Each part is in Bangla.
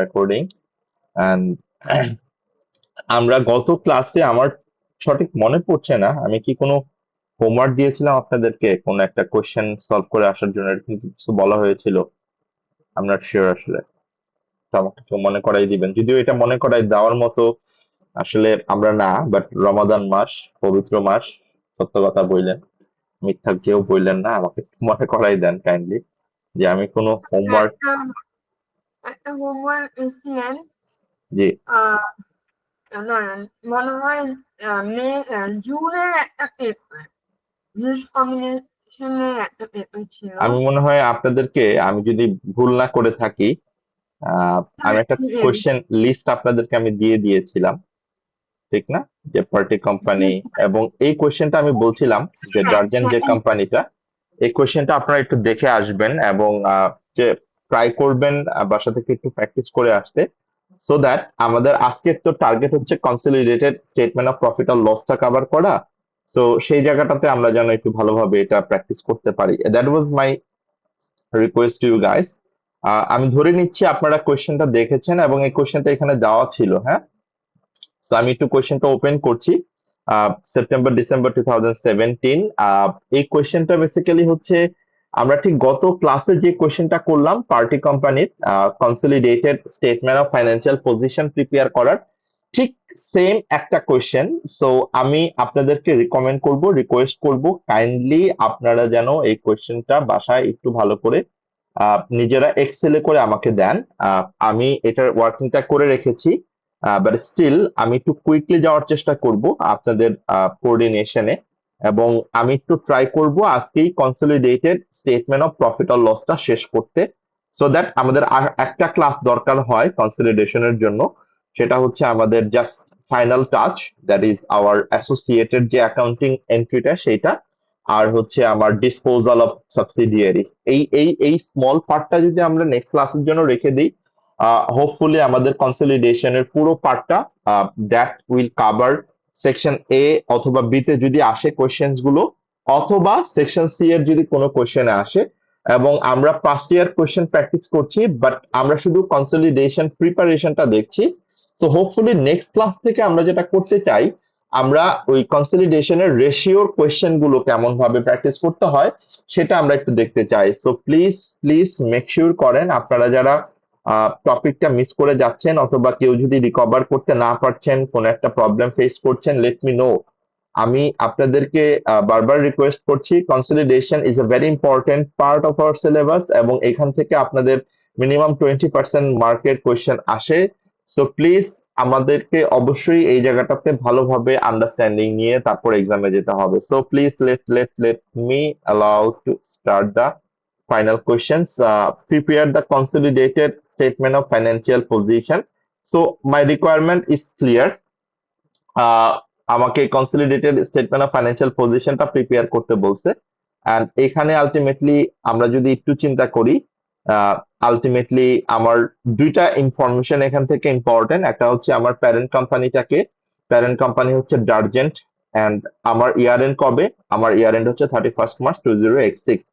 রেকর্ডিং অ্যান্ড আমরা গত ক্লাসে আমার সঠিক মনে পড়ছে না আমি কি কোনো হোমওয়ার্ক দিয়েছিলাম আপনাদেরকে কোনো একটা কোশ্চেন সলভ করে আসার জন্য এরকম কিছু বলা হয়েছিল। আই এম নট শিওর আসলে। তো আমাকে একটু মনে করাই দিবেন, যদিও এটা মনে করাই দেওয়ার মতো আসলে আমরা না, বাট রমাদান মাস, পবিত্র মাস, সত্য কথা বললেন, মিথ্যা কেউ বললেন না, আমাকে একটু মনে করাই দেন কাইন্ডলি যে আমি কোনো হোমওয়ার্ক। একটা একটা হোমওয়ার্ক এসেছিলেন। জি, আহ না, মনে হয় মে জুনের একটা পেপার, নিউজ কমিউনিকেশনের একটা পেপার ছিল। আমি মনে হয় আপনাদেরকে, আমি যদি ভুল না করে থাকি, আমি একটা কোশ্চেন লিস্ট আপনাদেরকে আমি দিয়ে দিয়েছিলাম, ঠিক না? যে পার্টি কোম্পানি, এবং এই কোশ্চেনটা আমি বলছিলাম যে হ্যাঁ ডার্জেন হ্যাঁ যে কোম্পানিটা, এই কোশ্চেনটা আপনারা একটু দেখে আসবেন এবং যে ট্রাই করবেন বাসা থেকে একটু প্র্যাকটিস করে আসতে, সো দ্যাট আমাদের আজকের তো টার্গেট হচ্ছে কনসলিডেটেড স্টেটমেন্ট অফ প্রফিট আর লসটা কভার করা। সো সেই জায়গাটাতে আমরা যেন একটু ভালোভাবে এটা প্র্যাকটিস করতে পারি, that was my request to you guys. আমি ধরে নিচ্ছি আপনারা কোশ্চেনটা দেখেছেন এবং এই কোশ্চেনটা এখানে দেওয়া ছিল, হ্যাঁ? সো আমি একটু কোয়েশ্চেনটা ওপেন করছি। সেপ্টেম্বর ডিসেম্বর 2017, এই কোয়েশ্চেনটা বেসিক্যালি হচ্ছে আমরা ঠিক গত ক্লাসে যে কোয়েশ্চেনটা করলাম পার্টি কোম্পানির consolidated statement of financial position prepare করার ঠিক সেম একটা কোয়েশ্চেন। সো আমি আপনাদেরকে রিকমেন্ড করব, রিকোয়েস্ট করব, কাইন্ডলি আপনারা যেন এই কোয়েশ্চেনটা বাসায় একটু ভালো করে নিজেরা এক্সেলে করে আমাকে দেন। আমি এটার ওয়ার্কিংটা করে রেখেছি, বাট স্টিল আমি একটু কুইকলি যাওয়ার চেষ্টা করব আপনাদের কোঅর্ডিনেশনে, এবং আমি একটু ট্রাই করব আজকেই consolidated statement of profit or লসটা শেষ করতে, সো দ্যাট আমাদের আর একটা ক্লাস দরকার হয় কনসলিডেশনের জন্য, সেটা হচ্ছে আমাদের just final touch, that is hour associated যে অ্যাকাউন্টিং এন্ট্রিটা সেইটা, আর হচ্ছে আমার ডিসপোজাল অফ সাবসিডিয়ারি। এই স্মল পার্টটা যদি আমরা নেক্সট ক্লাসের জন্য রেখে দিই, হোপফুলি আমাদের কনসলিডেশনের পুরো পার্টটা দ্যাট উইল কাভার সেকশন এ অথবা বি তে যদি আসে কোশ্চেন্স গুলো, অথবা সেকশন সি এর যদি কোনো কোশ্চেনে আসে, এবং আমরা ফার্স্ট ইয়ার কোশ্চেন প্র্যাকটিস করছি, বাট আমরা শুধু কনসলিডেশন প্রিপারেশনটা দেখছি। সো হোপফুলি নেক্সট ক্লাস থেকে আমরা যেটা করতে চাই, আমরা ওই কনসলিডেশনের রেশিওর কোয়েশ্চেন গুলো কেমন ভাবে প্র্যাকটিস করতে হয় সেটা আমরা একটু দেখতে চাই। So please please make sure করেন আপনারা যারা টপিকটা মিস করে যাচ্ছেন অথবা কেউ যদি রিকভার করতে না পারছেন, কোনো একটা প্রবলেম ফেস করছেন, লেট মি নো। আমি আপনাদেরকে বারবার রিকোয়েস্ট করছি, consolidation is a very important part of hour syllabus এবং এখান থেকে আপনাদের মিনিমাম 20% মার্কের কোয়েশ্চেন আসে। সো প্লিজ আমাদেরকে অবশ্যই এই জায়গাটাতে ভালোভাবে আন্ডারস্ট্যান্ডিং নিয়ে তারপর এক্সামে যেতে হবে। So please let me allow to start the final questions. Prepare the consolidated statement of financial position. So my requirement is clear. আহ, আমাকে কনসলিডেটেড স্টেটমেন্ট অফ ফাইন্যান্সিয়াল পজিশনটা প্রিপেয়ার করতে বলছে, এন্ড এখানে আলটিমেটলি আমরা যদি একটু চিন্তা করি, আলটিমেটলি আমার দুইটা ইনফরমেশন এখান থেকে ইম্পর্টেন্ট। একটা হচ্ছে আমার প্যারেন্ট কোম্পানিটাকে, প্যারেন্ট কোম্পানি হচ্ছে ডার্জেন্ট, এন্ড আমার ইয়ার এন্ড কবে, আমার ইয়ার এন্ড হচ্ছে 31 মার্চ 2026।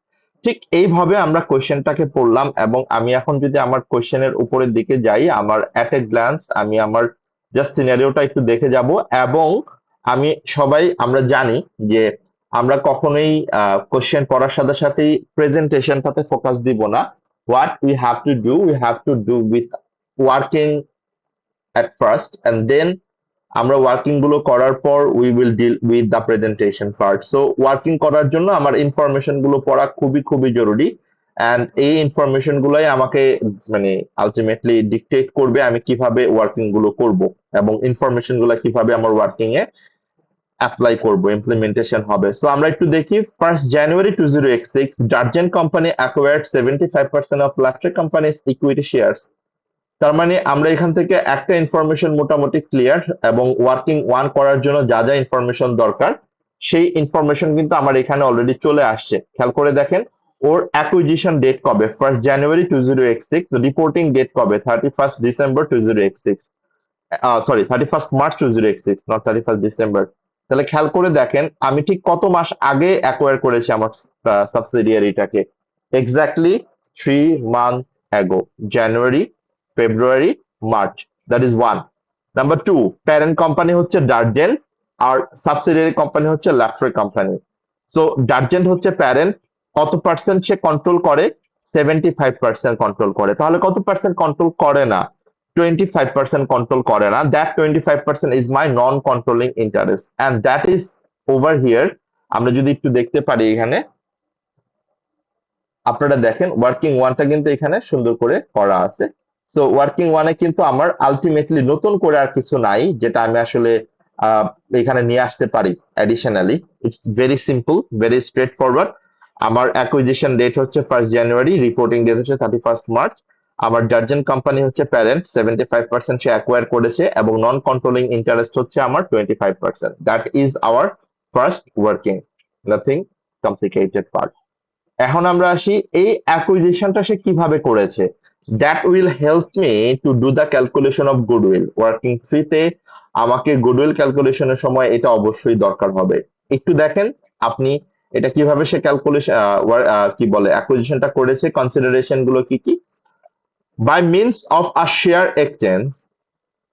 ঠিক এইভাবে আমরা কোয়েশ্চেনটাকে পড়লাম, এবং আমি এখন যদি আমার কোয়েশ্চেনের উপরের দিকে যাই, আমার অ্যাট এ গ্ল্যান্স আমি আমার জাস্ট সিনারিওটা একটু দেখে যাব, এবং আমি সবাই আমরা জানি যে আমরা কখনোই কোশ্চেন পড়ার সাথে সাথেই প্রেজেন্টেশনটাতে ফোকাস দিব না। What we have to do, we have to do with working at first, and then আমরা ওয়ার্কিং গুলো করার পর we will deal with the presentation part. So working করার জন্য আমার ইনফরমেশন গুলো পড়া খুবই খুবই জরুরি, এন্ড এই ইনফরমেশন গুলাই আমাকে মানে আলটিমেটলি ডিকটেট করবে আমি কিভাবে ওয়ার্কিং গুলো করব, এবং ইনফরমেশন গুলো কিভাবে আমার ওয়ার্কিং এ অ্যাপ্লাই করব, ইমপ্লিমেন্টেশন হবে। সো আমরা একটু দেখি, 1st January 2026 Dargent company acquired 75% of Latree company's equity shares. তার মানে আমরা এখান থেকে একটা ইনফরমেশন মোটামুটি ক্লিয়ার, এবং ওয়ার্কিং ওয়ান করার জন্য যা যা ইনফরমেশন দরকার সেই ইনফরমেশন কিন্তু আমার এখানে অলরেডি চলে আসছে। খেয়াল করে দেখেন, ওর অ্যাকুইজিশন ডেট কবে, 1st January 2026, রিপোর্টিং ডেট কবে, 31st December 2026, sorry 31st March 2026, not 31st December। তাহলে খেয়াল করে দেখেন আমি ঠিক কত মাস আগে অ্যাকোয়ার করেছি আমার সাবসিডিয়ারিটাকে, exactly 3 months ago, January February, March. That is one. Number two, parent company হচ্ছে ডার্জেন্ট আর সাবসিডিয়ারি কোম্পানি হচ্ছে লাট্রে কোম্পানি। সো ডার্জেন্ট হচ্ছে প্যারেন্ট, কত পার্সেন্ট সে কন্ট্রোল করে? 75% কন্ট্রোল করে। তাহলে কত পার্সেন্ট কন্ট্রোল করে না? 25% কন্ট্রোল করে না। That 25% is my non controlling interest and that is over here. আমরা যদি একটু দেখতে পারি এখানে, আপনারা দেখেন ওয়ার্কিং ওয়ানটা কিন্তু এখানে সুন্দর করে করা আছে। সো ওয়ার্কিং ওয়ানে কিন্তু আমার আলটিমেটলি নতুন করে আর কিছু নাই যেটা আমি আসলে আহ, এখানে নিয়ে আসতে পারি additionally. It's very simple, very straight forward. আমার অ্যাকুইজিশন ডেট হচ্ছে 1 জানুয়ারি, রিপোর্টিং ডেট হচ্ছে 31 মার্চ। আমার ডার্জেন্ট কোম্পানি হচ্ছে প্যারেন্ট, 75% সে অ্যাকোয়ার করেছে এবং নন কন্ট্রোলিং ইন্টারেস্ট হচ্ছে আমার 25%। That is our first working, nothing complicated part. এখন আমরা আসি এই অ্যাকুইজিশনটা সে কিভাবে করেছে। That will help me to do the calculation of goodwill. Working থ্রিতে আমাকে গুডউইল ক্যালকুলেশনের সময় এটা অবশ্যই দরকার হবে। একটু দেখেন আপনি এটা কিভাবে সে ক্যালকুলেশন কি বলে অ্যাকুইজিশনটা করেছে, কনসিডারেশন গুলো কি কি। By means of a share exchange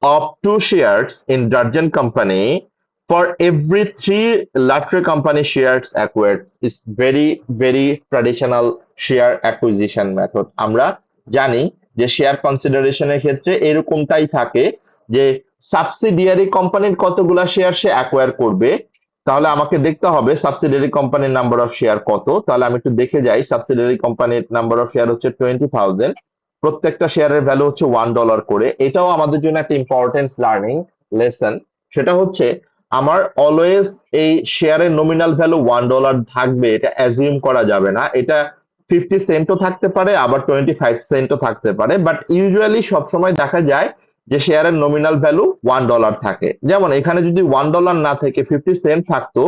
of two shares in Darjan company for every three Latre company shares acquired. Is very traditional share acquisition method. আমরা জানি যে শেয়ার কনসিডারেশনের ক্ষেত্রে এরকমটাই থাকে যে সাবসিডিয়ারি কোম্পানির কতগুলা শেয়ার সে অ্যাকোয়ার করবে, তাহলে আমাকে দেখতে হবে সাবসিডিয়ারি কোম্পানির নাম্বার অফ শেয়ার কত। তাহলে আমি একটু দেখে যাই, সাবসিডিয়ারি কোম্পানির নাম্বার অফ শেয়ার হচ্ছে 20,000, প্রত্যেকটা শেয়ারের ভ্যালু হচ্ছে $1 করে। এটাও আমাদের জন্য একটা ইম্পর্টেন্ট লার্নিং লেসন। সেটা হচ্ছে আমার অলওয়েজ এই শেয়ারের নমিনাল ভ্যালু $1 থাকবে এটা অ্যাজিউম করা যাবে না। এটা 50 সেন্টও থাকতে পারে, আবার 25 সেন্টও থাকতে পারে, বাট ইউজুয়ালি সবসময় দেখা যায় যে শেয়ারের নমিনাল ভ্যালু $1 থাকে। যেমন এখানে যদি $1 না থেকে 50 সেন্ট থাকতো,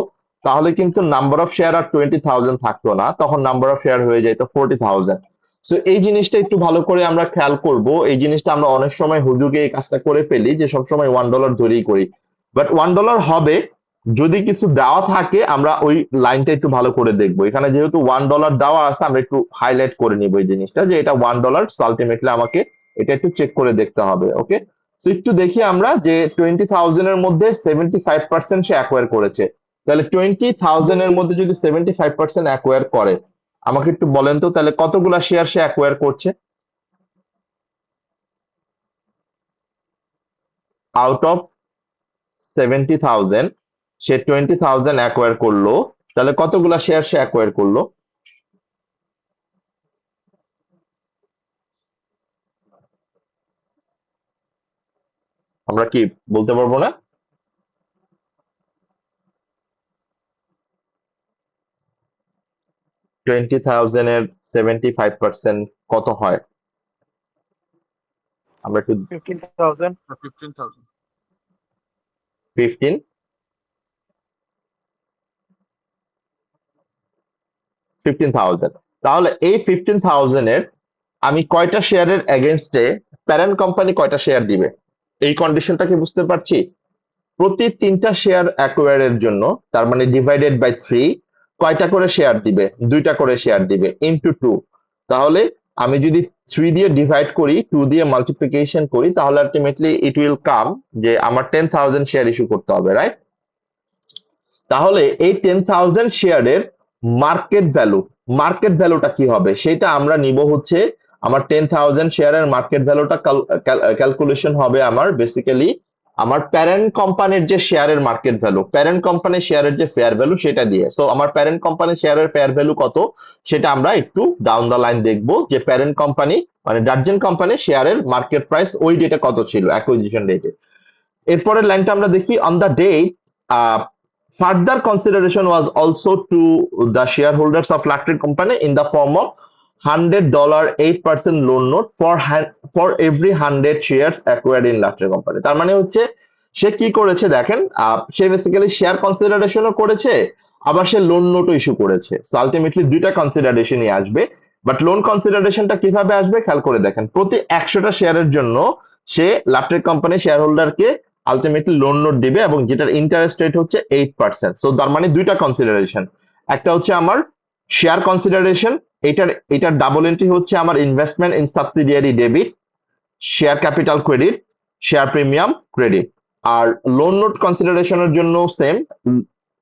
তাহলে কিন্তু নাম্বার অফ শেয়ার আর 20,000 থাকতো না, তখন নাম্বার অফ শেয়ার হয়ে যেত 40,000। সো এই জিনিসটা একটু ভালো করে আমরা খেয়াল করব। এই জিনিসটা আমরা অনেক সময় হুজুগে এই কাজটা করে ফেলি যে সবসময় $1 ধরেই করি, বাট $1 হবে যদি কিছু দেওয়া থাকে। আমরা ওই লাইনটা একটু ভালো করে দেখবো। এখানে যেহেতু $1 দেওয়া আছে, আমরা একটু হাইলাইট করে নিব এই জিনিসটা যে এটা $1। আলটিমেটলি আমাকে এটা একটু চেক করে দেখতে হবে। ওকে, সো একটু দেখি আমরা যে 20,000 এর মধ্যে 75% সে অ্যাকোয়ার করেছে। তাহলে 20,000 এর মধ্যে যদি 75% অ্যাকোয়ার করে, আমাকে একটু বলেন তো তাহলে কতগুলা শেয়ার সে অ্যাকোয়ার করছে। আউট অফ 70,000 সে 20,000 অ্যাকোয়ার করলো, তাহলে কতগুলা শেয়ার সে অ্যাকোয়ার করলো? আমরা কি বলতে পারবো না? 20,000 এর 75% কত হয়? আমরা একটু 15,000 or 15,000. 15 15,000। তাহলে এই 15,000 এর আমি কয়টা শেয়ারের এগেনস্টে প্যারেন্ট কোম্পানি কয়টা শেয়ার দিবে? এই কন্ডিশনটা কি বুঝতে পারছি? প্রতি 3টা শেয়ার অ্যাকোয়ারের জন্য, তার মানে ডিভাইডেড বাই 3, কয়টা করে শেয়ার দিবে? 2টা করে শেয়ার দিবে, ইনটু 2। তাহলে আমি যদি 3 দিয়ে ডিভাইড করি, 2 দিয়ে মাল্টিপ্লিকেশন করি, তাহলে আলটিমেটলি ইট উইল কাম যে আমার 10,000 শেয়ার ইস্যু করতে হবে, রাইট? তাহলে এই 10,000 শেয়ারের মার্কেট ভ্যালুটা কি হবে সেটা আমরা নিব হচ্ছে আমার 10,000 শেয়ারের মার্কেট ভ্যালুটা ক্যালকুলেশন হবে আমার বেসিক্যালি আমার প্যারেন্ট কোম্পানির যে শেয়ারের মার্কেট ভ্যালু, প্যারেন্ট কোম্পানির শেয়ারের যে ফেয়ার ভ্যালু সেটা দিয়ে। সো আমার প্যারেন্ট কোম্পানির শেয়ারের ফেয়ার ভ্যালু কত সেটা আমরা একটু ডাউন দ্য লাইন দেখবো যে প্যারেন্ট কোম্পানি মানে ডার্জেন্ট কোম্পানির শেয়ারের মার্কেট প্রাইস ওই ডেটে কত ছিল, অ্যাকুইজিশন ডেটে। এরপরের লাইনটা আমরা দেখি, on the day further consideration was also to the shareholders of Lactate Company in the form of $100 8% loan note for every 100 shares acquired in Lactate Company। তার মানে হচ্ছে সে কি করেছে দেখেন, সে বেসিক্যালি শেয়ার কনসিডারেশনও করেছে, আবার সে লোন নোটও ইস্যু করেছে। সো আলটিমেটলি দুইটা কনসিডারেশনই আসবে, বাট লোন কনসিডারেশনটা কিভাবে আসবে খেয়াল করে দেখেন। প্রতি 100টা শেয়ারের জন্য সে লাট্রেক কোম্পানি শেয়ার হোল্ডারকে আলটিমেটলি লোন নোট দিবে এবং যেটার ইন্টারেস্ট রেট হচ্ছে 8%। সো তার মানে দুইটা কনসিডারেশন, একটা হচ্ছে আমার শেয়ার কনসিডারেশন, এটার ডাবল এন্ট্রি হচ্ছে আমার investment in subsidiary debit, share capital credit, share premium credit. আর লোন নোট কনসিডারেশনের জন্য same,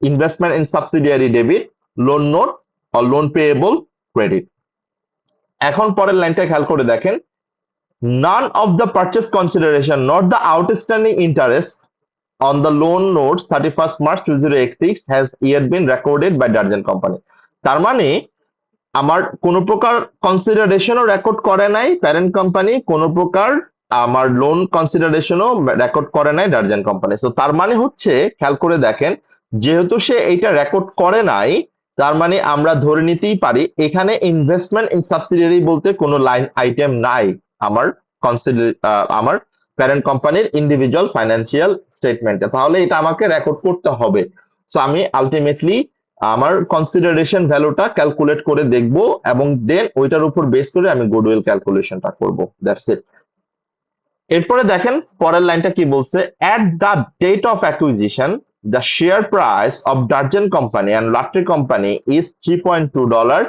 investment in subsidiary debit, loan note আর লোন পেয়েবল ক্রেডিট। এখন পরের লাইনটা খেয়াল করে দেখেন, none of the purchase consideration not the outstanding interest on the loan notes 31st March 2026 has yet been recorded by Darjan Company। তার মানে আমার কোনো প্রকার কনসিডারেশনও রেকর্ড করে নাই প্যারেন্ট কোম্পানি, কোনো প্রকার আমার লোন কনসিডারেশনও রেকর্ড করে নাই ডারজান কোম্পানি। সো তার মানে হচ্ছে, খেয়াল করে দেখেন, যেহেতু সে এইটা রেকর্ড করে নাই, তার মানে আমরা ধরে নিতেই পারি এখানে ইনভেস্টমেন্ট ইন সাবসিডিয়ারি বলতে কোনো লাইন আইটেম নাই আমার আমার প্যারেন্ট কোম্পানির ইন্ডিভিজুয়াল ফাইন্যান্সিয়াল স্টেটমেন্টে, তাহলে এটা আমাকে রেকর্ড করতে হবে। সো আমি আলটিমেটলি আমার কনসিডারেশন ভ্যালুটা ক্যালকুলেট করে দেখব এবং দেন ওইটার উপর বেস করে আমি গুডউইল ক্যালকুলেশনটা করব। That's it. এরপরে দেখেন পরের লাইনটা কি বলছে, at the date of acquisition the share price of Dargent company and Latree company is $3.2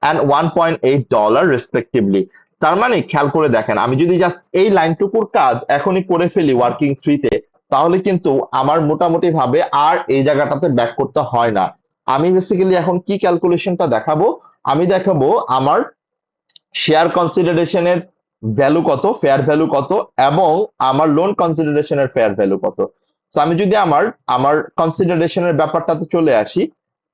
and $1.8 respectively. তার মানে খেয়াল করে দেখেন, আমি যদি জাস্ট এই লাইনটুকুর কাজ এখনই করে ফেলি ওয়ার্কিং থ্রিতে, তাহলে কিন্তু আমার মোটামুটি ভাবে আর এই জায়গাটাতে ব্যাক করতে হয় না। আমি বেসিক্যালি এখন কি ক্যালকুলেশনটা দেখাবো, আমি দেখাবো আমার শেয়ার কনসিডারেশনের ভ্যালু কত, ফেয়ার ভ্যালু কত, এবং আমার লোন কনসিডারেশনের ফেয়ার ভ্যালু কত। সো আমি যদি আমার আমার কনসিডারেশনের ব্যাপারটাতে চলে আসি,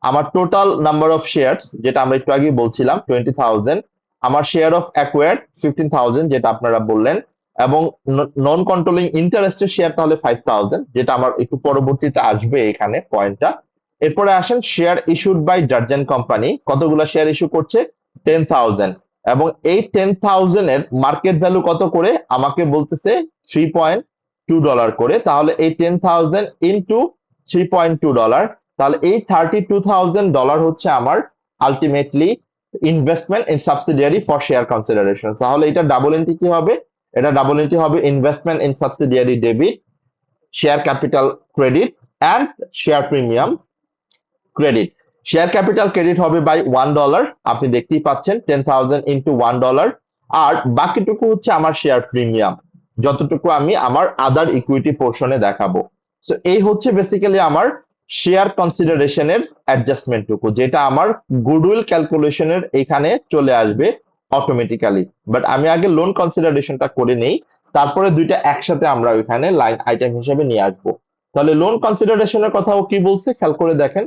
আমার টোটাল নাম্বার অফ শেয়ারস যেটা আমরা একটু আগে বলছিলাম 20,000, আমার শেয়ার অফ অ্যাকোয়ার্ড 15,000 যেটা আপনারা বললেন, এবং নন কন্ট্রোলিং ইন্টারেস্টের শেয়ার তাহলে 5,000 যেটা আমার একটু পরবর্তীতে আসবে এখানে পয়েন্টটা। এরপরে আসেন শেয়ার ইস্যুড বাই ডারজন কোম্পানি, কতগুলা শেয়ার ইস্যু করছে, 10,000, এবং এই 10,000 এর মার্কেট ভ্যালু কত করে আমাকে বলতেছে $3.2 করে। তাহলে এই 10,000 ইন্টু $3.2, তাহলে এই $32,000 হচ্ছে আমার ultimately investment in subsidiary for share consideration. তাহলে এটা ডাবল এন্ট্রি কি হবে, এটা ডাবল এন্ট্রি হবে investment in subsidiary debit, share capital credit and share premium credit. Share capital credit হবে বাই $1, আপনি দেখতেই পাচ্ছেন 10,000 ইন্টু $1, আর বাকিটুকু হচ্ছে আমার শেয়ার প্রিমিয়াম, যতটুকু আমি আমার আদার ইকুইটি পোর্শনে দেখাবো। সো এই হচ্ছে বেসিক্যালি আমার শেয়ার কনসিডারেশনের অ্যাডজাস্টমেন্টটুকু, যেটা আমার গুডউইল ক্যালকুলেশনের এখানে চলে আসবে অটোমেটিক্যালি। বাট আমি আগে লোন কনসিডারেশনটা করে নেই, তারপরে দুইটা একসাথে আমরা ওইখানে লাইন আইটেম হিসেবে নিয়ে আসবো। তাহলে লোন কনসিডারেশনের কথা ও কি বলছে খেয়াল করে দেখেন,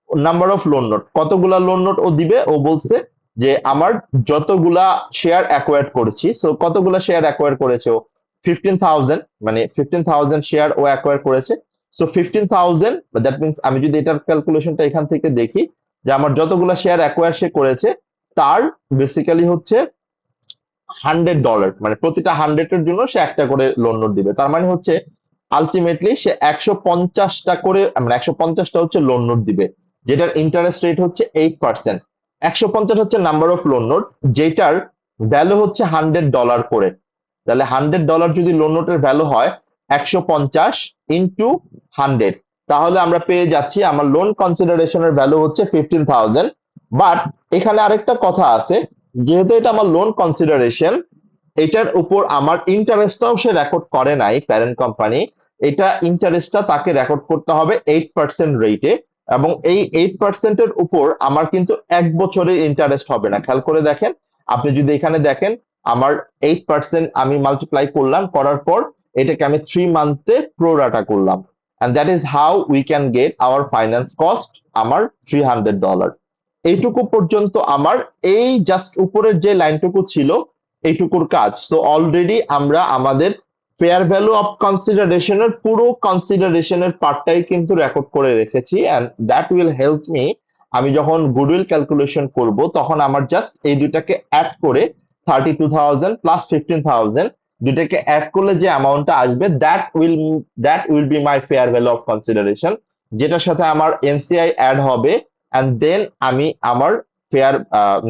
নাম্বার অফ লোন নোট, কতগুলা লোন নোট ও দিবে, ও বলছে যে আমার যতগুলা শেয়ার অ্যাকোয়ার্ড করেছি, সো কতগুলা শেয়ার অ্যাকোয়ার্ড করেছে ও 15,000, মানে 15,000 শেয়ার ও অ্যাকোয়ার্ড করেছে। সো 15,000, দ্যাট মিনস আমি যদি এটার ক্যালকুলেশনটা এখান থেকে দেখি যে আমার যতগুলা শেয়ার অ্যাকোয়ার সে করেছে তার বেসিক্যালি হচ্ছে $100, মানে প্রতিটা 100 এর জন্য সে একটা করে লোন নোট দিবে। তার মানে হচ্ছে আলটিমেটলি সে 150টা করে, মানে 150টা হচ্ছে লোন নোট দিবে, যেটার ইন্টারেস্ট রেট হচ্ছে 8%। 150 হচ্ছে নাম্বার অফ লোন নোট, যেটার ভ্যালু হচ্ছে $100 করে। তাহলে $100 যদি লোন নোটের ভ্যালু হয় 150 ইন্টু 100, তাহলে আমরা পেয়ে যাচ্ছি আমার লোন কনসিডারেশনের ভ্যালু হচ্ছে 15,000। বাট এখানে আরেকটা কথা আছে, যেহেতু এটা আমার লোন কনসিডারেশন, এটার উপর আমার ইন্টারেস্টটাও সে রেকর্ড করে নাই প্যারেন্ট কোম্পানি, এটা ইন্টারেস্টটা তাকে রেকর্ড করতে হবে 8% রেটে, এবং এই 8% এর উপর আমার কিন্তু 1 বছরের ইন্টারেস্ট হবে না। খেয়াল করে দেখেন, আপনি যদি এখানে দেখেন আমার 8% আমি মাল্টিপ্লাই করলাম, করার পর এটাকে আমি 3 মান্থে প্রোরাটা করলাম, and that is how we can get our finance cost আমার $300। এইটুকু পর্যন্ত আমার এই জাস্ট উপরের যে লাইনটুকু ছিল এইটুকুর কাজ। সো অলরেডি আমরা আমাদের ফেয়ার ভ্যালু অফ কনসিডারেশনের পুরো কনসিডারেশনের পার্টটাই কিন্তু রেকর্ড করে রেখেছি, and that will help me, আমি যখন গুডউইল ক্যালকুলেশন করব তখন আমার জাস্ট এই দুটাকে অ্যাড করে 32,000 প্লাস 15,000 দুটাকে অ্যাড করলে যে অ্যামাউন্টটা আসবে that will be my fair value of consideration, যেটার সাথে আমার এনসিআই অ্যাড হবে, এন্ড দেন আমি আমার fair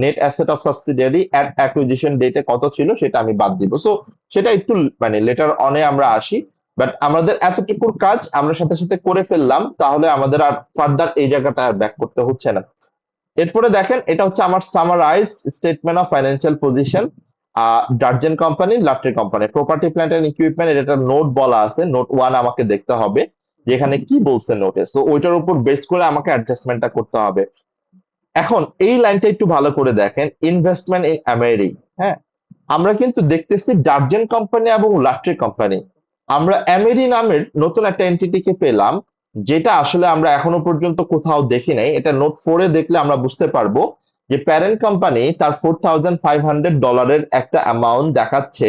net asset of subsidiary at acquisition ডেটে কত ছিল সেটা আমি বাদ দিব। সো সেটা একটু মানে লেটার অনে আমরা আসি, বাট আমাদের এতটুকুর কাজ আমরা সাথে সাথে করে ফেললাম, তাহলে আমাদের আর ফার্দার এই জায়গাটা আর ব্যাক করতে হচ্ছে না। এরপরে দেখেন, এটা হচ্ছে আমার summarised statement of financial position. Dargent company, Latree company. Property plant and equipment এটা নোট বলা আছে, নোট 1 আমাকে দেখতে হবে যেখানে কি বলছে নোটে, সো ওইটার উপর বেস করে আমাকে অ্যাডজাস্টমেন্টটা করতে হবে। এখন এই লাইনটা একটু ভালো করে দেখেন, ইনভেস্টমেন্ট ইন আমেরি। হ্যাঁ, আমরা কিন্তু দেখতেছি ডার্জেন কোম্পানি এবং লাট্রি কোম্পানি, আমরা আমেরি নামের নতুন একটা এন্টিটিকে পেলাম, যেটা আসলে আমরা এখনো পর্যন্ত কোথাও দেখি নাই। এটা নোট 4 এ দেখলে আমরা বুঝতে পারবো যে প্যারেন্ট কোম্পানি তার $4,500 একটা অ্যামাউন্ট দেখাচ্ছে,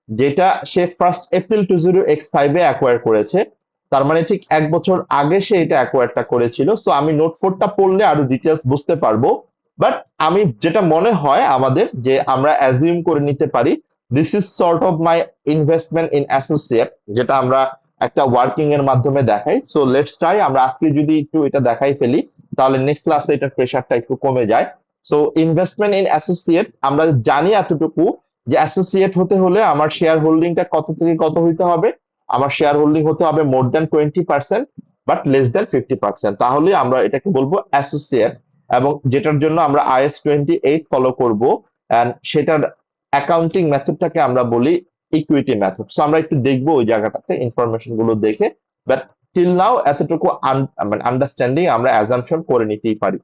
যেটা সে 1 এপ্রিল 20x5 এ অ্যাকোয়ার করেছে। তার মানে ঠিক 1 বছর আগে সে এটা অ্যাকোয়ারটা করেছিল। সো আমি নোট 4টা পড়লে আরো ডিটেলস বুঝতে পারবো। বাট আমি যেটা মনে হয় আমাদের, যে আমরা অ্যাজিউম করে নিতে পারি this is sort of my investment in associate, যেটা আমরা একটা ওয়ার্কিং এর মাধ্যমে দেখাই। সো লেটস ট্রাই, আমরা আজকে যদি একটু এটা দেখাই ফেলি তাহলে নেক্সট ক্লাসে এটার প্রেশারটা একটু কমে যায়। সো ইনভেস্টমেন্ট ইন অ্যাসোসিয়েট, আমরা জানি এতটুকু যে অ্যাসোসিয়েট হতে হলে আমার শেয়ার হোল্ডিংটা কত থেকে কত হইতে হবে, আমার শেয়ার হোল্ডিং হতে হবে more than 20% but less than 50%, তাহলে আমরা এটাকে বলবো অ্যাসোসিয়েট। এবং যেটার জন্য আমরা IS 28 ফলো করব, এন্ড সেটার অ্যাকাউন্টিং মেথডটাকে আমরা বলি ইকুইটি মেথড। সো আমরা একটু দেখবো ওই জায়গাটাতে ইনফরমেশন গুলো দেখে, বাট টিল নাও এতটুকু মানে আন্ডারস্ট্যান্ডিং আমরা অ্যাজাম্পশন করে নিতেই পারি।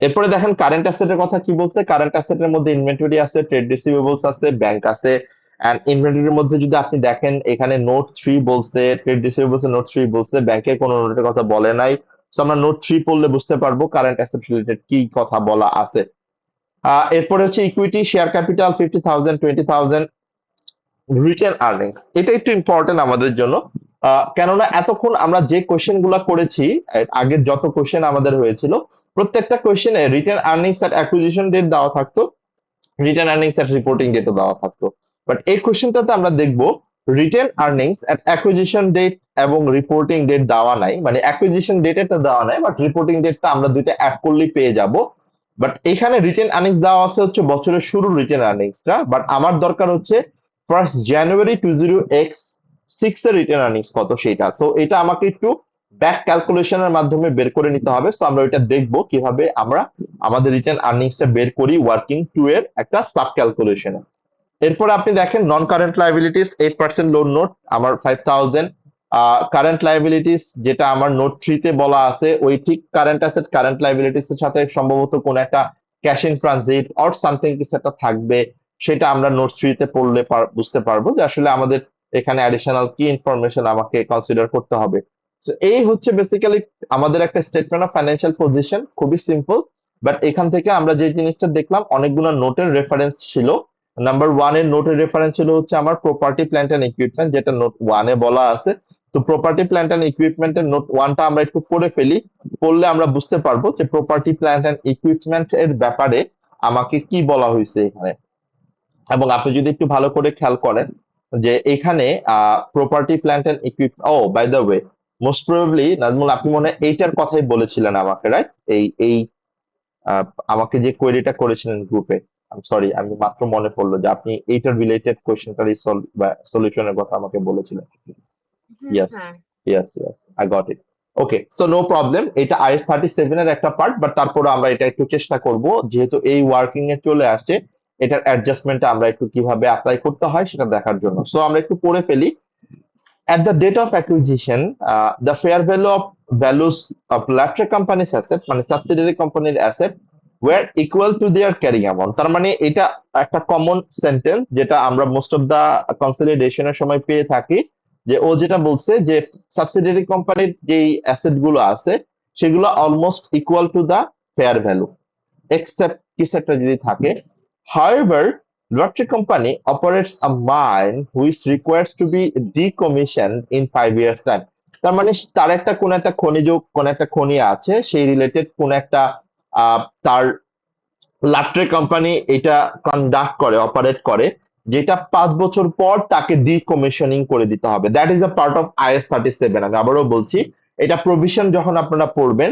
এরপরে দেখেন কারেন্ট অ্যাসেটের কথা কি বলছে। কারেন্ট অ্যাসেটের মধ্যে ইনভেন্টরি আছে, ট্রেড রিসিভেবলস আছে, ব্যাংক আছে। এন্ড ইনভেন্টরির মধ্যে যদি আপনি দেখেন এখানে নোট 3 বলছে, ট্রেড রিসিভেবলস এ নোট 3 বলছে, ব্যাংকে কোনো নোটের কথা বলে নাই। সো আমরা নোট 3 পড়লে বুঝতে পারবো কারেন্ট অ্যাসেট রিলেটেড কি কথা বলা আছে। এরপরে হচ্ছে equity, share capital 50,000, 20,000, written earnings. এটা একটু ইম্পর্টেন্ট আমাদের জন্য, কেননা এতক্ষণ আমরা যে কোশ্চেন গুলা করেছি, আগের যত কোশ্চেন আমাদের হয়েছিল প্রত্যেকটা কোশ্চেনে written earnings at acquisition date দেওয়া থাকতো, রিটেন আর্নিংস এট রিপোর্টিং ডেটও দেওয়া থাকতো। বাট এই কোশ্চেনটাতে আমরা দেখব written earnings at acquisition date এবং রিপোর্টিং ডেট দেওয়া নাই, মানে অ্যাকুইজিশন ডেটটা দেওয়া নাই বাট রিপোর্টিং ডেটটা আমরা দুইটা অ্যাড করলেই পেয়ে যাব। বাট এখানে রিটেন আর্নিংস দেওয়া আছে হচ্ছে বছরের শুরুর রিটেন আর্নিংসটা, বাট আমার দরকার হচ্ছে 1 জানুয়ারি 20x6 এর রিটেন আর্নিংস কত সেটা। সো এটা আমাকে একটু ব্যাক ক্যালকুলেশনের মাধ্যমে বের করে নিতে হবে। সো আমরা এটা দেখবো কিভাবে আমরা আমাদের রিটেন আর্নিংসটা বের করি ওয়ার্কিং 2 এর একটা সাব ক্যালকুলেশনে। এরপর আপনি দেখেন নন কারেন্ট লায়াবিলিটিস 8% লোন নোট আমার 5,000। কারেন্ট লায়াবিলিটিস যেটা আমার নোট 3 তে বলা আছে, ওই ঠিক কারেন্ট অ্যাসেট কারেন্ট লায়াবিলিটিস এর সাথে সম্ভবত কোন একটা cash in transit or something কিছু একটা থাকবে, সেটা আমরা নোট 3 তে পড়লে বুঝতে পারবো যে আসলে আমাদের এখানে অ্যাডিশনাল কি ইনফরমেশন আমাকে কনসিডার করতে হবে। তো এই হচ্ছে বেসিক্যালি আমাদের একটা স্টেটমেন্ট অফ ফাইন্যান্সিয়াল পজিশন, খুবই সিম্পল। বাট এখান থেকে আমরা যে জিনিসটা দেখলাম অনেকগুলো নোটের রেফারেন্স ছিল। নাম্বার 1 এর নোটের রেফারেন্স ছিল হচ্ছে আমার প্রপার্টি প্ল্যান্ট এন্ড ইকুইপমেন্ট, যেটা নোট 1 এ বলা আছে। তো প্রপার্টি প্ল্যান্ট এন্ড ইকুইপমেন্টের নোট 1টা আমরা একটু পড়ে ফেলি, পড়লে আমরা বুঝতে পারবো যে প্রপার্টি প্ল্যান্ট এন্ড ইকুইপমেন্ট এর ব্যাপারে আমাকে কি বলা হয়েছে এখানে। এবং আপনি যদি একটু ভালো করে খেয়াল করেন যে এখানে property plant and equipment, oh by the way most probably Nazmul আপনি মনে হয় এইটার কথাই বলেছিলেন আমাকে, রাইট? এই এই আহ, আমাকে যে কোয়েরিটা করেছিলেন গ্রুপে, সরি আমি মাত্র মনে পড়লো যে আপনি এইটার রিলেটেড কোয়েশ্চেনটার সলিউশনের কথা আমাকে বলেছিলেন। Yes, yes, sir. Yes, I got it. Okay, so no problem, এটা IS 37 এর একটা পার্ট, বাট তারপরে আমরা এটা একটু চেষ্টা করব, যেহেতু এই ওয়ার্কিং এ চলে আসছে এটার অ্যাডজাস্টমেন্টটা আমরা একটু কিভাবে অ্যাপ্লাই করতে হয় সেটা দেখার জন্য। সো আমরা একটু পড়ে ফেলি। At the date of acquisition, the fair value of values of latter company's asset, মানে subsidiary companyর asset, were equal to their carrying amount। তার মানে এটা একটা কমন সেন্টেন্স যেটা আমরা মোস্ট অফ দা কনসলিডেশনের সময় পেয়ে থাকি, যে ও যেটা বলছে যে সাবসিডিয়ারি কোম্পানির যেই অ্যাসেট গুলো আছে সেগুলো almost equal to the fair value, except কিছু একটা যদি থাকে। However, lottery company operates a mine which requires to be decommissioned in 5 years time। তার মানে তার একটা কোন একটা খনিজ, কোন একটা খনি আছে সেই রিলেটেড কোন একটা তার লাট্রে কোম্পানি এটা কন্ডাক্ট করে, অপারেট করে, যেটা 5 বছর পর তাকে ডিকমিশনিং করে দিতে হবে। That is a part of IS 37। আমি আবারও বলছি, এটা প্রভিশন যখন আপনারা পড়বেন,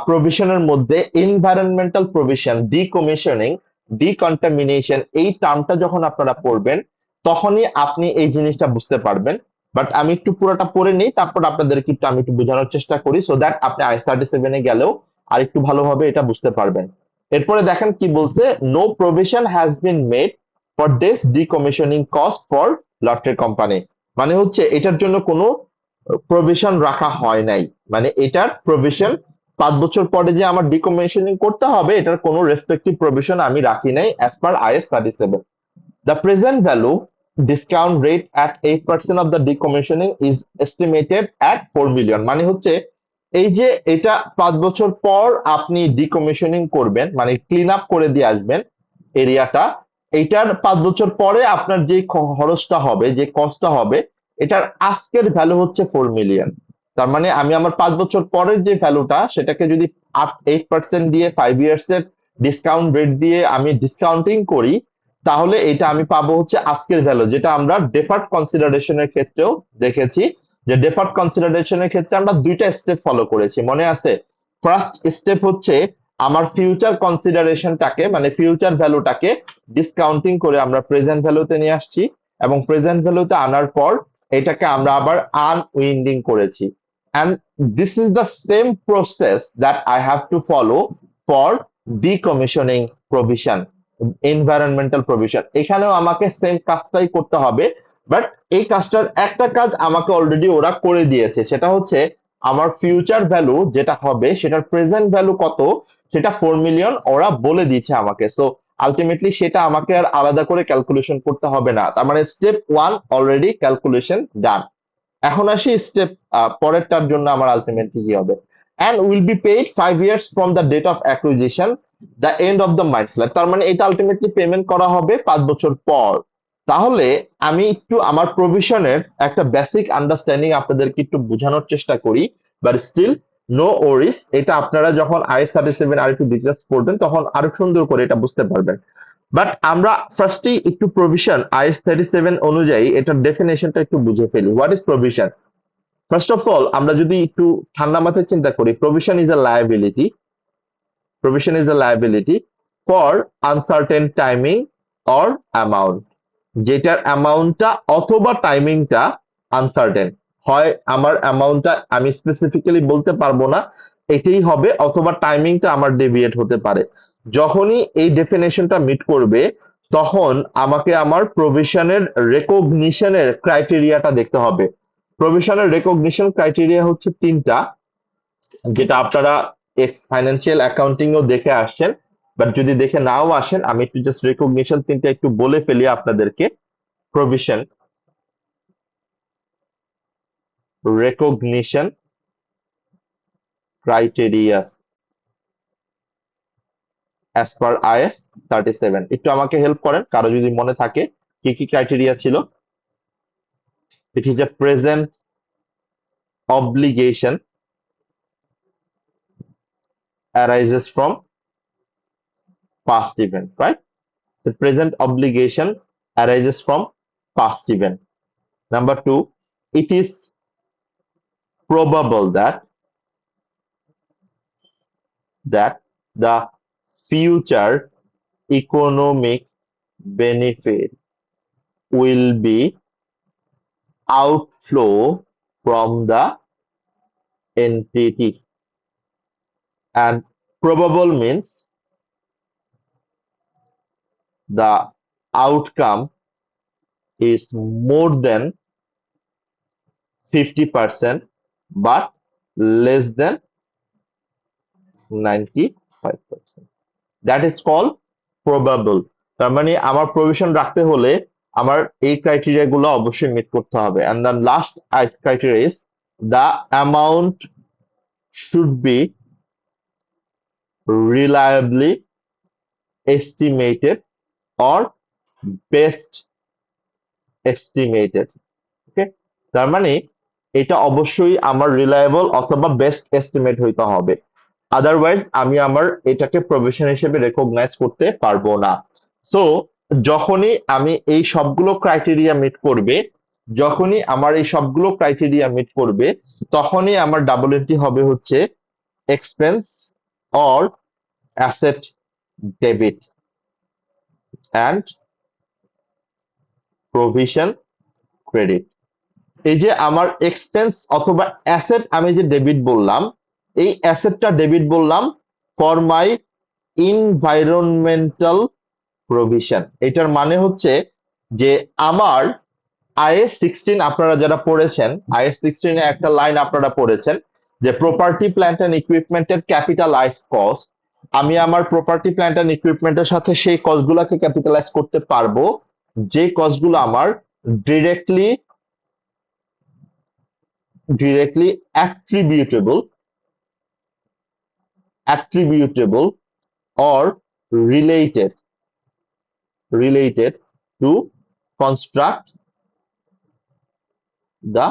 প্রভিশনের মধ্যে এনভায়রনমেন্টাল প্রভিশন, ডিকমিশনিং, ডিকন্টামিনেশন, এই টার্মটা যখন আপনারা পড়বেন তখনই আপনি এই জিনিসটা বুঝতে পারবেন। বাট আমি একটু পুরোটা পড়ে নিই, তারপর আপনাদেরকে একটু আমি একটু বোঝানোর চেষ্টা করি, সো দ্যাট আপনি IS 37 এ গেলেও আর একটু ভালোভাবে এটা বুঝতে পারবেন। এরপরে দেখেন কি বলছে, no provision has been made for this decommissioning cost for Latree company. মানে হচ্ছে এটার জন্য কোনো প্রভিশন রাখা হয় নাই, মানে এটার প্রভিশন 5 বছর পরে যে আমার ডিকমিশনিং করতে হবে এটার কোনো রেসপেক্টিভ প্রভিশন আমি রাখি নাই as per IAS 37। The present value discount rate at 8% of the decommissioning is estimated at 4 million। মানে হচ্ছে এই যে এটা 5 বছর পর আপনি ডিকমিশনিং করবেন, মানে ক্লিন আপ করে দিয়ে আসবেন এরিয়াটা, এইটার 5 বছর পরে আপনার যে খরচটা হবে, যে কস্টটা হবে, এটার আজকের ভ্যালু হচ্ছে 4 মিলিয়ন। তার মানে আমি আমার 5 বছর পরের যে ভ্যালুটা সেটাকে যদি 8% দিয়ে 5 ইয়ার্স এর ডিসকাউন্ট রেট দিয়ে আমি ডিসকাউন্টিং করি, তাহলে এটা আমি পাবো হচ্ছে আজকের ভ্যালু, যেটা আমরা ডেফার্ড কনসিডারেশনের ক্ষেত্রেও দেখেছি যে ডেফার্ড কনসিডারেশনের ক্ষেত্রে আমরা দুইটা স্টেপ ফলো করেছি, মনে আছে? ফার্স্ট স্টেপ হচ্ছে আমার ফিউচার কনসিডারেশনটাকে, মানে ফিউচার ভ্যালুটাকে ডিসকাউন্টিং করে আমরা প্রেজেন্ট ভ্যালুতে নিয়ে আসছি, এবং প্রেজেন্ট ভ্যালুতে আনার পর এটাকে আমরা আবার আনউইন্ডিং করেছি। and this is the same process that I have to follow for decommissioning provision, environmental provision। এখানেও আমাকে সেম কাজটাই করতে হবে, বাট এই কাজটার একটা কাজ আমাকে অলরেডি ওরা করে দিয়েছে, সেটা হচ্ছে আমার ফিউচার ভ্যালু যেটা হবে সেটার প্রেজেন্ট ভ্যালু কত সেটা 4 মিলিয়ন ওরা বলে দিচ্ছে আমাকে। সো আলটিমেটলি সেটা আমাকে আর আলাদা করে ক্যালকুলেশন করতে হবে না, তার মানে স্টেপ 1 অলরেডি ক্যালকুলেশন ডান। এখন আসি স্টেপ পরেরটার জন্য আমার আলটিমেটলি কি হবে, and will be paid 5 years from the date of acquisition, the end of the mines life। তার মানে এটা আলটিমেটলি পেমেন্ট করা হবে 5 বছর পর। তাহলে আমি একটু আমার প্রভিশনের একটা বেসিক আন্ডারস্ট্যান্ডিং আপনাদেরকে একটু বোঝানোর চেষ্টা করি, বাট স্টিল নো ওরিস, এটা আপনারা যখন IAS 37 আর একটু ডিটেলস পড়বেন তখন আরো সুন্দর করে এটা বুঝতে পারবেন। বাট আমরা ফার্স্টেই একটু প্রভিশন IAS 37 অনুযায়ী এটার ডেফিনেশনটা একটু বুঝে ফেলি। What is provision? First of all আমরা যদি একটু ঠান্ডা মাথায় চিন্তা করি, provision is a liability, provision is a liability for uncertain timing or amount, যেটার অ্যামাউন্টটা অথবা টাইমিংটা আনসার্টেন হয়। আমার অ্যামাউন্টটা আমি স্পেসিফিক্যালি বলতে পারবো না এটাই হবে, অথবা টাইমিংটা আমার ডেভিয়েট হতে পারে। যখনই এই ডেফিনেশনটা মিট করবে তখন আমাকে আমার প্রভিশনের রেকগনিশনের ক্রাইটেরিয়াটা দেখতে হবে। প্রভিশনের রেকগনিশন ক্রাইটেরিয়া হচ্ছে 3টা, যেটা আপনারা ফাইন্যান্সিয়াল অ্যাকাউন্টিং ও দেখে আসছেন, বাট যদি দেখে নাও আসেন আমি একটু জাস্ট রেকগনিশন 3টা একটু বলে ফেলি আপনাদেরকে। Provision, recognition criteria as per IAS 37। একটু আমাকে হেল্প করেন কারো যদি মনে থাকে কি কি ক্রাইটেরিয়া ছিল। It is a present obligation arises from past event, right? The present obligation arises from past event. Number 2, it is probable that the future economic benefit will be outflow from the entity, and probable means the outcome is more than 50% but less than 95%, that is called probable। তার মানে আমার প্রভিশন রাখতে হলে আমার এই ক্রাইটেরিয়া গুলো অবশ্যই মিট করতে হবে। and the last criteria is the amount should be reliably estimated or best estimated। ওকে, তার মানে এটা অবশ্যই আমার রিলায়েবল অথবা বেস্ট এস্টিমেট হইতে হবে, আদারওয়াইজ আমি আমার এটাকে প্রভিশন হিসেবে রেকগনাইজ করতে পারবো না। সো যখনই আমি এই সবগুলো ক্রাইটেরিয়া মিট করবে, যখনই আমার এই সবগুলো ক্রাইটেরিয়া মিট করবে তখনই আমার ডাবল এন্ট্রি হবে হচ্ছে expense or asset debit and provision credit. এই যে আমার এক্সপেন্স অথবা অ্যাসেট আমি যে ডেবিট বললাম, এই অ্যাসেটটা ডেবিট বললাম ফর মাই environmental প্রভিশন। এটার মানে হচ্ছে যে আমার আইএস 16 আপনারা যারা পড়েছেন, আইএস 16 এ একটা লাইন আপনারা পড়েছেন যে প্রপার্টি প্ল্যান্ট এন্ড ইকুইপমেন্টের ক্যাপিটালাইজ কস্ট। আমি আমার প্রপার্টি প্ল্যান্ট এন্ড ইকুইপমেন্টের সাথে সেই কস্টগুলোকে ক্যাপিটালাইজ করতে পারবো যে কস্টগুলো আমার directly attributable or related to construct the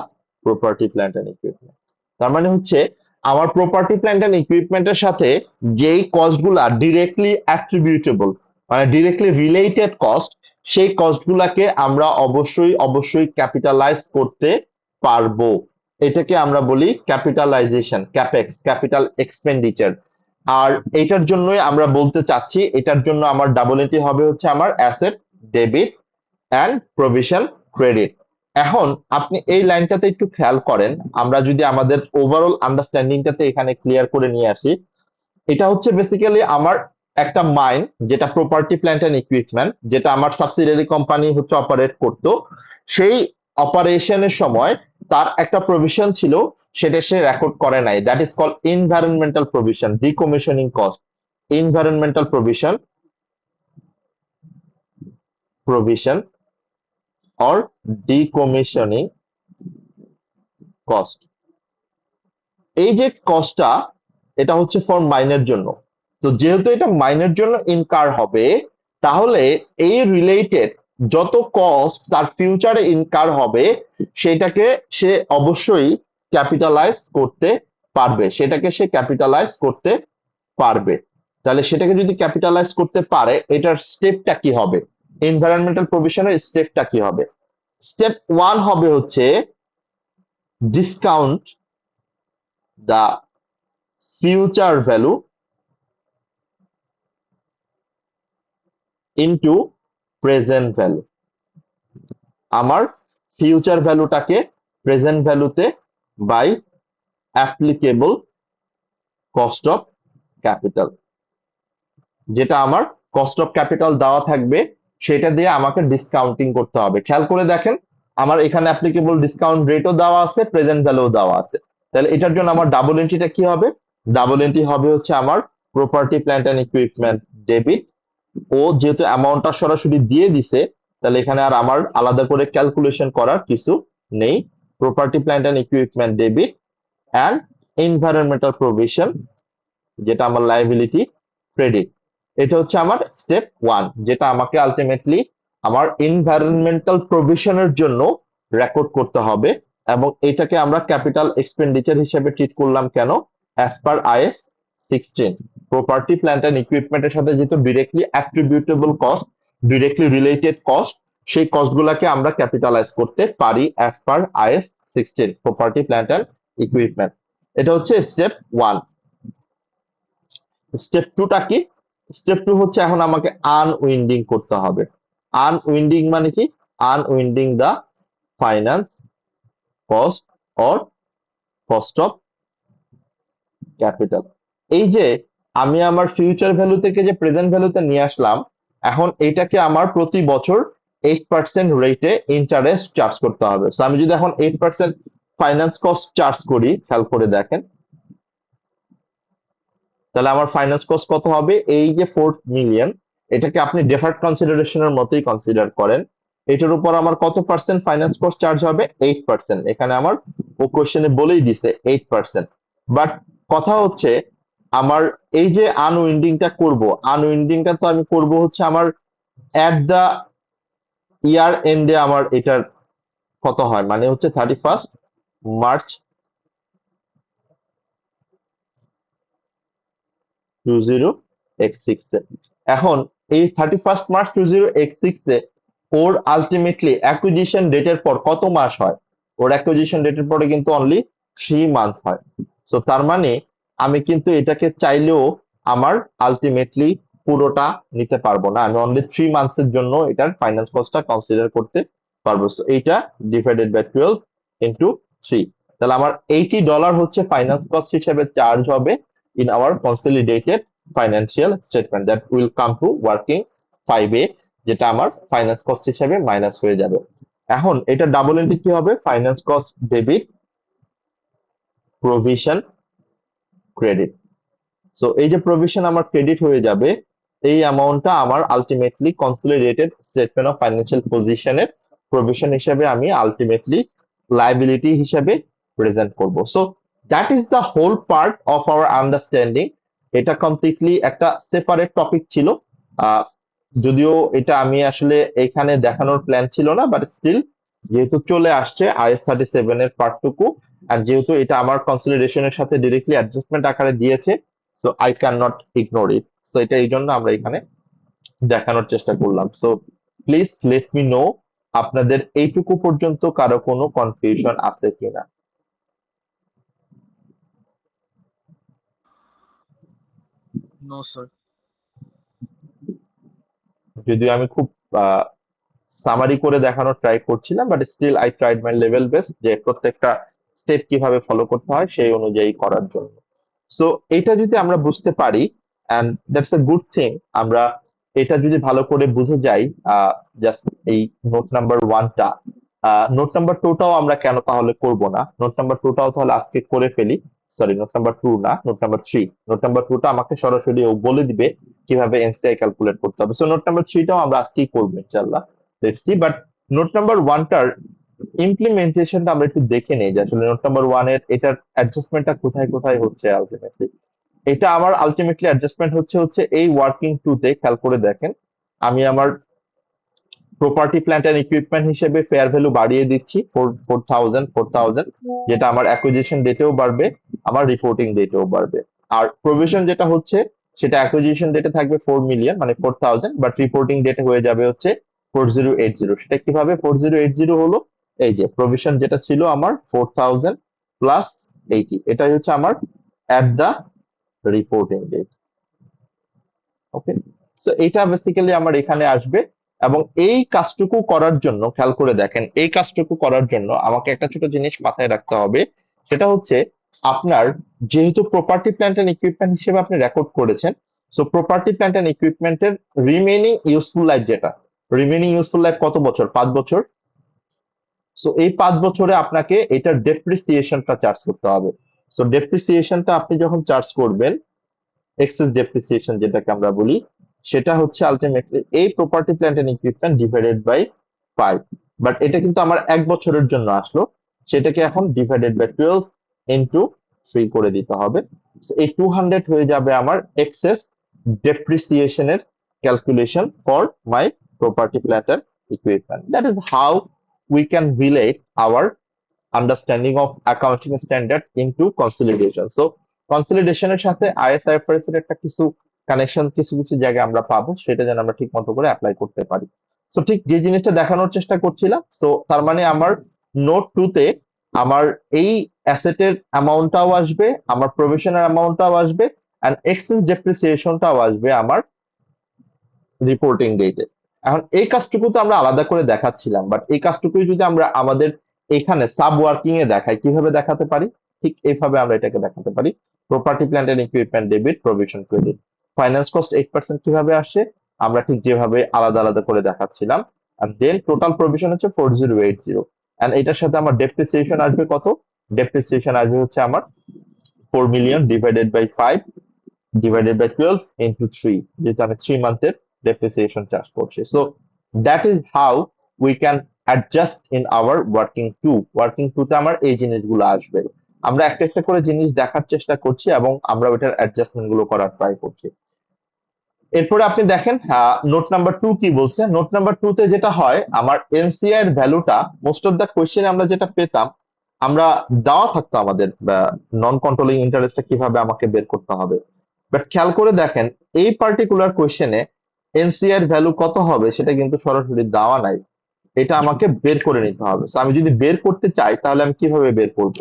property plant and equipment। তার মানে হচ্ছে আমার প্রপার্টি প্ল্যান্ট এন্ড ইকুইপমেন্টের সাথে যেই কস্টগুলা ডিরেক্টলি অ্যাট্রিবিউটেবল মানে ডিরেক্টলি রিলেটেড কস্ট, সেই কস্টগুলাকে আমরা অবশ্যই ক্যাপিটালাইজ করতে পারবো। এটাকে আমরা বলি ক্যাপিটালাইজেশন, ক্যাপেক্স, ক্যাপিটাল এক্সপেন্ডিচার। আর এটার জন্যই আমরা বলতে চাচ্ছি, এটার জন্য আমার ডাবল এন্ট্রি হবে হচ্ছে আমার asset debit and provision credit. এখন আপনি এই লাইনটাতে একটু খেয়াল করেন, আমরা যদি আমাদের ওভারঅল আন্ডারস্ট্যান্ডিংটাতে এখানে ক্লিয়ার করে নিয়ে আসি। এটা হচ্ছে বেসিক্যালি আমার একটা মাইন, যেটা প্রপার্টি প্ল্যান্ট এন্ড ইকুইপমেন্ট, যেটা আমার সাবসিডিয়ারি কোম্পানি হচ্ছে অপারেট করতো। সেই অপারেশনের সময় তার একটা প্রভিশন ছিল, সেটা সে রেকর্ড করে নাই। That is called environmental provision, decommissioning cost. Environmental provision or decommissioning cost। এই যে কস্টটা, এটা হচ্ছে ফর মাইনের জন্য। তো যেহেতু এটা মাইনের জন্য ইনকার হবে, তাহলে এই রিলেটেড যত কস্ট তার ফিউচারে ইনকার হবে, সেটাকে সে অবশ্যই ক্যাপিটালাইজ করতে পারবে, তাহলে সেটাকে যদি ক্যাপিটালাইজ করতে পারে, এটার স্টেপটা কি হবে? এনভায়রনমেন্টাল প্রভিশনের স্টেপটা কি হবে? স্টেপ 1 হবে হচ্ছে discount the future value into present value. আমার ফিউচার ভ্যালুটাকে প্রেজেন্ট ভ্যালুতে by applicable cost of capital, যেটা আমার কস্ট অফ ক্যাপিটাল দেওয়া থাকবে, সেটা দিয়ে আমাকে ডিসকাউন্টিং করতে হবে। খেয়াল করে দেখেন, আমার এখানে অ্যাপ্লিকেবল ডিসকাউন্ট রেটও দেওয়া আছে, প্রেজেন্ট ভ্যালুও দেওয়া আছে। তাহলে এটার জন্য আমার ডাবল এন্ট্রিটা কি হবে? ডাবল এন্ট্রি হবে হচ্ছে আমার property plant and equipment debit. ও যেহেতু অ্যামাউন্টটা সরাসরি দিয়ে দিছে, তাহলে এখানে আর আমার আলাদা করে ক্যালকুলেশন করার কিছু নেই। Property plant and equipment debit and environmental provision, যেটা আমার লায়াবিলিটি ক্রেডিট। এটা হচ্ছে আমার স্টেপ 1, যেটা আমাকে আলটিমেটলি আমার এনভায়রনমেন্টাল প্রভিশনের জন্য রেকর্ড করতে হবে। এবং এটাকে আমরা ক্যাপিটাল এক্সপেন্ডিচার হিসেবে ট্রিট করলাম কেন? As per IS 16, property plant and ইকুইপমেন্টের সাথে যেহেতু directly attributable cost, directly related cost, সেই কস্টগুলোকে আমরা ক্যাপিটালাইজ করতে পারি as per IS 16, property plant and equipment. এটা হচ্ছে স্টেপ 1। স্টেপ 2টা কি? স্টেপ 2 হচ্ছে এখন আমাকে আনউইন্ডিং করতে হবে। আনউইন্ডিং মানে কি? Unwinding the finance cost or cost of capital. এই যে আমি আমার ফিউচার ভ্যালু থেকে যে প্রেজেন্ট ভ্যালুতে নিয়ে আসলাম, এখন এটাকে আমার প্রতি বছর 8% রেটে ইন্টারেস্ট চার্জ করতে হবে। সো আমি যদি এখন 8% ফাইন্যান্স কস্ট চার্জ করি, খেয়াল করে দেখেন, তাহলে আমার ফাইন্যান্স কস্ট কত হবে? এই যে 4 মিলিয়ন, এটাকে আপনি ডেফার্ড কনসিডারেশনের মতোই কনসিডার করেন। এটার উপর আমার কত পার্সেন্ট ফাইন্যান্স কস্ট চার্জ হবে? 8%। এখানে আমার ও কোশ্চেনে বলেই দিছে 8%। বাট কথা হচ্ছে, আমার এই যে আনউইন্ডিংটা করব, আনউইন্ডিংটা তো আমি করব হচ্ছে আমার এট দা ইয়ার এন্ডে আমার এটার কত হয়, মানে হচ্ছে 31 মার্চ 20x6 এ। এখন এই 31 মার্চ 20x6 এ ওর আলটিমেটলি অ্যাকুইজিশন ডেটের পর কত মাস হয়? ওর অ্যাকুইজিশন ডেটের পরে কিন্তু অনলি 3 মান্থ হয়। সো তার মানে আমি কিন্তু এটাকে চাইলেও আমার আলটিমেটলি পুরোটা নিতে পারবো না, আমি অনলি 3 মান্থসের জন্য এটার ফাইন্যান্স কস্টটা কনসিডার করতে পারবো। সো এইটা ডিভাইডেড বাই 12 ইনটু 3, তাহলে আমার $80 হচ্ছে ফাইন্যান্স কস্ট হিসেবে চার্জ হবে in our consolidated financial statement that will come to working 5A, যেটা আমার ফাইন্যান্স কস্ট হিসেবে মাইনাস হয়ে যাবে। এখন এটা ডাবল এন্ট্রি কি হবে? Finance cost debit, provision credit. So এই যে প্রভিশন আমার ক্রেডিট হয়ে যাবে, এই অ্যামাউন্টটা আমার ultimately consolidated statement of financial পজিশনের প্রভিশন হিসেবে আমি আলটিমেটলি লাইবিলিটি হিসেবে প্রেজেন্ট করব। So that is the whole part of our understanding. এটা কমপ্লিটলি একটা সেপারেট টপিক ছিল, যদিও এটা আমি আসলে এখানে দেখানোর প্ল্যান ছিল না, বাট স্টিল যেহেতু চলে আসছে IS-37 এর পার্টটুকু, আর যেহেতু এটা আমার কনসিডারেশনের সাথে ডিরেক্টলি অ্যাডজাস্টমেন্ট আকারে দিয়েছে, so I can not ignore it. So এটা এই জন্য আমরা এখানে দেখানোর চেষ্টা করলাম। So please let me no আপনাদের এইটুকু পর্যন্ত কারো কোনো কনফিউশন আছে কিনা। No, sir. যদিও আমি খুব সামারি করে দেখানোর ট্রাই করছিলাম, but still I tried my level best যে প্রত্যেকটা স্টেপ কিভাবে ফলো করতে হয় সেই অনুযায়ী করার জন্য। সো এটা যদি আমরা বুঝতে পারি, and that's a good thing, আমরা এটা যদি ভালো করে বুঝে যাই, জাস্ট এই নোট নাম্বার 1টা, নোট নাম্বার 2টাও আমরা কেন তাহলে করব না? নোট নাম্বার 2টাও তাহলে আজকে করে ফেলি। সরি, নোট নাম্বার 2 না, নোট নাম্বার 3। নোট নাম্বার 2টা আমাকে সরাসরি ও বলে দিবে কিভাবে এনসিআই ক্যালকুলেট করতে হবে। সো নোট নাম্বার 3টাও আমরা আজকেই করবো ইনশাআল্লাহ। Let's see. But note number 1টার ইমপ্লিমেন্টেশনটা আমরা একটু দেখে নেই যে আসলে নোট নাম্বার 1 এর এটার অ্যাডজাস্টমেন্টটা কোথায় কোথায় হচ্ছে আলটিমেটলি। এটা আমার আলটিমেটলি অ্যাডজাস্টমেন্ট হচ্ছে এই ওয়ার্কিং টুতে। খেয়াল করে দেখেন, আমি আমার প্রপার্টি প্ল্যান্ট এন্ড ইকুইপমেন্ট হিসেবে ফেয়ার ভ্যালু বাড়িয়ে দিচ্ছি 4,000, যেটা আমার অ্যাকুইজিশন ডেটেও বাড়বে, আমার রিপোর্টিং ডেটেও বাড়বে। আর প্রভিশন যেটা হচ্ছে সেটা অ্যাকুইজিশন ডেটে থাকবে 4 মিলিয়ন মানে 4,000, বাট রিপোর্টিং ডেটে হয়ে যাবে হচ্ছে 4080। সেটা কিভাবে 4080 হলো? এই যে প্রভিশন যেটা ছিল আমার 4,000 প্লাস 80, এটাই হচ্ছে আমার at the reporting date. Okay, so এটা বেসিক্যালি আমার এখানে আসবে। এবং এই কাজটুকু করার জন্য খেয়াল করে দেখেন, এই কাজটুকু করার জন্য আমাকে একটা ছোট জিনিস মাথায় রাখতে হবে। সেটা হচ্ছে আপনার যেহেতু প্রপার্টি প্ল্যান্ট এন্ড ইকুইপমেন্ট হিসেবে আপনি রেকর্ড করেছেন, সো প্রপার্টি প্ল্যান্ট এন্ড ইকুইপমেন্টের রিমেইনিং ইউজফুল লাইফ যেটা, রিমেইনিং ইউজফুল লাইফ কত বছর? 5 বছর। সো এই 5 বছরে আপনাকে এটার ডেপ্রিসিয়েশনটা চার্জ করতে হবে। সো ডেপ্রিসিয়েশনটা আপনি যখন চার্জ করবেন, এক্সেস ডেপ্রিসিয়েশন যেটাকে আমরা বলি, সেটা হচ্ছে আলটিমেটলি এই property plant and equipment divided by 5। But এটা কিন্তু আমার 1 বছরের জন্য আসলো, সেটাকে এখন ডিভাইডেড বাই 12 ইনটু 3 করে দিতে হবে। So এই 200 হয়ে যাবে আমার এক্সেস ডেপ্রিসিয়েশনের calculation for my property plant and equipment. That is how we can relate our understanding of accounting standard into consolidation. So কনসলিডেশনের সাথে IS/IFRS এর একটা কিছু কানেকশন কিছু কিছু জায়গায় আমরা পাবো, সেটা যেন আমরা ঠিক মতো করে অ্যাপ্লাই করতে পারি। সো ঠিক যে জিনিসটা দেখানোর চেষ্টা করছিলাম, সো তার মানে আমার নোট 2 তে আমার এই অ্যাসেটের অ্যামাউন্টটাও আসবে, আমার প্রভিশনের অ্যামাউন্টটাও আসবে, এন্ড এক্সেস ডেপ্রিসিয়েশনটাও আসবে আমার রিপোর্টিং ডেটে। এখন এই কাজটুকু তো আমরা আলাদা করে দেখাচ্ছিলাম, বাট এই কাজটুকুই যদি আমরা আমাদের এখানে সাব ওয়ার্কিং এ দেখাই, কিভাবে দেখাতে পারি? ঠিক এইভাবে আমরা এটাকে দেখাতে পারি। Property plant and equipment debit, provision credit. Finance cost 8% কিভাবে আসছে? আমরা ঠিক যেভাবে আলাদা আলাদা করে দেখাচ্ছিলাম। এন্ড দেন টোটাল প্রভিশন হচ্ছে 4080, এন্ড এটার সাথে আমার ডেপ্রিসিয়েশন আসবে কত? ডেপ্রিসিয়েশন আসবে হচ্ছে আমার 4 million divided by 5 divided by 12 into 3, যেটা আমি 3 মান্থের depreciation চার্জ করছি। So that is how we can adjust in our working 2। working 2 তে আমার এই জিনিসগুলো আসবে। আমরা একটা একটা করে জিনিস দেখার চেষ্টা করছি এবং আমরা ওটার অ্যাডজাস্টমেন্ট গুলো করার ট্রাই করছি। এরপরে আপনি দেখেন নোট নাম্বার 2 কি বলছে। নোট নাম্বার 2 তে যেটা হয়, আমার এনসিআই এর ভ্যালুটা মোস্ট অফ দ্য কোশ্চেনে আমরা যেটা পেতাম, আমরা দেওয়া থাকতো আমাদের নন কন্ট্রোলিং ইন্টারেস্টটা কিভাবে আমাকে বের করতে হবে। বাট খেয়াল করে দেখেন, এই পার্টিকুলার কোশ্চেনে এনসিআই এর ভ্যালু কত হবে সেটা কিন্তু সরাসরি দেওয়া নাই, এটা আমাকে বের করে নিতে হবে। So আমি যদি বের করতে চাই তাহলে আমি কিভাবে বের করব,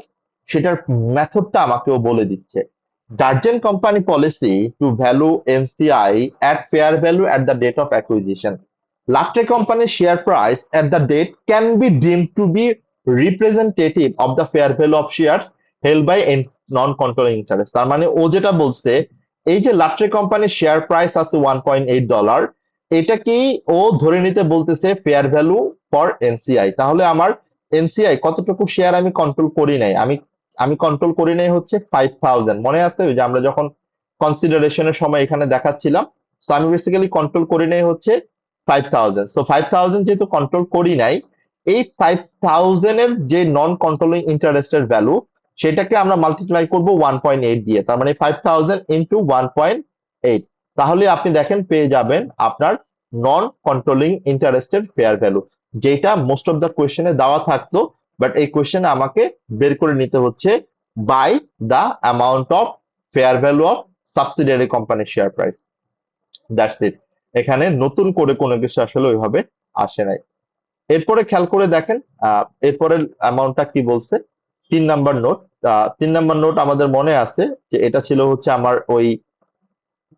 সেটার মেথডটা আমাকেও বলে দিচ্ছে। Dargent company policy to value NCI at fair value at the date of acquisition. Latre company's share price at the date can be deemed to be representative of the fair value of shares held by non-controlling interest. তার মানে ও যেটা বলছে, এই যে লাট্রে কোম্পানির শেয়ার প্রাইস আছে $1.8, এটাকেই ও ধরে নিতে বলতেছে ফেয়ার ভ্যালু ফর এনসিআই। তাহলে আমার এনসিআই কতটুকু শেয়ার আমি কন্ট্রোল করি নাই, আমি আমি কন্ট্রোল করি নাই হচ্ছে 5000। মনে আছে ওই যে আমরা যখন কনসিডারেশনের সময় এখানে দেখাচ্ছিলাম, সো আমি বেসিক্যালি কন্ট্রোল করি নাই হচ্ছে 5000। সো 5000 যেহেতু কন্ট্রোল করি নাই, এই 5000 এর যে নন কন্ট্রোলিং ইন্টারেস্টের ভ্যালু, সেটাকে আমরা মাল্টিপ্লাই করব 1.8 দিয়ে, তার মানে 5000 ইন্টু 1.8। তাহলে আপনি দেখেন পেয়ে যাবেন আপনার নন কন্ট্রোলিং ইন্টারেস্টের ফেয়ার ভ্যালু, যেটা মোস্ট অফ দ্য কোয়েশ্চেনে দেওয়া থাকতো, বাট এই কোয়েশ্চেনে আমাকে বের করে নিতে হচ্ছে by the amount of fair value of subsidiary কোম্পানির শেয়ার প্রাইস। That's it. এখানে নতুন করে কোনো কিছু আসলে ওইভাবে আসে নাই। এরপরে খেয়াল করে দেখেন এরপরের অ্যামাউন্টটা কি বলছে। 3 নাম্বার নোট। 3 নাম্বার নোট আমাদের মনে আছে যে এটা ছিল হচ্ছে আমার ওই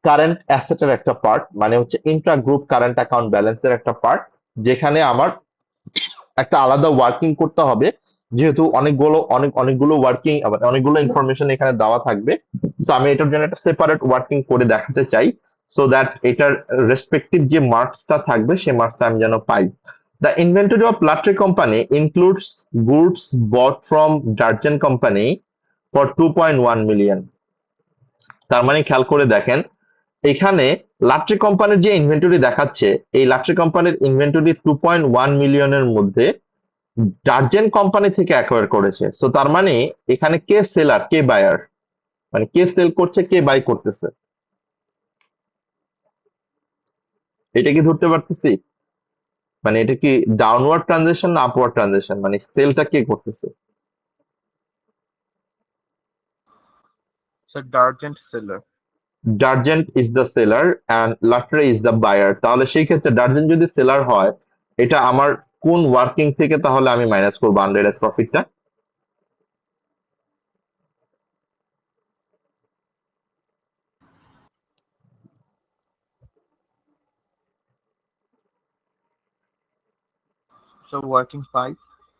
কারেন্ট অ্যাসেটের একটা পার্ট, মানে হচ্ছে ইন্ট্রা গ্রুপ কারেন্ট অ্যাকাউন্ট ব্যালেন্সের একটা পার্ট, যেখানে আমার একটা আলাদা ওয়ার্কিং করতে হবে, যেহেতু অনেকগুলো ওয়ার্কিং অনেকগুলো ইনফরমেশন এখানে দেওয়া থাকবে। তো আমি এটার জন্য একটা সেপারেট ওয়ার্কিং করে দেখাতে চাই, সো দ্যাট এটার রেসপেক্টিভ যে মার্কসটা থাকবে সেই মার্কসটা আমি যেন পাই। The inventory of Latree company includes goods bought from Dargent company for 2.1 million. তার মানে খেয়াল করে দেখেন, এখানে লাট্রি কোম্পানির যে ইনভেন্টরি দেখাচ্ছে, এই লাট্রি কোম্পানির ইনভেন্টরি 2.1 মিলিয়নের মধ্যে ডার্জেন কোম্পানি থেকে অ্যাকোয়ার করেছে। সো তার মানে এখানে কে সেলার কে বায়ার, মানে কে সেল করছে কে বাই করতেছে, এটা কি ধরতে পারতেছি? মানে এটা কি ডাউনওয়ার্ড ট্রানজেকশন না আপওয়ার্ড ট্রানজেকশন, মানে সেলটা কে করতেছে? Sir, Dargent seller. Dargent is the seller and Latree is the buyer. তাহলে সেই ক্ষেত্রে ডার্জেন্ট যদি সেলার হয়, এটা আমার কোন ওয়ার্কিং থেকে তাহলে আমি মাইনাস করবো আনরিয়ালাইজ প্রফিটটা? So working 5.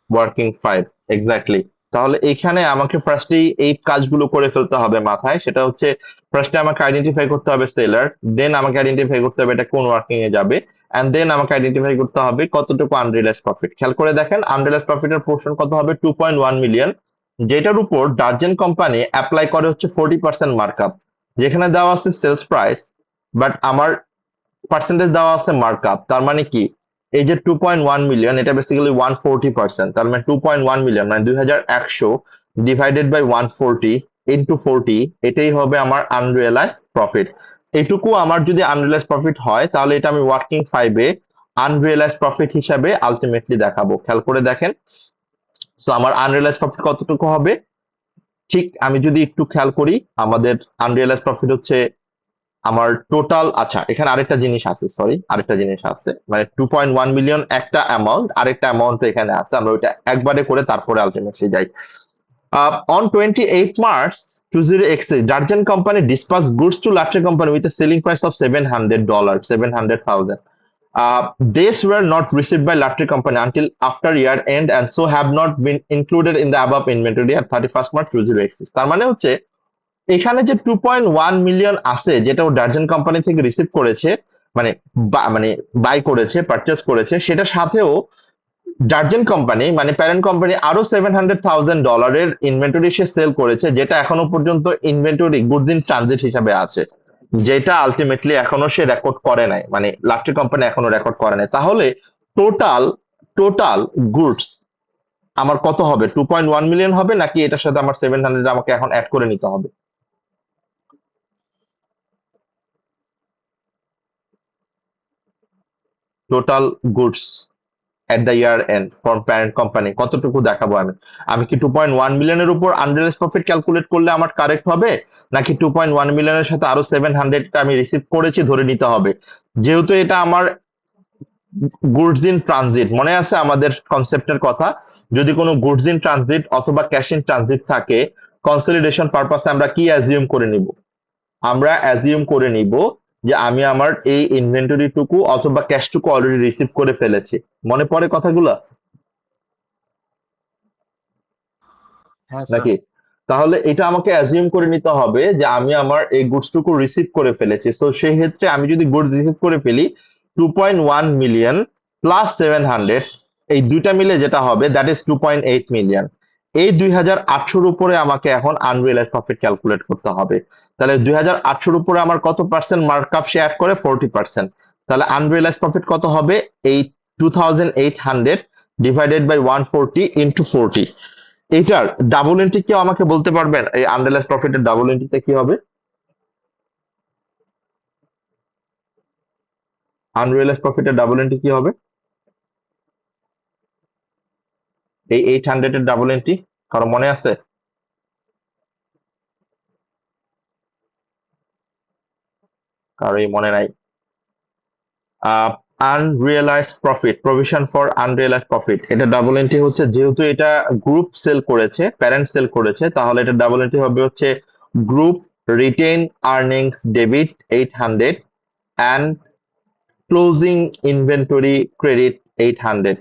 Working 5, exactly. তাহলে এখানে আমাকে ফার্স্টেই এই কাজগুলো করে ফেলতে হবে মাথায়, সেটা হচ্ছে ফার্স্টে আমাকে আইডেন্টিফাই করতে হবে সেলার, দেন আমাকে আইডেন্টিফাই করতে হবে এটা কোন ওয়ার্কিং এ যাবে, এন্ড দেন আমাকে আইডেন্টিফাই করতে হবে কতটুকু আনরিয়ালাইজ প্রফিট। খেয়াল করে দেখেন আনরিয়ালাইজ প্রফিটের পোর্শন কত হবে, 2.1 মিলিয়ন, যেটার উপর ডার্জেন কোম্পানি অ্যাপ্লাই করে হচ্ছে 40% মার্কআপ। যেখানে দেওয়া আছে সেলস প্রাইস, বাট আমার পার্সেন্টেজ দেওয়া আছে মার্কআপ। তার মানে কি, এই যে 2.1 মিলিয়ন, এটা বেসিক্যালি 140%, তার মানে 2.1 মিলিয়ন মানে 2100 ডিভাইডেড বাই 140 ইন্টু 40, এটাই হবে আমার আনরিয়ালাইজ প্রফিট। এটুকু আমার যদি আনরিয়ালাইজ প্রফিট হয়, তাহলে এটা আমি ওয়ার্কিং 5-এ আনরিয়ালাইজ প্রফিট হিসাবে আলটিমেটলি দেখাবো। খেয়াল করে দেখেন, সো আমার আনরিয়ালাইজ প্রফিট কতটুকু হবে, ঠিক আমি যদি একটু খেয়াল করি, আমাদের আনরিয়ালাইজ প্রফিট হচ্ছে আমার টোটাল। আচ্ছা, এখানে আরেকটা জিনিস আছে, সরি, আরেকটা জিনিস আছে, মানে 2.1 মিলিয়ন একটা অ্যামাউন্ট, আরেকটা অ্যামাউন্ট এখানে আছে, আমরা ওইটা একবারে করে তারপরে আলটিমেটলি যাই। On 28 March 2006, Darjan Company dispatched goods to Latre Company with a selling price of $700, 700,000. These were not received by Latre Company until after year end and so have not been included in the above inventory at 31st March 2006. তার মানে হচ্ছে এখানে যে 2.1 মিলিয়ন আছে, যেটা ও ডার্জন কোম্পানি থেকে রিসিভ করেছে, মানে মানে বাই করেছে, পারচেস করেছে, সেটার সাথেও ডার্জন কোম্পানি মানে প্যারেন্ট কোম্পানি আরো $700,000 ইনভেন্টরি সে সেল করেছে, যেটা এখনো পর্যন্ত ইনভেন্টরি গুডস ইন ট্রানজিট হিসাবে আছে, যেটা আলটিমেটলি এখনো সে রেকর্ড করে নাই, মানে লাট্রি কোম্পানি এখনো রেকর্ড করে নাই। তাহলে টোটাল টোটাল গুডস আমার কত হবে, 2.1 মিলিয়ন হবে, নাকি এটার সাথে আমার 700 আমাকে এখন অ্যাড করে নিতে হবে? Total goods at the year end from parent company কতটুকু দেখাবো আমি? আমি কি 2.1 মিলিয়নের উপর আনরিয়ালাইজ প্রফিট ক্যালকুলেট করলে আমার কারেক্ট হবে, নাকি 2.1 মিলিয়নের সাথে আরো 700 আমি রিসিভ করেছি ধরে নিতে হবে? যেহেতু এটা আমার গুডস ইন ট্রানজিট, মনে আছে আমাদের কনসেপ্টের কথা, যদি কোনো গুডস ইন ট্রানজিট অথবা ক্যাশ ইন ট্রানজিট থাকে, কনসলিডেশন পারপাসে আমরা কি অ্যাজিউম করে নিব? আমরা অ্যাজিউম করে নিব যে আমি আমার এই ইনভেন্টরি টুকু অথবা ক্যাশটুকু অলরেডি রিসিভ করে ফেলেছি। মনে পড়ে কথাগুলা হ্যাঁ স্যার। নাকি? তাহলে এটা আমাকে অ্যাজিউম করে নিতে হবে যে আমি আমার এই গুডসটুকু রিসিভ করে ফেলেছি। সো সেই ক্ষেত্রে আমি যদি গুডস রিসিভ করে ফেলি, 2.1 মিলিয়ন প্লাস 700, এই দুইটা মিলে যেটা হবে দ্যাট ইজ 2.8 মিলিয়ন। এই 2800 উপরে আমাকে এখন আনরিয়েলাইজ প্রফিট ক্যালকুলেট করতে হবে। তাহলে 2800 উপরে আমার কত পার্সেন্ট মার্কআপ সে অ্যাড করে? 40%। তাহলে আনরিয়েলাইজ প্রফিট কত হবে? এই 2800 ডিভাইডেড বাই 140 ইন্টু 40। এইটার ডাবল এন্ট্রি কেউ আমাকে বলতে পারবেন? এই আনরিয়েলাইজ প্রফিটের ডাবল এন্ট্রিটা কি হবে? আনরিয়েলাইজ প্রফিটের ডাবল এন্ট্রি কি হবে? এই 800 এর ডাবল এন্ট্রি কারো মনে আছে? কারোই মনে নাই। Unrealised profit, provision for unrealised profit, এটা ডাবল এন্ট্রি হচ্ছে, যেহেতু এটা গ্রুপ সেল করেছে, প্যারেন্ট সেল করেছে, তাহলে এটা ডাবল এন্ট্রি হবে হচ্ছে group written earnings debit 800 and closing inventory credit 800।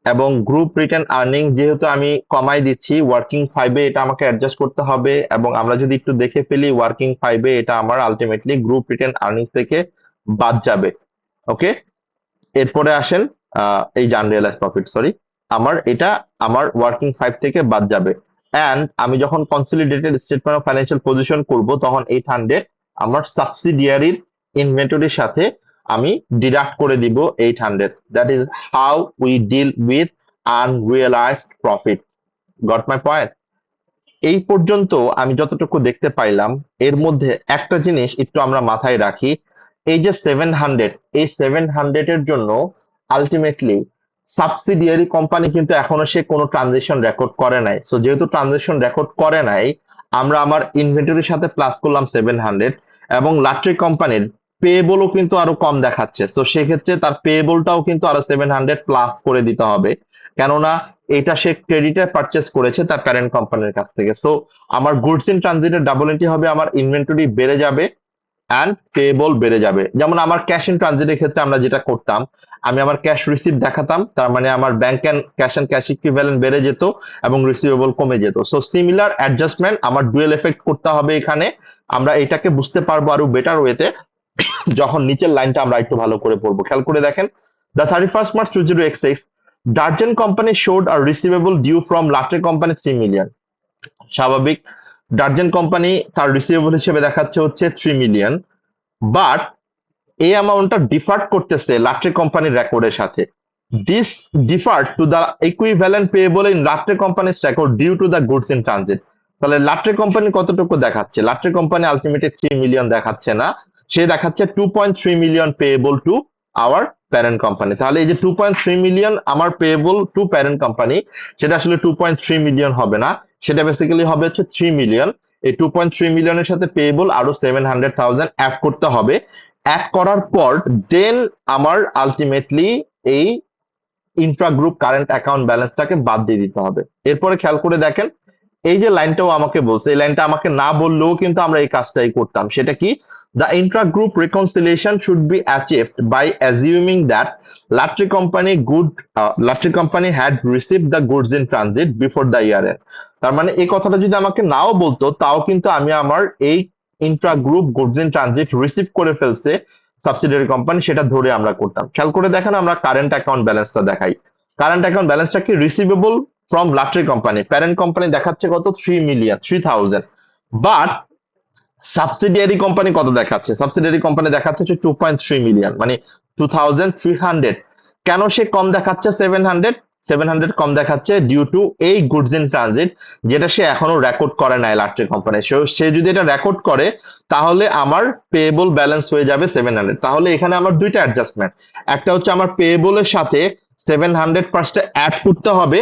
এবং গ্রুপ রিটার্ন আর্নিং যেহেতু আমি কমাই দিচ্ছি, ওয়ার্কিং 5-এ এটা আমাকে অ্যাডজাস্ট করতে হবে, এবং আমরা যদি একটু দেখে ফেলি ওয়ার্কিং 5-এ এটা আমার আলটিমেটলি গ্রুপ রিটার্ন আর্নিংস থেকে বাদ যাবে। ওকে, এরপরে আসেন এই যে আনরিয়েলাইজ প্রফিট, সরি, আমার ওয়ার্কিং 5 থেকে বাদ যাবে। অ্যান্ড আমি যখন consolidated statement of financial position করব তখন 800 আমার সাবসিডিয়ারির ইনভেন্টরির সাথে আমি ডিডাক্ট করে দিব 800। That is how we deal with unrealised profit. Got my point? এই পর্যন্ত আমি যতটুকু দেখতে পাইলাম, এর মধ্যে একটা জিনিস একটু আমরা মাথায় রাখি, এই যে 700, এই 700 এর জন্য আলটিমেটলি সাবসিডিয়ারি কোম্পানি কিন্তু এখনো সে কোনো ট্রানজেকশন রেকর্ড করে নাই। সো যেহেতু ট্রানজেকশন রেকর্ড করে নাই, আমরা আমার ইনভেন্টরির সাথে প্লাস করলাম 700, এবং লাট্রি কোম্পানির পেয়েবলও কিন্তু আরো কম দেখাচ্ছে। সো সেক্ষেত্রে তার পেয়েবলটাও কিন্তু আরো 700 প্লাস করে দিতে হবে, কেননা এটা সে ক্রেডিটে পারচেস করেছে তার প্যারেন্ট কোম্পানির কাছ থেকে। সো আমার গুডস ইন ট্রানজিটের ডাবল এন্ট্রি হবে, আমার ইনভেন্টরি বেড়ে যাবে অ্যান্ড পেয়েবল বেড়ে যাবে। যেমন আমার ক্যাশ ইন ট্রানজিটের ক্ষেত্রে আমরা যেটা করতাম, আমি আমার ক্যাশ রিসিভ দেখাতাম, তার মানে আমার ব্যাংক অ্যান্ড ক্যাশ ইকুইভ্যালেন্ট বেড়ে যেত এবং রিসিভেবল কমে যেত। সো সিমিলার অ্যাডজাস্টমেন্ট আমার ডুয়েল এফেক্ট করতে হবে এখানে। আমরা এটাকে বুঝতে পারবো আরো বেটার ওয়েতে যখন নিচের লাইনটা আমরা একটু ভালো করে পড়বো। খেয়াল করে দেখেন, the 31st March 2026 Dargent company showed a receivable due from Latree company 3 million. স্বাভাবিক, ডার্জেন কোম্পানি তার রিসিভেবল হিসেবে দেখাচ্ছে হচ্ছে 3 মিলিয়ন, বাট এই অ্যামাউন্টটা ডিফার্ড করতেছে লাট্রি কোম্পানির রেকর্ডের সাথে। This deferred to the equivalent payable in Latree company's record due to the goods in transit. তাহলে লাট্রি কোম্পানি কতটুকু দেখাচ্ছে? লাট্রি কোম্পানি আলটিমেটলি 3 মিলিয়ন দেখাচ্ছে না, সে দেখাচ্ছে 2.3 million payable to our parent company. তাহলে এই যে 2.3 মিলিয়ন আমার পেয়েবল টু প্যারেন্ট কোম্পানি, সেটা আসলে 2.3 মিলিয়ন হবে না, সেটা বেসিক্যালি হবে হচ্ছে 3 মিলিয়ন। এই 2.3 মিলিয়নের সাথে পেয়েবল আরো 700,000 অ্যাড করতে হবে। অ্যাড করার পর দেন আমার আলটিমেটলি এই ইন্ট্রা গ্রুপ কারেন্ট অ্যাকাউন্ট ব্যালেন্সটাকে বাদ দিয়ে দিতে হবে। এরপরে খেয়াল করে দেখেন, এই যে লাইনটাও আমাকে বলছে, এই লাইনটা আমাকে না বললেও কিন্তু আমরা এই কাজটাই করতাম। সেটা কি? The intra group reconciliation should be achieved by assuming that Latree company had received the goods in transit before the year end. তার মানে এই কথাটা যদি আমাকে নাও বলতো, তাও কিন্তু আমি আমার এই Intra group goods in transit receive করে ফেলছে সাবসিডিয়ারি কোম্পানি, সেটা ধরে আমরা করতাম। খেয়াল করে দেখেন, আমরা কারেন্ট অ্যাকাউন্ট ব্যালেন্সটা দেখাই। কারেন্ট অ্যাকাউন্ট ব্যালেন্সটা কি? Receivable from Latree company, parent company দেখাচ্ছে কত? 3 মিলিয়ন, 3000, বাট সাবসিডিয়ারি কোম্পানি কত দেখাচ্ছে? সাবসিডিয়ারি কোম্পানি দেখাচ্ছে 2.3 মিলিয়ন, মানে 2300। কেন সে কম দেখাচ্ছে 700 কম দেখাচ্ছে? ডিউ টু এই গুডস ইন ট্রানজিট, যেটা সে এখনো রেকর্ড করে নাই লাট্রি কোম্পানি। সে যদি এটা রেকর্ড করে তাহলে আমার পেয়েবল ব্যালেন্স হয়ে যাবে 700। তাহলে এখানে আমার দুইটা অ্যাডজাস্টমেন্ট, একটা হচ্ছে আমার পেয়েবলের সাথে 700 ফার্স্টে অ্যাড করতে হবে,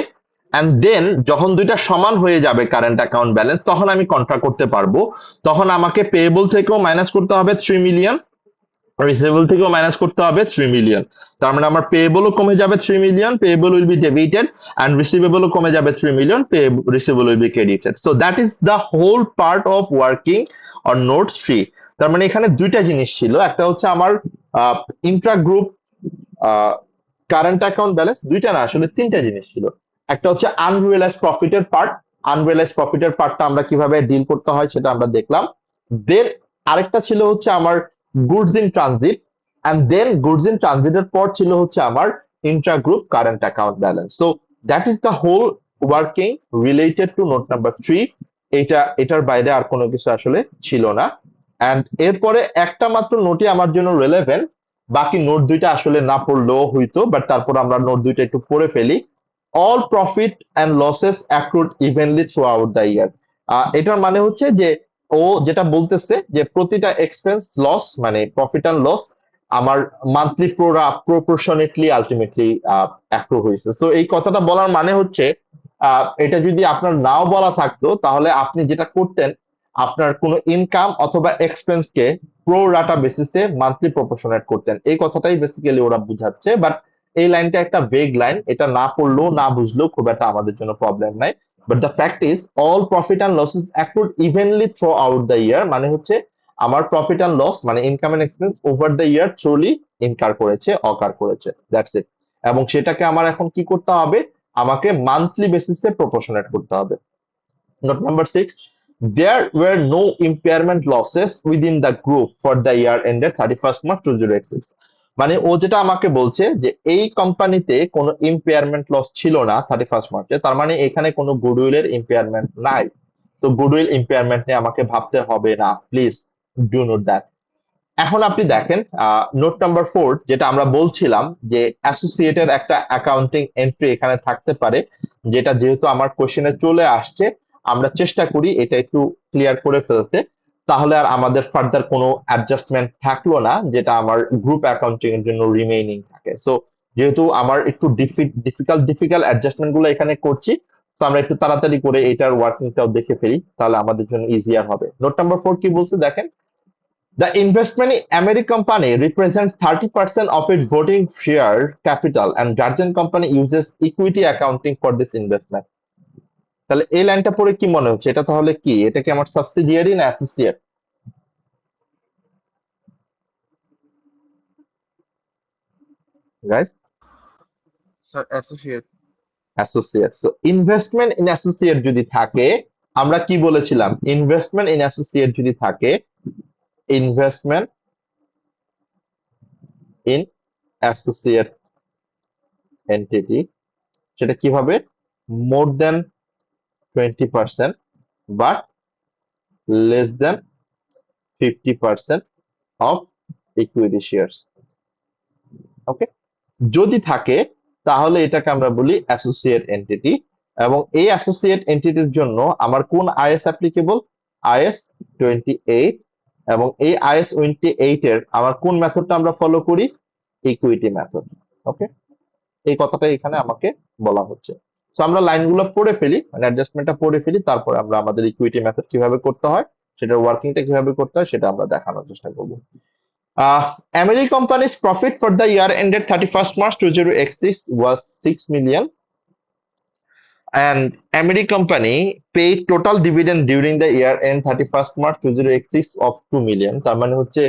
অ্যান্ড দেন যখন দুইটা সমান হয়ে যাবে কারেন্ট অ্যাকাউন্ট ব্যালেন্স, তখন আমি কন্ট্রা করতে পারবো। তখন আমাকে পেয়েবল থেকেও মাইনাস করতে হবে 3 মিলিয়ন, রিসিভেবল থেকেও মাইনাস করতে হবে 3 মিলিয়ন। তার মানে আমার পেয়েবলও কমে যাবে 3 million, payable will be debited, and রিসিভেবলও কমে যাবে 3 million, receivable will be credited. So that is the whole part of working on note 3। তার মানে এখানে দুইটা জিনিস ছিল, একটা হচ্ছে আমার Intra group current account balance, দুইটা না আসলে তিনটা জিনিস ছিল। একটা হচ্ছে আনরিয়েলাইজ প্রফিটের পার্ট, আনরিয়েলাইজ প্রফিটের পার্টটা আমরা কিভাবে ডিল করতে হয় সেটা আমরা দেখলাম। দেন আরেকটা ছিল হচ্ছে আমার goods in transit, and then goods in transit এর পর ছিল হচ্ছে আমার intra-group current account balance. So that is the whole working related to note number 3. এটার বাইরে আর কোনো কিছু আসলে ছিল না। and এরপরে একটা মাত্র নোটই আমার জন্য রেলেভেন্ট, বাকি নোট দুইটা আসলে না পড়লেও হইতো, বাট তারপর আমরা নোট দুইটা একটু পড়ে ফেলি। all profit and losses accrued evenly throughout the year. এটার মানে হচ্ছে যে ও যেটা বলতেছে যে প্রতিটা এক্সপেন্স লস মানে প্রফিট অ্যান্ড লস আমার মান্থলি প্রপোর্শনেটলি আলটিমেটলি অ্যাক্রু হয়েছে। সো এই কথাটা বলার মানে হচ্ছে এটা যদি আপনার নাও বলা থাকতো তাহলে আপনি যেটা করতেন আপনার কোনো ইনকাম অথবা এক্সপেন্সকে প্রো রাটা বেসিসে মান্থলি প্রপোর্শনেট করতেন। এই কথাটাই বেসিক্যালি ওরা বুঝাচ্ছে। বাট এই লাইনটা একটা ভেগ লাইন, এটা না পড়লেও না বুঝলেও খুব একটা আমাদের জন্য প্রবলেম নাই। But the fact is all profit and losses accrued evenly throughout the year, মানে হচ্ছে আমার প্রফিট অ্যান্ড লস মানে income and expense over the year truly incur করেছে, অকার করেছে, দ্যাটস ইট। এবং সেটাকে আমার এখন কি করতে হবে, আমাকে মান্থলি বেসিসে প্রপোর্শনেট করতে হবে। Note number 6, there were no impairment losses within the group for the year ended 31st March 2026. মানে ও যেটা আমাকে বলছে যে এই কোম্পানিতে কোনো ইম্পেয়ারমেন্ট লস ছিল না 31st মার্চে, তার মানে এখানে কোনো গুডউইলের ইম্পেয়ারমেন্ট নাই। সো গুডউইল ইম্পেয়ারমেন্ট নিয়ে আমাকে ভাবতে হবে না, প্লিজ ডু নোট দ্যাট। এখন আপনি দেখেন নোট নাম্বার 4, যেটা আমরা বলছিলাম যে অ্যাসোসিয়েটের একটা অ্যাকাউন্টিং এন্ট্রি এখানে থাকতে পারে, যেটা যেহেতু আমার কোশ্চেনে চলে আসছে আমরা চেষ্টা করি এটা একটু ক্লিয়ার করে ফেলতে, তাহলে আর আমাদের ফার্দার কোনো অ্যাডজাস্টমেন্ট থাকলো না যেটা আমার গ্রুপ অ্যাকাউন্টিং এর জন্য রিমেইনিং থাকে। সো যেহেতু আমার একটু ডিফিকাল্ট অ্যাডজাস্টমেন্ট গুলো এখানে করছি, তো আমরা একটু তাড়াতাড়ি করে এটার ওয়ার্কিংটাও দেখে ফেলি, তাহলে আমাদের জন্য ইজিয়ার হবে। নোট নাম্বার 4 কি বলছে দেখেন, the investment in American company represents 30% of its voting share capital and Guardian company uses equity accounting for this investment. তাহলে এই লাইনটা পড়ে কি মনে হচ্ছে, এটা তাহলে কি, এটা কি আমার সাবসিডিয়ারি না associate? Guys, Sir, associate. Associate. So investment in associate যদি থাকে, আমরা কি বলেছিলাম, ইনভেস্টমেন্ট ইন অ্যাসোসিয়েট যদি থাকে, ইনভেস্টমেন্ট ইন অ্যাসোসিয়েট এন্টিটি, সেটা কিভাবে, মোর দেন 20% but less than 50% of equity shares. ওকে, যদি থাকে তাহলে এটাকে আমরা বলি অ্যাসোসিয়েট এন্টিটি। এবং এই অ্যাসোসিয়েট এন্টিটির জন্য আমার কোন আইএস অ্যাপ্লিকেবল, আইএস 28। এবং এই আইএস 28 এর আমার কোন মেথডটা আমরা ফলো করি, ইকুইটি মেথড। ওকে, এই কথাটা এখানে আমাকে বলা হচ্ছে। সো আমরা লাইনগুলো পড়ে ফেলি, মানে অ্যাডজাস্টমেন্টটা পড়ে ফেলি, তারপরে আমরা আমাদের ইকুইটি মেথড কিভাবে করতে হয়, সেটার ওয়ার্কিংটা কিভাবে করতে হয় সেটা আমরা দেখানোর চেষ্টা করব। American company's profit for the year ended 31st March 2026 was 6 million, and American company paid total dividend during the year end 31st March 2026 of 2 million. তার মানে হচ্ছে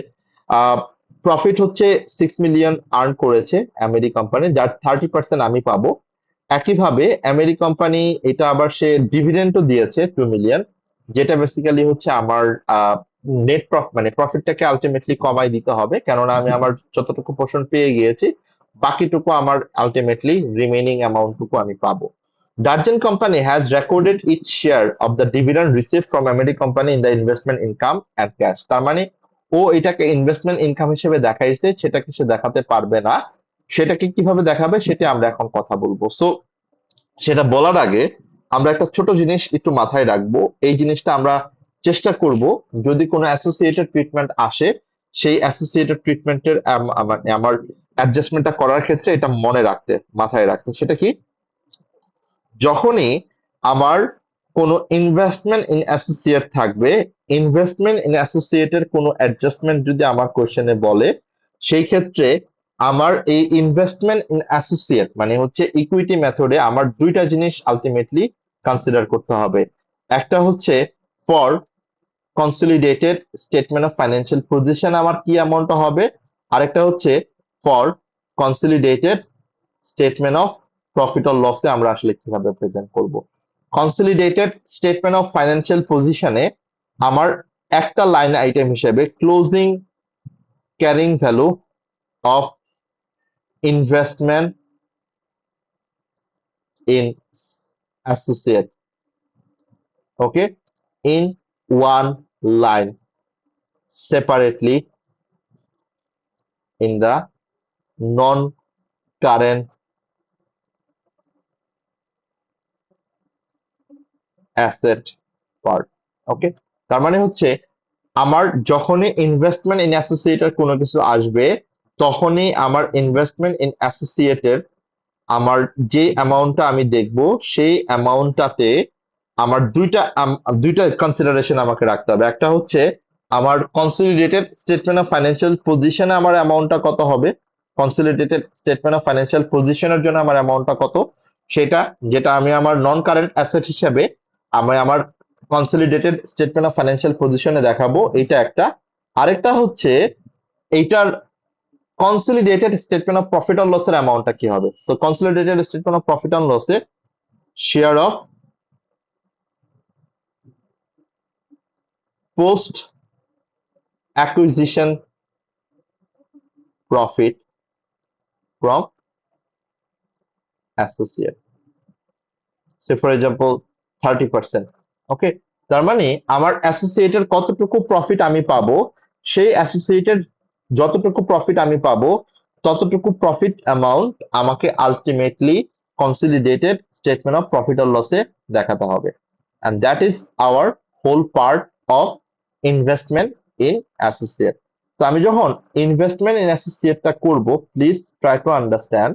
প্রফিট হচ্ছে 6 মিলিয়ন আর্ন করেছে আমেরিকান কোম্পানি, যার 30% আমি পাবো। একইভাবে আমেরিকান কোম্পানি এটা আবার সে ডিভিডেন্ডও দিয়েছে 2 মিলিয়ন, যেটা বেসিক্যালি হচ্ছে আমার নেট প্রফিট মানে প্রফিটটাকে আলটিমেটলি কমাই দিতে হবে, কেননা আমি আমার যতটুকু পোর্শন পেয়ে গিয়েছি বাকিটুকু আমার আলটিমেটলি রিমেইনিং অ্যামাউন্টটুকু আমি পাবো। Darjan company has recorded its share of the dividend received from American company in the investment income and cash. তার মানে ও এটাকে ইনভেস্টমেন্ট ইনকাম হিসেবে দেখাইছে, সেটাকে সে দেখাতে পারবে না। সেটাকে কিভাবে দেখাবে সেটা আমরা এখন কথা বলবো। সো সেটা বলার আগে আমরা একটা ছোট জিনিস একটু মাথায় রাখবো। এই জিনিসটা আমরা চেষ্টা করব যদি কোনো অ্যাসোসিয়েটেড ট্রিটমেন্ট আসে, সেই অ্যাসোসিয়েটেড ট্রিটমেন্টের আমার অ্যাডজাস্টমেন্টটা করার ক্ষেত্রে এটা মনে রাখতে, মাথায় রাখতে। সেটা কি, যখনই আমার কোনো ইনভেস্টমেন্ট ইন অ্যাসোসিয়েট থাকবে, ইনভেস্টমেন্ট ইন অ্যাসোসিয়েটের কোনো অ্যাডজাস্টমেন্ট যদি আমার কোশ্চেনে বলে, সেই ক্ষেত্রে আমার এই ইনভেস্টমেন্ট ইন অ্যাসোসিয়েট মানে হচ্ছে ইকুইটি মেথডে আমার দুইটা জিনিস আলটিমেটলি কনসিডার করতে হবে। একটা হচ্ছে for consolidated statement of financial position আমার কি অ্যামাউন্ট হবে, আরেকটা হচ্ছে for consolidated statement of profit or লসে আমরা আসলে কিভাবে প্রেজেন্ট করব। কনসলিডেটেড স্টেটমেন্ট অফ ফাইন্যান্সিয়াল পজিশনে আমার একটা লাইন আইটেম হিসেবে closing carrying value of investment in associate, okay, in one line separately in the non-current asset part, ওকে। তার মানে হচ্ছে আমার যখনই ইনভেস্টমেন্ট ইন অ্যাসোসিয়েটের কোনো কিছু আসবে, তখনই আমার ইনভেস্টমেন্ট ইন অ্যাসোসিয়েটের আমার যে অ্যামাউন্টটা আমি দেখব, সেই অ্যামাউন্টটাতে আমার দুইটা কনসিডারেশন আমাকে রাখতে হবে। একটা হচ্ছে আমার কনসলিডেটেড স্টেটমেন্ট অফ ফাইন্যান্সিয়াল পজিশনে আমার অ্যামাউন্টটা কত হবে, কনসলিডেটেড স্টেটমেন্ট অফ ফাইন্যান্সিয়াল পজিশনের জন্য আমার অ্যামাউন্টটা কত, সেটা যেটা আমি আমার নন কারেন্ট অ্যাসেট হিসেবে আমি আমার কনসলিডেটেড স্টেটমেন্ট অফ ফাইন্যান্সিয়াল পজিশনে দেখাবো, এইটা একটা। আরেকটা হচ্ছে এইটার consolidated statement of profit or লসের অ্যামাউন্টটা কি হবে। So consolidated statement of profit or লসে share of post acquisition profit from associate, say for example 30%, okay. তার মানে আমার অ্যাসোসিয়েটের কতটুকু প্রফিট আমি পাবো, সেই অ্যাসোসিয়েটের যতটুকু প্রফিট আমি পাবো, ততটুকু প্রফিট অ্যামাউন্ট আমাকে ultimately consolidated statement of profit or লসে দেখাতে হবে। and that is our whole part of investment in associate. তো আমি যখন ইনভেস্টমেন্ট ইন অ্যাসোসিয়েটটা করব, প্লিজ ট্রাই টু আন্ডারস্ট্যান্ড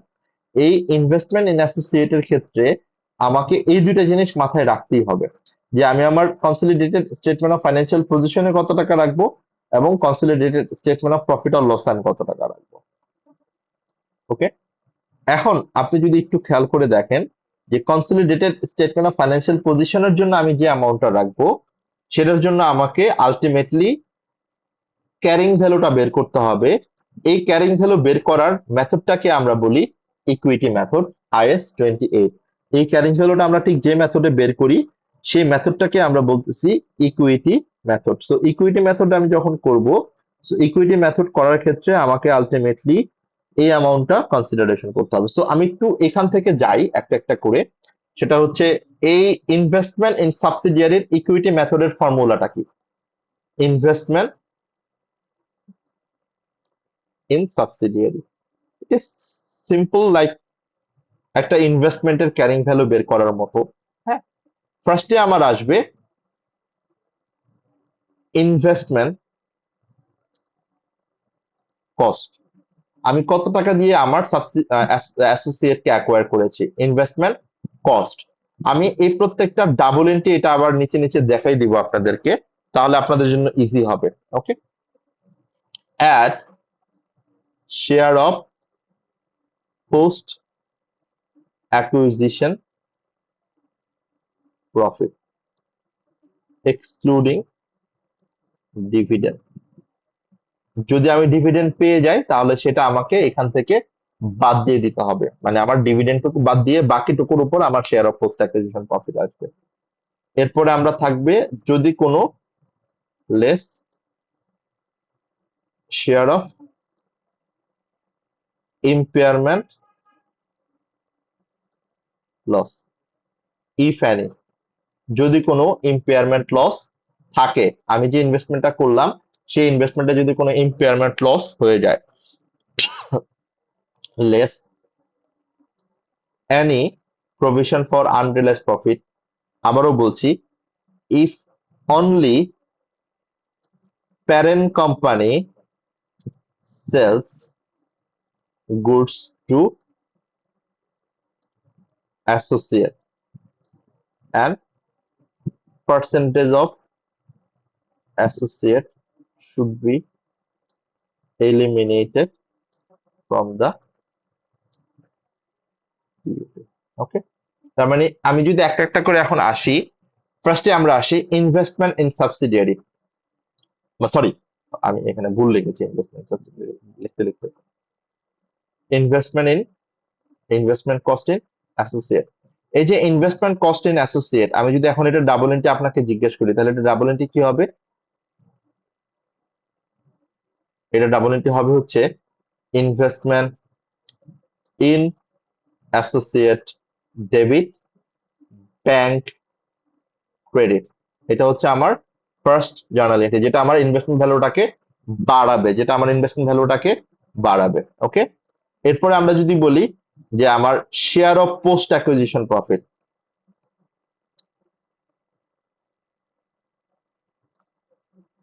এই ইনভেস্টমেন্ট ইন অ্যাসোসিয়েটের ক্ষেত্রে আমাকে এই দুইটা জিনিস মাথায় রাখতেই হবে, যে আমি আমার কনসলিডেটেড স্টেটমেন্ট অফ ফাইন্যান্সিয়াল পজিশনে কত টাকা রাখবো এবং consolidated statement of profit or loss আমি কত টাকা রাখবো, ওকে। এখন আপনি যদি একটু খেয়াল করে দেখেন যে কনসলিডেটেড স্টেটমেন্ট অফ ফাইন্যান্সিয়াল পজিশনের জন্য আমি যে অ্যামাউন্টটা রাখবো, সেটার জন্য আমাকে আলটিমেটলি ক্যারিং ভ্যালুটা বের করতে হবে। এই ক্যারিং ভ্যালু বের করার মেথডটাকে আমরা বলি ইকুইটি মেথড, IS 28। এই ক্যারিং ভ্যালুটা আমরা ঠিক যে মেথডে বের করি, সেই মেথডটাকে আমরা বলতেছি equity method. So equity method আমি যখন করব, সো ইকুইটি মেথড করার ক্ষেত্রে আমাকে আলটিমেটলি এই অ্যামাউন্টটা কনসিডারেশন করতে হবে। সো আমি একটু এখান থেকে যাই একটা একটা করে। সেটা হচ্ছে এই ইনভেস্টমেন্ট ইন সাবসিডিয়ারির ইকুইটি মেথডের ফর্মুলাটা কি। Investment in subsidiary, it is simple like একটা ইনভেস্টমেন্টের ক্যারিং ভ্যালু বের করার মতো। হ্যাঁ, ফার্স্টে আমার আসবে ইনভেস্টমেন্ট কস্ট, আমি কত টাকা দিয়ে আমার অ্যাসোসিয়েটকে অ্যাকোয়ার করেছি, ইনভেস্টমেন্ট কস্ট। আমি এই প্রত্যেকটা ডাবল এন্ট্রি এটা আবার নিচে নিচে দেখাই দিব আপনাদেরকে, তাহলে আপনাদের জন্য ইজি হবে, okay. Add share of post acquisition profit excluding dividend. যদি আমি ডিভিডেন্ড পেয়ে যাই তাহলে সেটা আমাকে এখান থেকে বাদ দিয়ে দিতে হবে, মানে আমার ডিভিডেন্ডটুকু বাদ দিয়ে বাকিটুকুর উপর আমার share of post acquisition profit আসবে। এরপরে আমরা থাকবে যদি কোনো less share of impairment loss, if any, যদি কোনো ইম্পেয়ারমেন্ট লস থাকে, আমি যে ইনভেস্টমেন্টটা করলাম সেই ইনভেস্টমেন্টে যদি কোনো ইম্পেয়ারমেন্ট লস হয়ে যায়, less any provision for unrealised profit. আবারও বলছি, if only parent company sales goods to associate and percentage of associate should be eliminated from the PUP, ওকে। তার মানে আমি যদি একটা একটা করে এখন আসি, ফার্স্টে আমরা আসি ইনভেস্টমেন্ট ইন সাবসিডিয়ারি, সরি আমি এখানে ভুল লিখেছি, ইনভেস্টমেন্ট সাবসিডিয়ারি লিখতে লিখতে ইনভেস্টমেন্ট কস্ট ইন অ্যাসোসিয়েট। এই যে ইনভেস্টমেন্ট কস্ট ইন অ্যাসোসিয়েট, আমি যদি এখন এটা ডাবল এন্ট্রি আপনাকে জিজ্ঞেস করি, তাহলে এটা ডাবল এন্ট্রি কি হবে? এটা ডাবল এন্ট্রি হবে হচ্ছে investment in associate debit bank credit. এটা হচ্ছে আমার ফার্স্ট জার্নাল এন্ট্রি, যেটা আমার ইনভেস্টমেন্ট ভ্যালুটাকে বাড়াবে। ওকে, এরপরে আমরা যদি বলি যে আমার share of post acquisition profit,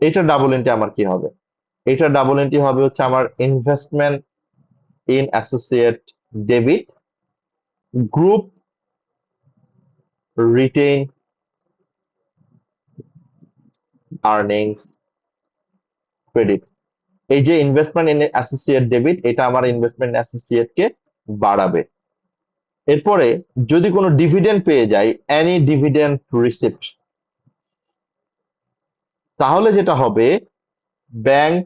এটা ডাবল এন্ট্রি আমার কি হবে? এটা ডাবল এন্ট্রি হবে হচ্ছে আমার investment in associate debit group retain earnings credit. এই যে ইনভেস্টমেন্ট ইন অ্যাসোসিয়েট ডেবিট, এটা আমার ইনভেস্টমেন্ট অ্যাসোসিয়েট কে বাড়াবে। এরপরে যদি কোনো ডিভিডেন্ড পেয়ে যাই, এনি ডিভিডেন্ড রিসিপ্ট, তাহলে যেটা হবে bank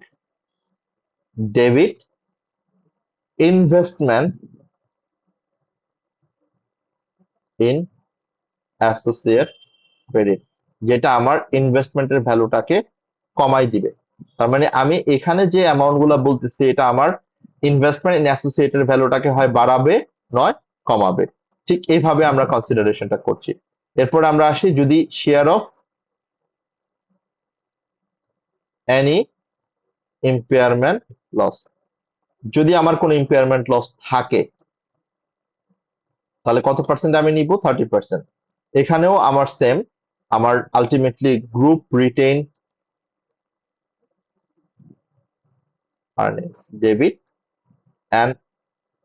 debit investment in associate credit, যেটা আমার ইনভেস্টমেন্টের ভ্যালুটাকে কমাই দিবে। তার মানে আমি এখানে যে অ্যামাউন্ট গুলা বলতেছি, এটা আমার ইনভেস্টমেন্ট ইন অ্যাসোসিয়েটের ভ্যালুটাকে হয় বাড়াবে নয় কমাবে। ঠিক এইভাবে আমরা কনসিডারেশনটা করছি। এরপর আমরা আসি, যদি share of any impairment loss, যদি আমার কোনো ইম্পেয়ারমেন্ট লস থাকে তাহলে কত পার্সেন্ট আমি নিব? 30%। এখানেও আমার সেম, আমার ultimately group retain earnings debit and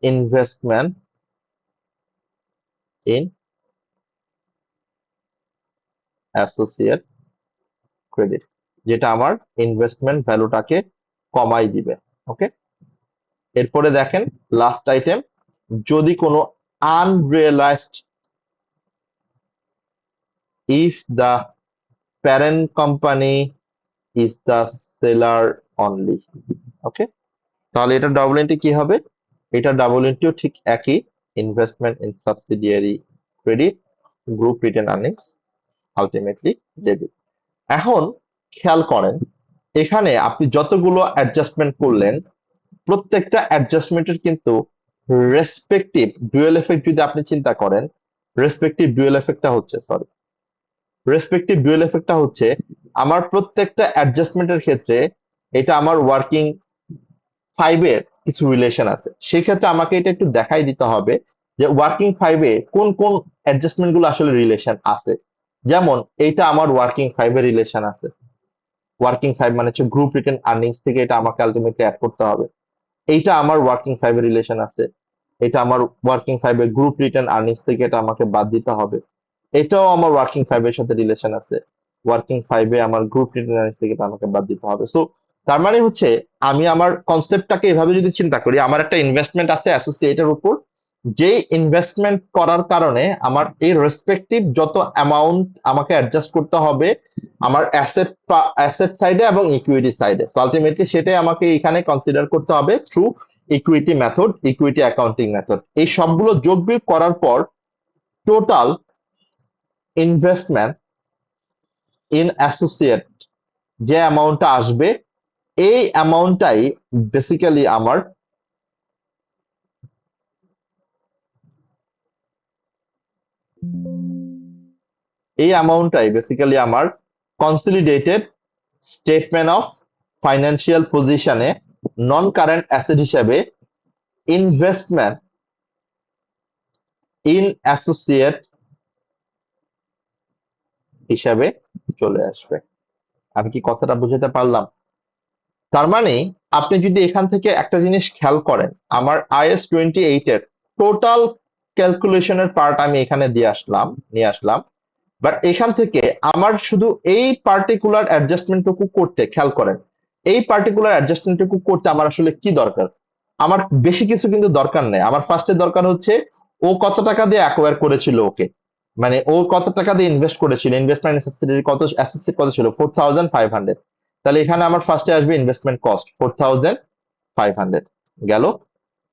investment in associate credit, যেটা আমার ইনভেস্টমেন্ট ভ্যালুটাকে কমাই দিবে। ওকে, এরপরে দেখেন লাস্ট আইটেম, যদি কোনো unrealised, if the parent company is the seller only. Okay, তাহলে এটা ডাবল এন্ট্রি কি হবে? এটা ডাবল এন্ট্রিও ঠিক একই, investment in subsidiary credit group written earnings ultimately debit. এখন খেয়াল করেন, এখানে আপনি যতগুলো অ্যাডজাস্টমেন্ট করলেন, প্রত্যেকটা অ্যাডজাস্টমেন্টের কিন্তু রেসপেক্টিভ ডুয়েল এফেক্ট যদি আপনি চিন্তা করেন, রেসপেক্টিভ ডুয়েল এফেক্টটা হচ্ছে আমার প্রত্যেকটা অ্যাডজাস্টমেন্টের ক্ষেত্রে এটা আমার ওয়ার্কিং ফাইভের কিছু রিলেশন আছে। সেক্ষেত্রে আমাকে এটা একটু দেখাই দিতে হবে যে ওয়ার্কিং ফাইভে কোন কোন অ্যাডজাস্টমেন্ট গুলো আসলে রিলেশন আছে। যেমন এইটা আমার ওয়ার্কিং ফাইভের রিলেশন আছে, ওয়ার্কিং ফাইভ মানে হচ্ছে গ্রুপ রিটেন আর্নিংস থেকে এটা আমাকে আলটিমেটলি অ্যাড করতে হবে। এইটা আমার ওয়ার্কিং ফাইভের রিলেশন আছে, এটা আমার ওয়ার্কিং ফাইভে গ্রুপ রিটেন আর্নিংস থেকে এটা আমাকে বাদ দিতে হবে। এটাও আমার ওয়ার্কিং ফাইভের সাথে রিলেশন আছে, ওয়ার্কিং ফাইভে আমার গ্রুপ রিটেন আর্নিংস থেকে এটা আমাকে বাদ দিতে হবে। সো তার মানে হচ্ছে আমি আমার কনসেপ্টটাকে এভাবে যদি চিন্তা করি, আমার একটা ইনভেস্টমেন্ট আছে অ্যাসোসিয়েটের উপর, যে ইনভেস্টমেন্ট করার কারণে আমার এই রেসপেক্টিভ যত অ্যামাউন্ট আমাকে অ্যাডজাস্ট করতে হবে আমার অ্যাসেট সাইডে এবং ইকুইটি সাইডে, সো আলটিমেটলি সেটাই আমাকে এখানে কনসিডার করতে হবে through equity method, equity accounting method. এই সবগুলো যোগ বিয়োগ করার পর টোটাল ইনভেস্টমেন্ট ইন অ্যাসোসিয়েট যে অ্যামাউন্টটা আসবে, এই অ্যামাউন্টটাই বেসিক্যালি আমার কনসলিডেটেড স্টেটমেন্ট অফ ফাইন্যান্সিয়াল পজিশনে নন কারেন্ট অ্যাসেট হিসেবে ইনভেস্টমেন্ট ইন অ্যাসোসিয়েট হিসাবে চলে আসবে। আমি কি কথাটা বুঝাতে পারলাম? তার মানে আপনি যদি এখান থেকে একটা জিনিস খেয়াল করেন, আমার IAS 28 এর টোটাল ক্যালকুলেশনের পার্ট আমি এখানে নিয়ে আসলাম, বাট এখান থেকে আমার শুধু এই পার্টিকুলার অ্যাডজাস্টমেন্টটুকু করতে, খেয়াল করেন, এই পার্টিকুলার অ্যাডজাস্টমেন্টটুকু করতে আমার আসলে কি দরকার? আমার বেশি কিছু কিন্তু দরকার নেই। আমার ফার্স্টে দরকার হচ্ছে ও কত টাকা দিয়ে অ্যাকোয়ার করেছিল ওকে, মানে ও কত টাকা দিয়ে ইনভেস্ট করেছিল, ইনভেস্টমেন্ট সাবসিডিয়ারি কত অ্যাসেট কত ছিল, 4500। তাহলে এখানে আমার ফার্স্টে আসবে ইনভেস্টমেন্ট কস্ট 4500 গেল।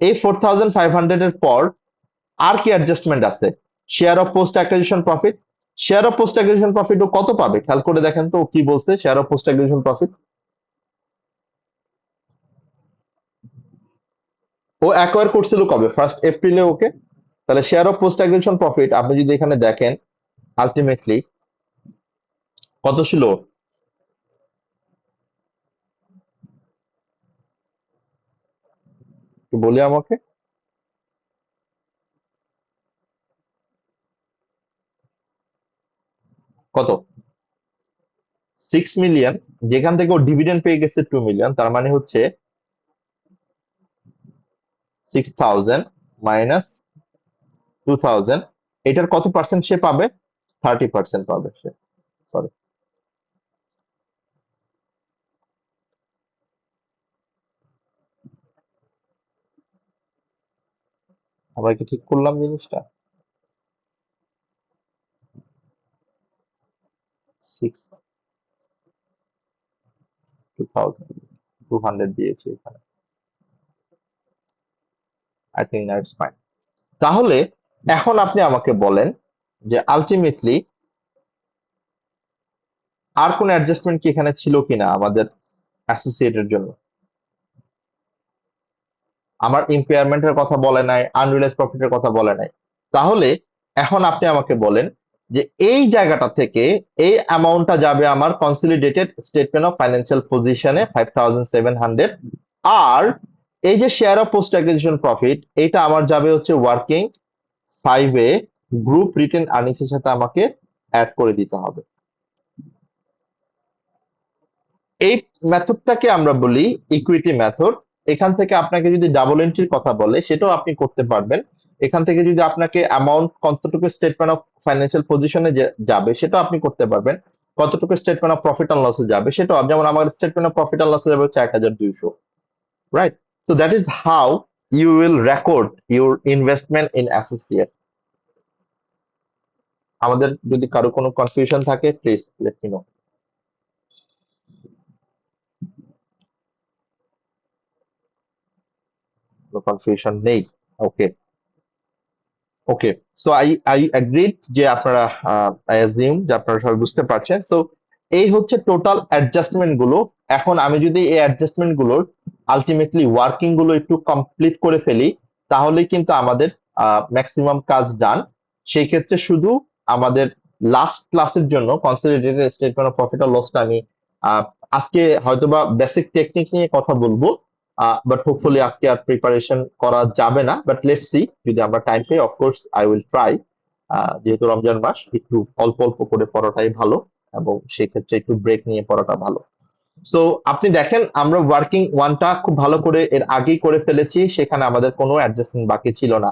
এই 4500 এর পর আর কি অ্যাডজাস্টমেন্ট আছে? Share of post acquisition profit. Share of post acquisition profit ও কত পাবে খেয়াল করে দেখেন তো, ও কি বলছে share of post acquisition profit? ও অ্যাকোয়ার করছিল কবে? 1 এপ্রিলে ওকে। তাহলে share of post acquisition profit আপনি যদি এখানে দেখেন আলটিমেটলি কত ছিল? একটু বলি আমাকে। কত? 6 মিলিয়ন। যেখান থেকে ও ডিভিডেন্ড পেয়ে গেছে 2 মিলিয়ন, তার মানে হচ্ছে 6,000 মাইনাস 2,000। এটার কত পার্সেন্ট সে পাবে? 30% পাবে সে। সরি, আবার কি ঠিক করলাম জিনিসটা? 2,200 দিয়েছি এখানে। I think that's fine. তাহলে এখন আপনি আমাকে বলেন যে আলটিমেটলি আর কোন অ্যাডজাস্টমেন্ট কি এখানে ছিল কিনা আমাদের অ্যাসোসিয়েটের জন্য? আমার ইম্পেয়ারমেন্টের কথা বলে নাই, আনরিয়ালাইজ প্রফিটের কথা বলে নাই। তাহলে এখন আপনি আমাকে বলেন যে এই জায়গাটা থেকে এই অ্যামাউন্টটা যাবে আমার কনসলিডেটেড স্টেটমেন্ট অফ ফাইন্যান্সিয়াল পজিশনে 5,700, আর এই যে share of post acquisition profit এটা আমার যাবে হচ্ছে ওয়ার্কিং 5 এ গ্রুপ রিটেন আর্নিংস এর সাথে আমাকে অ্যাড করে দিতে হবে। এই মেথডটাকে আমরা বলি ইকুইটি মেথড। এখান থেকে আপনাকে যদি ডাবল এন্ট্রির কথা বলে সেটাও আপনি করতে পারবেন। এখান থেকে যদি আপনাকে অ্যামাউন্ট কতটুকু স্টেটমেন্ট অফ ফাইন্যান্সিয়াল পজিশনে যাবে সেটাও আপনি করতে পারবেন। কতটুকু স্টেটমেন্ট অফ প্রফিট অ্যান্ড লসে যাবে সেটাও, যেমন আমার স্টেটমেন্ট অফ প্রফিট অ্যান্ড লসে যাবে হচ্ছে 1,200, right? So that is how you will record your investment in associate. আমাদের যদি কারো কোনো কনফিউশন থাকে প্লিজ লেট মি নো। কোনো কনফিউশন নেই? Okay, okay. So I agreed যে আপনারা, আই অ্যাজিউম যে আপনারা সবাই বুঝতে পারছেন। সো এই হচ্ছে টোটাল অ্যাডজাস্টমেন্ট গুলো। এখন আমি যদি এই অ্যাডজাস্টমেন্ট গুলোর আলটিমেটলি ওয়ার্কিং গুলো একটু কমপ্লিট করে ফেলি তাহলে কিন্তু আমাদের ম্যাক্সিমাম কাজ ডান। সেই ক্ষেত্রে শুধু আমাদের লাস্ট ক্লাসের জন্য কনসলিডেটেড স্টেটমেন্ট অফ প্রফিট আর লসটা আমি আহ, আজকে হয়তোবা বেসিক টেকনিক নিয়ে কথা বলবো, বাট হোপফুলি আজকে আর প্রিপারেশন করা যাবে না, বাট লেটস সি, যদি আমরা time pi of course I will try. যেহেতু রমজান মাস একটু অল্প অল্প করে পড়াটাই ভালো, এবং সেই ক্ষেত্রে একটু ব্রেক নিয়ে পড়াটা ভালো। সো আপনি দেখেন আমরা ওয়ার্কিং ওয়ানটা খুব ভালো করে এর আগেই করে ফেলেছি, সেখানে আমাদের কোনো অ্যাডজাস্টমেন্ট বাকি ছিল না।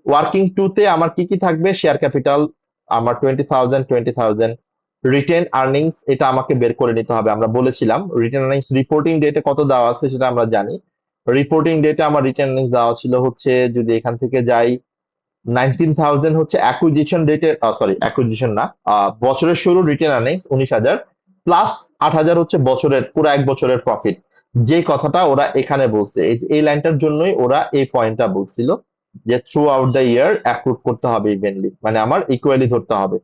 ওয়ার্কিং টু তে আমার কি কি থাকবে? শেয়ার ক্যাপিটাল আমার 20,000, রিটেন আর্নিংস এটা আমাকে বের করে নিতে হবে। আমরা বলেছিলাম রিটেন আর্নিংস রিপোর্টিং ডেটে কত দেওয়া আছে সেটা আমরা জানি। রিপোর্টিং ডেটে আমার রিটেন আর্নিংস দেওয়া ছিল হচ্ছে, যদি এখান থেকে যাই, 19,000 হচ্ছে অ্যাকুইজিশন ডেটের, সরি অ্যাকুইজিশন না, বছরের শুরু রিটেন আর্নিংস 19,000 প্লাস 8,000 হচ্ছে বছরের পুরো এক বছরের প্রফিট। যে কথাটা ওরা এখানে বলছে, এই লাইনটার জন্যই ওরা এই পয়েন্টটা বলছিল যে through out the year accrued করতে হবে ইভেনলি, মানে আমার ইকুয়ালি ধরতে হবে।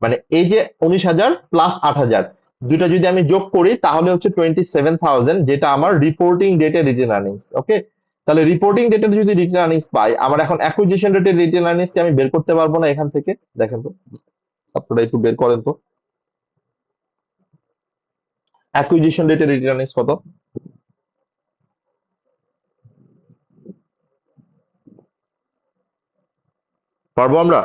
মানে এই যে 19,000 প্লাস 8,000 দুইটা যদি আমি যোগ করি তাহলে হচ্ছে 27,000, যেটা আমার রিপোর্টিং ডেটে রিটেন আর্নিংস। ওকে, তাহলে রিপোর্টিং ডেটে যদি রিটেন আর্নিংস পাই, আমার এখন অ্যাকুইজিশন ডেটের রিটেন আর্নিংস কি আমি বের করতে পারবো না এখান থেকে? দেখেন তো, আপনারা একটু বের করেন তো অ্যাকুইজিশন ডেটের রিটেন আর্নিংস কত। পারবো আমরা?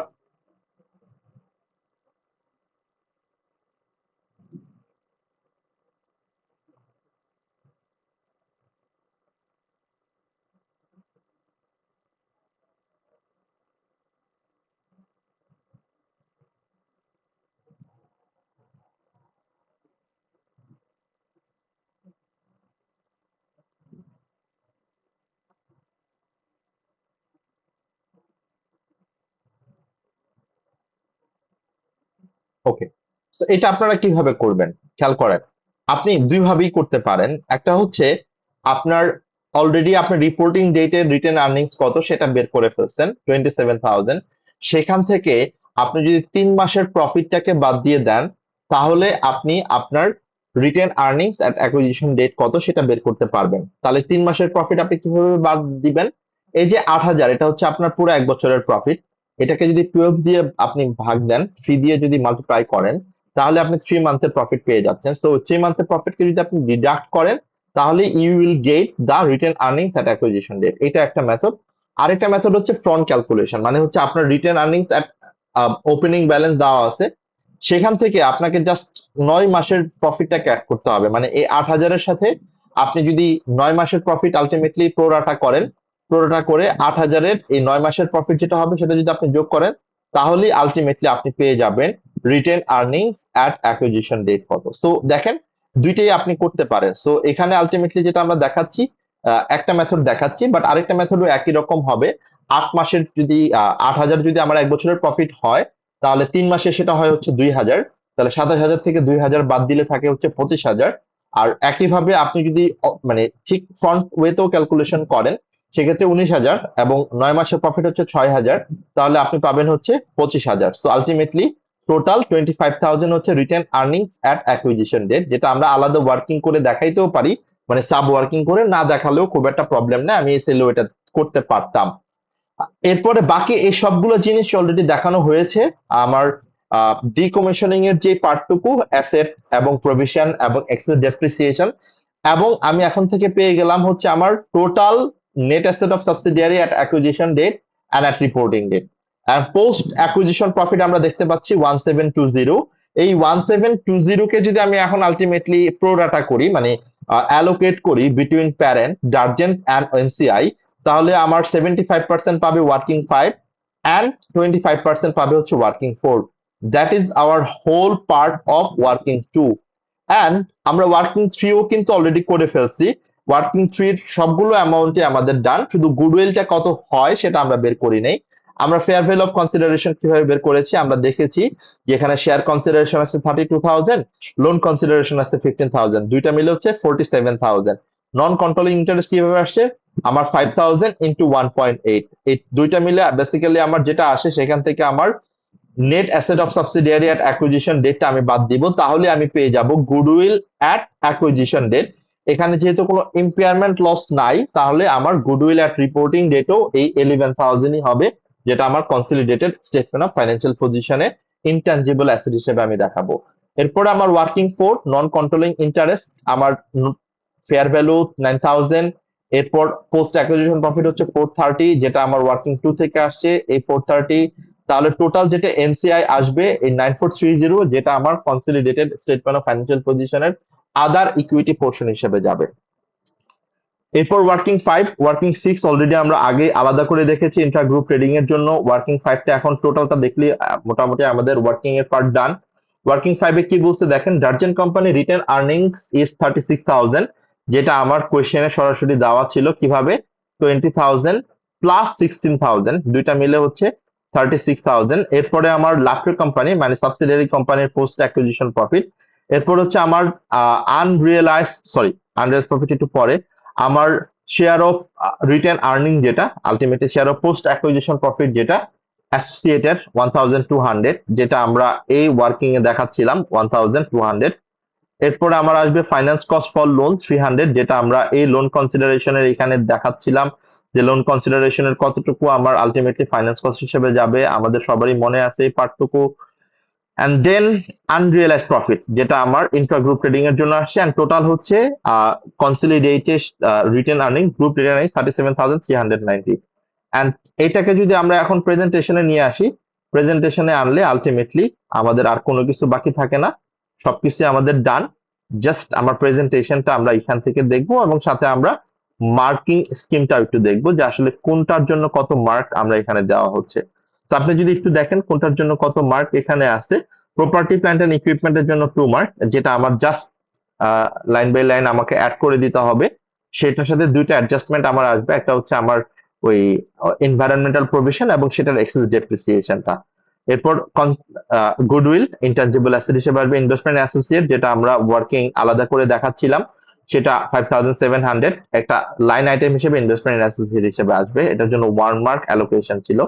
ওকে, তো এটা আপনারা কিভাবে করবেন খেয়াল করেন। আপনি দুই ভাবেই করতে পারেন। একটা হচ্ছে আপনার অলরেডি আপনার রিপোর্টিং ডেটের রিটেন আর্নিংস কত সেটা বের করে ফেলছেন 27,000, সেখান থেকে আপনি যদি 3 মাসের প্রফিটটাকে বাদ দিয়ে দেন তাহলে আপনি আপনার written earnings at acquisition date কত সেটা বের করতে পারবেন। তাহলে 3 মাসের প্রফিট আপনি কিভাবে বাদ দিবেন? এই যে 8,000 এটা হচ্ছে আপনার পুরো 1 বছরের প্রফিট। এটাকে যদি 12 দিয়ে আপনি ভাগ দেন, 3 দিয়ে যদি মাল্টিপ্লাই করেন, তাহলে আপনি 3 মান্থের প্রফিট পেয়ে যাচ্ছেন। সো 3 মান্থের প্রফিটকে যদি আপনি ডিডাক্ট করেন, তাহলে you will get the retained earnings at acquisition date. এটা একটা মেথড। আরেকটা মেথড হচ্ছে ফ্রন্ট ক্যালকুলেশন, মানে হচ্ছে আপনার রিটেন আর্নিংস এট ওপেনিং ব্যালেন্স দেওয়া আছে, সেখান থেকে আপনাকে জাস্ট 9 মাসের প্রফিটটা ক্যাট করতে হবে। মানে এই 8,000-এর সাথে আপনি যদি 9 মাসের প্রফিট আলটিমেটলি প্রোরাটা করেন, প্রোরাটা করে 8,000-এর এই 9 মাসের প্রফিট যেটা হবে সেটা যদি আপনি যোগ করেন, তাহলে আলটিমেটলি আপনি পেয়ে যাবেন retained earnings at acquisition date কত। সো দেখেন, দুইটাই আপনি করতে পারেন। সো এখানে আলটিমেটলি যেটা আমরা দেখাচ্ছি, একটা মেথড দেখাচ্ছি, বাট আরেকটা মেথডও একই রকম হবে। 8 মাসের যদি 8,000 যদি আমার 1 বছরের প্রফিট হয়, তাহলে 3 মাসে সেটা হয় হচ্ছে 2,000। তাহলে 27,000 থেকে 2,000 বাদ দিলে থাকে হচ্ছে 25,000। আর একইভাবে আপনি যদি মানে ঠিক ফ্রন্ট ওয়েতেও ক্যালকুলেশন করেন, সেক্ষেত্রে 19,000 এবং 9 মাসের প্রফিট হচ্ছে 6,000, তাহলে আপনি পাবেন হচ্ছে 25,000। সো আলটিমেটলি টোটাল 25,000 হচ্ছে retained earnings at acquisition date, যেটা আমরা আলাদা ওয়ার্কিং করে দেখাইতেও পারি, মানে সাব ওয়ার্কিং করে না দেখালেও খুব একটা প্রবলেম না, আমি এসএলও এটা করতে পারতাম। এরপরে বাকি এই সবগুলো জিনিস অলরেডি দেখানো হয়েছে আমার ডিকমিশনিং এর যে পার্টটুকু, অ্যাসেট এবং প্রভিশন এবং এক্সেস ডেপ্রিসিয়েশন, এবং আমি এখন থেকে পেয়ে গেলাম হচ্ছে আমার total net asset of subsidiary at acquisition date and at reporting date. আর পোস্ট অ্যাকুইজিশন প্রফিট আমরা দেখতে পাচ্ছি 1720। এই 1720 কে যদি আমি এখন আলটিমেটলি প্রোরাটা করি, মানে অ্যালোকেট করি বিটুইন প্যারেন্ট, ডার্জেন্ট অ্যান্ড এনসিআই, তাহলে আমার 75% পাবে ওয়ার্কিং 5 অ্যান্ড 25% পাবে হচ্ছে working 4। That is our whole part of working 2। And আমরা ওয়ার্কিং 3ও কিন্তু অলরেডি করে ফেলছি। ওয়ার্কিং 3 সবগুলো অ্যামাউন্টে আমাদের ডান, শুধু গুডউইলটা কত হয় সেটা আমরা বের করি নাই। আমরা ফেয়ার ভ্যালু অফ কনসিডারেশন কিভাবে বের করেছি আমরা দেখেছি, যেখানে শেয়ার কনসিডারেশন আছে 32,000, লোন কনসিডারেশন আছে 15,000, দুইটা মিলে হচ্ছে 47,000। নন কন্ট্রোলিং ইন্টারেস্ট কিভাবে আসছে, আমার 5,000 ইন্টু 1.8, এই দুইটা মিলে বেসিক্যালি আমার যেটা আসে সেখান থেকে আমার net asset of subsidiary at acquisition ডেটটা আমি বাদ দিব, তাহলে আমি পেয়ে যাব গুডউইল অ্যাট অ্যাকুইজিশন ডেট। এখানে যেহেতু কোনো ইম্পেয়ারমেন্ট লস নাই, তাহলে আমার গুডউইল অ্যাট রিপোর্টিং ডেটও এই 11,000ই হবে, যেটা আমার কনসলিডেটেড স্টেটমেন্ট অফ ফাইন্যান্সিয়াল পজিশনে ইনট্যানজিবল অ্যাসেট হিসেবে আমি দেখাবো। এরপরে আমার ওয়ার্কিং 4 নন কন্ট্রোলিং ইন্টারেস্ট, আমার ফেয়ার ভ্যালু 9,000। এরপর পোস্ট অ্যাকুইজিশন প্রফিট হচ্ছে 430, যেটা আমার ওয়ার্কিং 2 থেকে আসছে এই 430। তাহলে টোটাল যেটা এনসিআই আসবে এই 9430, যেটা আমার কনসলিডেটেড স্টেটমেন্ট অফ ফাইন্যান্সিয়াল পজিশনের আদার ইকুইটি পোর্শন হিসেবে যাবে। এরপর ওয়ার্কিং 5, ওয়ার্কিং 6 অলরেডি আমরা আগে আলাদা করে দেখেছি ইন্ট্রা গ্রুপ ট্রেডিং এর জন্য। ওয়ার্কিং 5টা এখন টোটালটা দেখলে মোটামুটি আমাদের ওয়ার্কিং এর পার্ট ডান। ওয়ার্কিং 5 এ কি বলছে দেখেন, ডার্জেন্ট কোম্পানি রিটেন আর্নিংস ইজ 36,000, যেটা আমার কোয়েশ্চেনে সরাসরি দেওয়া ছিল কিভাবে, 20,000 প্লাস 16,000, দুইটা মিলে হচ্ছে 36,000। এরপরে আমার লাফটর কোম্পানি মানে সাবসিডিয়ারি কোম্পানির পোস্ট অ্যাকুইজিশন প্রফিট। এরপর হচ্ছে আমার আনরিয়েলাইজড প্রফিট একটু পরে। আমার শেয়ার অফ রিটেন আর্নিং, যেটা ultimately share of post acquisition profit, যেটা অ্যাসোসিয়েটেড 1,200, যেটা আমরা এই ওয়ার্কিং এ দেখাচ্ছিলাম 1,200। এরপরে আমার আসবে ফাইন্যান্স কস্ট ফর লোন 300, যেটা আমরা এই লোন কনসিডারেশনের এখানে দেখাচ্ছিলাম যে লোন কনসিডারেশনের কতটুকু আমার আলটিমেটলি ফাইন্যান্স কস্ট হিসেবে যাবে, আমাদের সবারই মনে আছে এই পার্টটুকু। অ্যান্ড দেন আনরিয়েলাইজড প্রফিট, যেটা আমার ইন্ট্রা গ্রুপ ট্রেডিং এর জন্য আসছে, অ্যান্ড টোটাল হচ্ছে consolidated written earning group retained earning 37,390। And এটাকে যদি আমরা এখন প্রেজেন্টেশনে নিয়ে আসি, প্রেজেন্টেশনে আনলে আলটিমেটলি আমাদের আর কোনো কিছু বাকি থাকে না, সবকিছু আমাদের ডান। জাস্ট আমার প্রেজেন্টেশনটা আমরা এখান থেকে দেখবো, এবং সাথে আমরা মার্কিং স্কিমটা একটু দেখবো যে আসলে কোনটার জন্য কত মার্ক আমরা এখানে দেওয়া হচ্ছে। তো আপনি যদি একটু দেখেন কোনটার জন্য কত মার্ক এখানে আছে, প্রপার্টি প্ল্যান্ট এন্ড ইকুইপমেন্টের জন্য 2 মার্ক, যেটা আমার জাস্ট লাইন বাই লাইন আমাকে অ্যাড করে দিতে হবে। সেটার সাথে দুইটা অ্যাডজাস্টমেন্ট আমার আসবে, একটা হচ্ছে আমার ওই এনভায়রনমেন্টাল প্রভিশন এবং সেটার এক্সেস ডেপ্রিসিয়েশনটা। এরপর গুডউইল ইনট্যানজিবল অ্যাসেট হিসেবে আসবে ইনভেস্টমেন্ট অ্যাসোসিয়েট, যেটা আমরা ওয়ার্কিং আলাদা করে দেখাচ্ছিলাম, সেটা 5,700 একটা লাইন আইটেম হিসেবে ইনভেস্টমেন্ট অ্যাসোসিয়েট হিসেবে আসবে, এটার জন্য 1 মার্ক অ্যালোকেশন ছিল।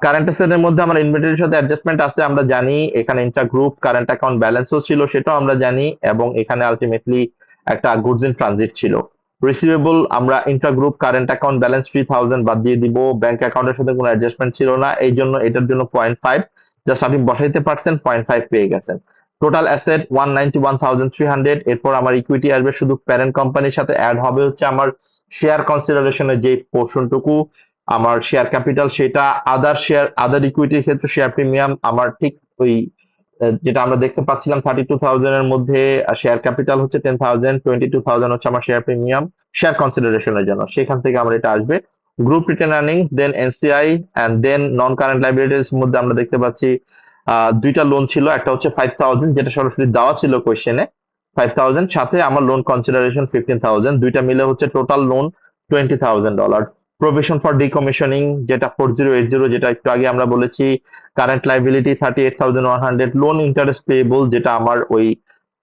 কারেন্ট অ্যাসেটের মধ্যে আমার ইনভেন্টরির সাথে অ্যাডজাস্টমেন্ট আছে, আমরা জানি এখানে ইন্টার গ্রুপ কারেন্ট অ্যাকাউন্ট ব্যালেন্সও ছিল, সেটাও আমরা জানি, এবং এখানে আলটিমেটলি একটা গুডস ইন ট্রানজিট ছিল। রিসিভেবল আমরা ইন্ট্রাগ্রুপ কারেন্ট অ্যাকাউন্ট ব্যালেন্স 3000 বাদ দিয়ে দিব, ব্যাংক অ্যাকাউন্টের সাথে কোনো অ্যাডজাস্টমেন্ট ছিল না, এই জন্য এটার জন্য 0.5 জাস্ট আপনি বসাইতে পারছেন, 0.5 পেয়ে গেছেন। Total asset 191,300। এরপর আমার ইকুইটি আসবে, শুধু প্যারেন্ট কোম্পানির সাথে অ্যাড হবে হচ্ছে আমার শেয়ার কনসিডারেশনের যে পোর্শনটুকু, আমার শেয়ার ক্যাপিটাল সেটা, আদার ইকুইটির ক্ষেত্রে শেয়ার প্রিমিয়াম আমার ঠিক ওই যেটা আমরা দেখতে পাচ্ছিলাম 32,000 এর মধ্যে শেয়ার ক্যাপিটাল হচ্ছে 10,000, 22,000 হচ্ছে আমার শেয়ার প্রিমিয়াম শেয়ার কনসিডারেশনের জন্য, সেখান থেকে আমার এটা আসবে। Group retained earning, then NCI and then non current liabilities মধ্যে আমরা দেখতে পাচ্ছি দুইটা লোন ছিল, একটা হচ্ছে 5,000 যেটা সরাসরি দেওয়া ছিল কোয়েশ্চেনে 5,000, সাথে আমার লোন কনসিডারেশন 15,000, দুইটা মিলে হচ্ছে টোটাল লোন $20,000। প্রভিশন ফর ডিকমিশনিং যেটা 4080, যেটা একটু আগে আমরা বলেছি, current liability 38,100, loan interest payable যেটা আমার ওই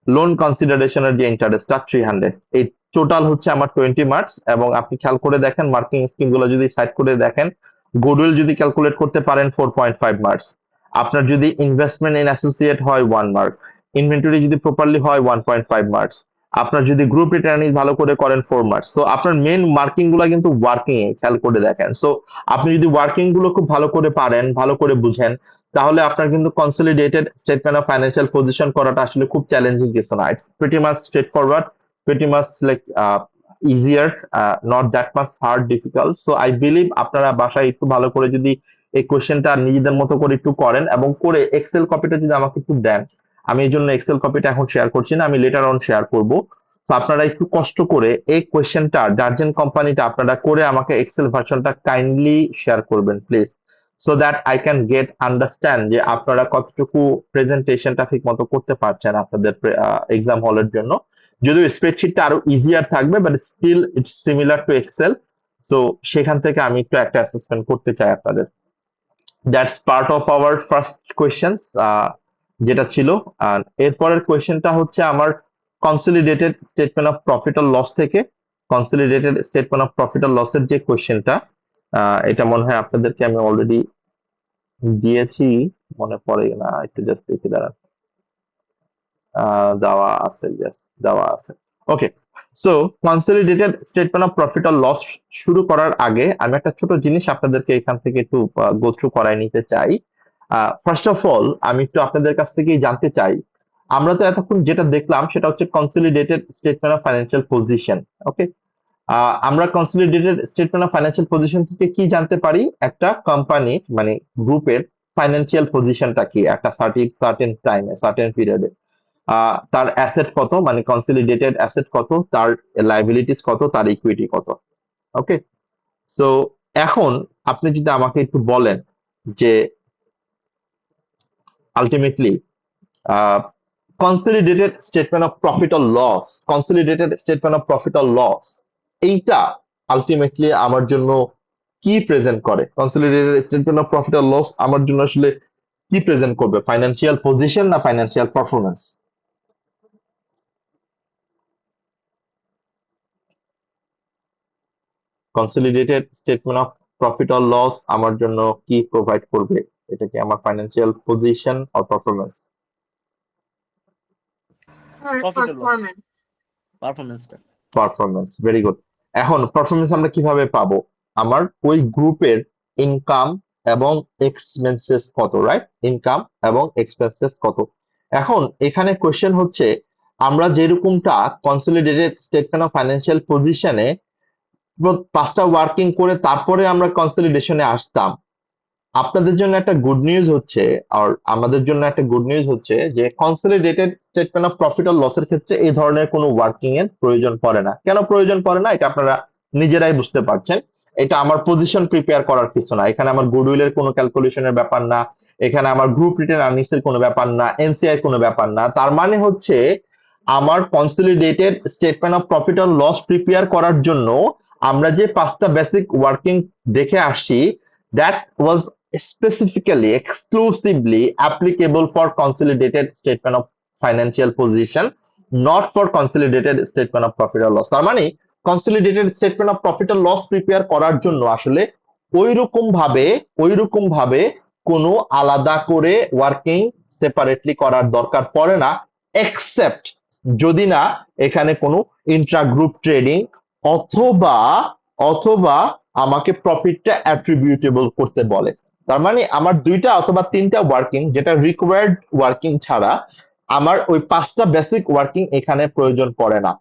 লোন কনসিডারেশনের যে ইন্টারেস্টটা 300, এই টোটাল হচ্ছে আমার 20 মার্কস। এবং আপনি খেয়াল করে দেখেন মার্কিং স্কিম গুলো যদি সাইড করে দেখেন, গুডউইল যদি ক্যালকুলেট করতে পারেন 4.5 মার্কস, আপনার যদি ইনভেস্টমেন্ট ইন অ্যাসোসিয়েট হয় 1 মার্ক, ইনভেন্টরি যদি প্রপারলি হয় 1.5 মার্কস, আপনার যদি গ্রুপ রিটার্নিং ভালো করে করেন 4 মার্কস। সো আপনার মেন মার্কিং গুলো কিন্তু ওয়ার্কিং এ খেয়াল করে দেখেন। সো আপনি যদি ওয়ার্কিং গুলো খুব ভালো করে পারেন, ভালো করে বুঝেন, তাহলে আপনার কিন্তু consolidated statement of financial position করাটা আসলে খুব চ্যালেঞ্জিং কিছু না। It's pretty much straight forward, pretty much like easier, not that much hard difficult. So I believe আপনারা বাসায় একটু ভালো করে যদি এই কোয়েশ্চেনটা নিজেদের মতো করে একটু করেন এবং করে এক্সেল কপিটা যদি আমাকে একটু দেন, আমি এই জন্য এক্সেল কপিটা এখন শেয়ার করছি না, আমি লেটার অন শেয়ার করব। তো আপনারা একটু কষ্ট করে এই কোয়েশ্চেনটা ডার্জেন কোম্পানিটা আপনারা করে আমাকে এক্সেল ভার্সনটা কাইন্ডলি শেয়ার করবেন please, so that I can get understand যে আপনারা কতটুকু প্রেজেন্টেশনটা ঠিক মতো করতে পারছেন আপনাদের এক্সাম হলের জন্য। যদিও স্প্রেডশিটটা আরো ইজিয়ার থাকবে, but still it's similar to Excel. So সেখান থেকে আমি একটু একটা অ্যাসেসমেন্ট করতে চাই আপনাদের। That's part of our first questions যেটা ছিল। আর এরপরের কোয়েশ্চেনটা হচ্ছে আমার consolidated statement of profit or loss থেকে। Consolidated statement of profit or লসের যে কোয়েশ্চেনটা, এটা মনে হয় আপনাদেরকে আমি অলরেডি দিয়েছি, মনে পড়ে না, একটু জাস্ট দেখে দাঁড়ান। দেওয়া আছে, ইয়েস দেওয়া আছে। Okay, so consolidated statement of profit or loss শুরু করার আগে আমি একটা ছোট জিনিস আপনাদেরকে এখান থেকে একটু গো থ্রু করাই নিতে চাই। ফার্স্ট অফ অল আমি একটু আপনাদের কাছ থেকেই জানতে চাই, আমরা তো এতক্ষণ যেটা দেখলাম সেটা হচ্ছে consolidated statement of financial position. Okay, আমরা consolidated statement of financial position থেকে কি জানতে পারি, একটা কোম্পানি মানে গ্রুপের ফাইন্যান্সিয়াল পজিশনটা কি একটা সার্টেন টাইমে, সার্টেন পিরিয়ডে, তার অ্যাসেট কত, মানে কনসলিডেটেড অ্যাসেট কত, তার লাইবিলিটিস কত, তার ইকুইটি কত। ওকে, সো এখন আপনি যদি আমাকে একটু বলেন যে ultimately consolidated statement of profit or loss, consolidated statement of profit or loss এইটা আলটিমেটলি আমার জন্য কি প্রেজেন্ট করে, consolidated statement of profit or loss আমার জন্য আসলে কি প্রেজেন্ট করবে, ফাইন্যান্সিয়াল পজিশন না financial performance? Consolidated statement of profit or loss আমার জন্য কি প্রোভাইড করবে, এটা কি আমার financial position or performance? Profit or loss performance. পারফরম্যান্সটা। Performance, very good. এখন পারফরমেন্স আমরা কিভাবে পাবো, আমার ওই গ্রুপের ইনকাম এবং এক্সপেন্সেস কত, রাইট? ইনকাম এবং এক্সপেন্সেস কত। এখন এখানে কোয়েশ্চেন হচ্ছে, আমরা যেরকমটা কনসলিডেটেড স্টেটমেন্ট অফ ফাইন্যান্সিয়াল পজিশনে 5টা ওয়ার্কিং করে তারপরে আমরা কনসলিডেশনে আসতাম, আপনাদের জন্য একটা গুড নিউজ হচ্ছে, আর আমাদের জন্য একটা গুড নিউজ হচ্ছে যে consolidated statement of profit or লসের ক্ষেত্রে এই ধরনের কোনো ওয়ার্কিং এর প্রয়োজন পড়ে না। কেন প্রয়োজন পড়ে না এটা আপনারা নিজেরাই বুঝতে পারছেন। এটা আমার পজিশন প্রিপেয়ার করার কিছু না, এখানে আমার গুডউইলের কোনো ক্যালকুলেশনের ব্যাপার না, এখানে আমার গ্রুপ রিটেন আর্নিংস এর কোনো ব্যাপার না, এনসিআই কোনো ব্যাপার না। তার মানে হচ্ছে আমার consolidated statement of profit or loss prepare করার জন্য আমরা যে 5টা বেসিক ওয়ার্কিং দেখে আসছি, that was specifically exclusively applicable for consolidated statement of financial position, not for consolidated statement of profit or loss। তার মানে consolidated statement of profit or loss prepare করার জন্য আসলে ওইরকম ভাবে কোনো আলাদা করে ওয়ার্কিং সেপারেটলি করার দরকার পড়ে না, এক্সেপ্ট যদি না এখানে কোনো ইন্ট্রা গ্রুপ ট্রেডিং অথবা অথবা আমাকে প্রফিটটা অ্যাট্রিবিউটেবল করতে বলে। তার মানে আমার দুইটা অথবা তিনটা ওয়ার্কিং, যেটা রিকোয়ার্ড ওয়ার্কিং ছাড়া আমার ওই পাঁচটা বেসিক ওয়ার্কিং এখানে প্রয়োজন পড়ে না।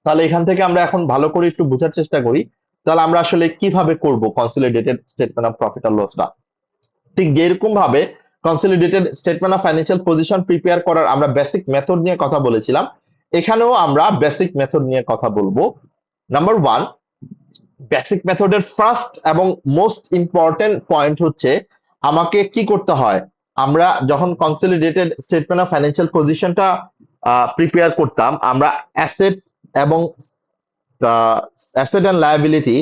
তাহলে এখান থেকে আমরা এখন ভালো করে একটু বোঝার চেষ্টা করি, তাহলে আমরা আসলে কিভাবে করব কনসলিডেটেড স্টেটমেন্ট অফ প্রফিট আর লসটা। ঠিক যেরকম ভাবে consolidated statement of financial position prepare করার আমরা বেসিক মেথড নিয়ে কথা বলেছিলাম, এখানেও আমরা বেসিক মেথড নিয়ে কথা বলবো। নাম্বার ওয়ান, বেসিক মেথডের ফার্স্ট এবং মোস্ট ইম্পর্টেন্ট পয়েন্ট হচ্ছে আমাকে কি করতে হয়। আমরা যখন কনসলিডেটেড স্টেটমেন্ট অফ ফাইন্যান্সিয়াল পজিশনটা প্রিপেয়ার করতাম, আমরা অ্যাসেট এবং asset and liability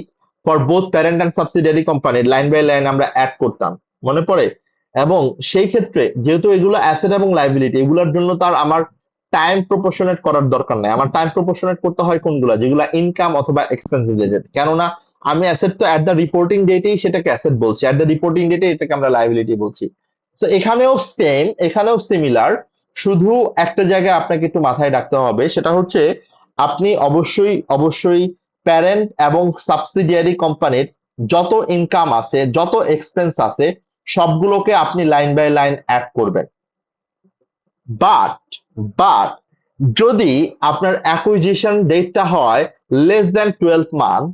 for both parent and subsidiary company line by line আমরা অ্যাড করতাম, মনে পড়ে? এবং সেই ক্ষেত্রে যেহেতু এগুলো অ্যাসেট এবং লায়াবিলিটি, এগুলোর জন্য তার আমার টাইম প্রপোর্শনেট করার দরকার নাই। আমার টাইম প্রপোর্শনেট করতে হয় কোনগুলা, যেগুলো ইনকাম অথবা এক্সপেন্স রিলেটেড। কেননা আমি অ্যাসেট তো অ্যাট দ্য রিপোর্টিং ডেটেই সেটাকে অ্যাসেট বলছি, অ্যাট দ্য রিপোর্টিং ডেটে এটাকে আমরা লায়াবিলিটি বলছি। তো এখানেও সেম, এখানেও সিমিলার, শুধু একটা জায়গায় আপনাকে একটু মাথায় রাখতে হবে, সেটা হচ্ছে আপনি অবশ্যই অবশ্যই প্যারেন্ট এবং সাবসিডিয়ারি কোম্পানির যত ইনকাম আছে, যত এক্সপেন্স আছে, সবগুলোকে আপনি লাইন বাই লাইন অ্যাড করবেন। বাট বাট যদি আপনার অ্যাকুইজিশন ডেটটা হয় লেস দ্যান 12 মান্থ,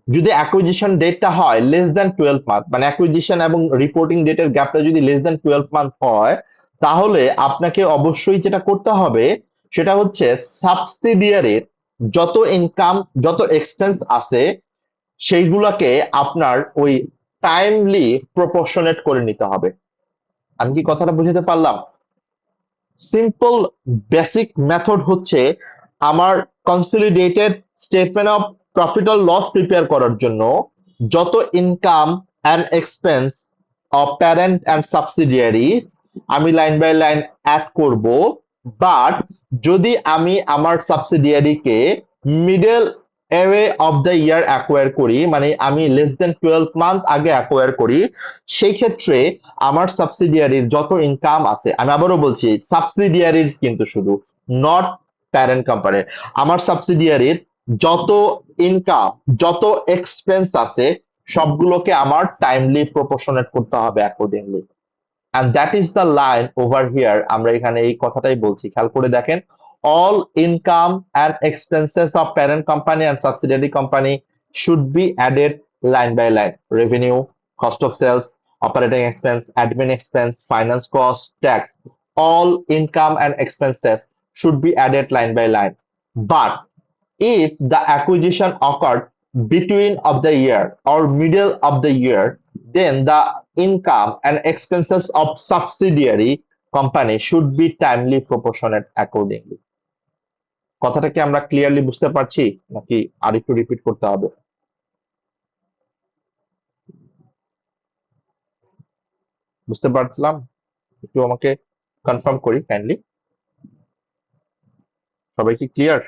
যদি অ্যাকুইজিশন ডেটটা হয় লেস দ্যান 12 মান্থ, মানে অ্যাকুইজিশন এবং রিপোর্টিং ডেটের গ্যাপটা যদি লেস দ্যান 12 মান্থ হয়, তাহলে আপনাকে অবশ্যই যেটা করতে হবে সেটা হচ্ছে সাবসিডিয়ারির যত ইনকাম, যত এক্সপেন্স আছে, সেইগুলাকে আপনার ওই টাইমলি প্রপোর্শনেট করে নিতে হবে। আমি কি কথাটা বুঝতে পারলাম? সিম্পল বেসিক মেথড হচ্ছে আমার consolidated statement of profit or loss prepare করার জন্য যত income and expense of parent and subsidiaries আমি লাইন বাই লাইন অ্যাড করব। বাট যদি আমি আমার সাবসিডিয়ারিকে middle away of the year acquire করি, মানে আমি লেস দেন 12 মান্থ আগে অ্যাকোয়ার করি, সেই ক্ষেত্রে আমার সাবসিডিয়ারির যত ইনকাম আছে, আমি আবারও বলছি সাবসিডিয়ারির, কিন্তু শুধু নট প্যারেন্ট কোম্পানির, আমার সাবসিডিয়ারির যত ইনকাম, যত এক্সপেন্স আছে, সবগুলোকে আমার টাইমলি প্রপোর্শনেট করতে হবে accordingly. and that is the line over here, আমরা এখানে এই কথাটাই বলছি, খেয়াল করে দেখেন। all income and expenses of parent company and subsidiary company should be added line by line. Revenue, cost of sales, operating expense, admin expense, finance cost, tax, all income and expenses should be added line by line. But if the acquisition occurred between of the year or middle of the year, then the income and expenses of subsidiary company should be timely proportionate accordingly. কথাটা কি আমরা ক্লিয়ারলি বুঝতে পারছি, নাকি আরেকটু রিপিট করতে হবে? বুঝতে পারলাম? একটু আমাকে কনফার্ম করি কাইন্ডলি। সবাই কি ক্লিয়ার?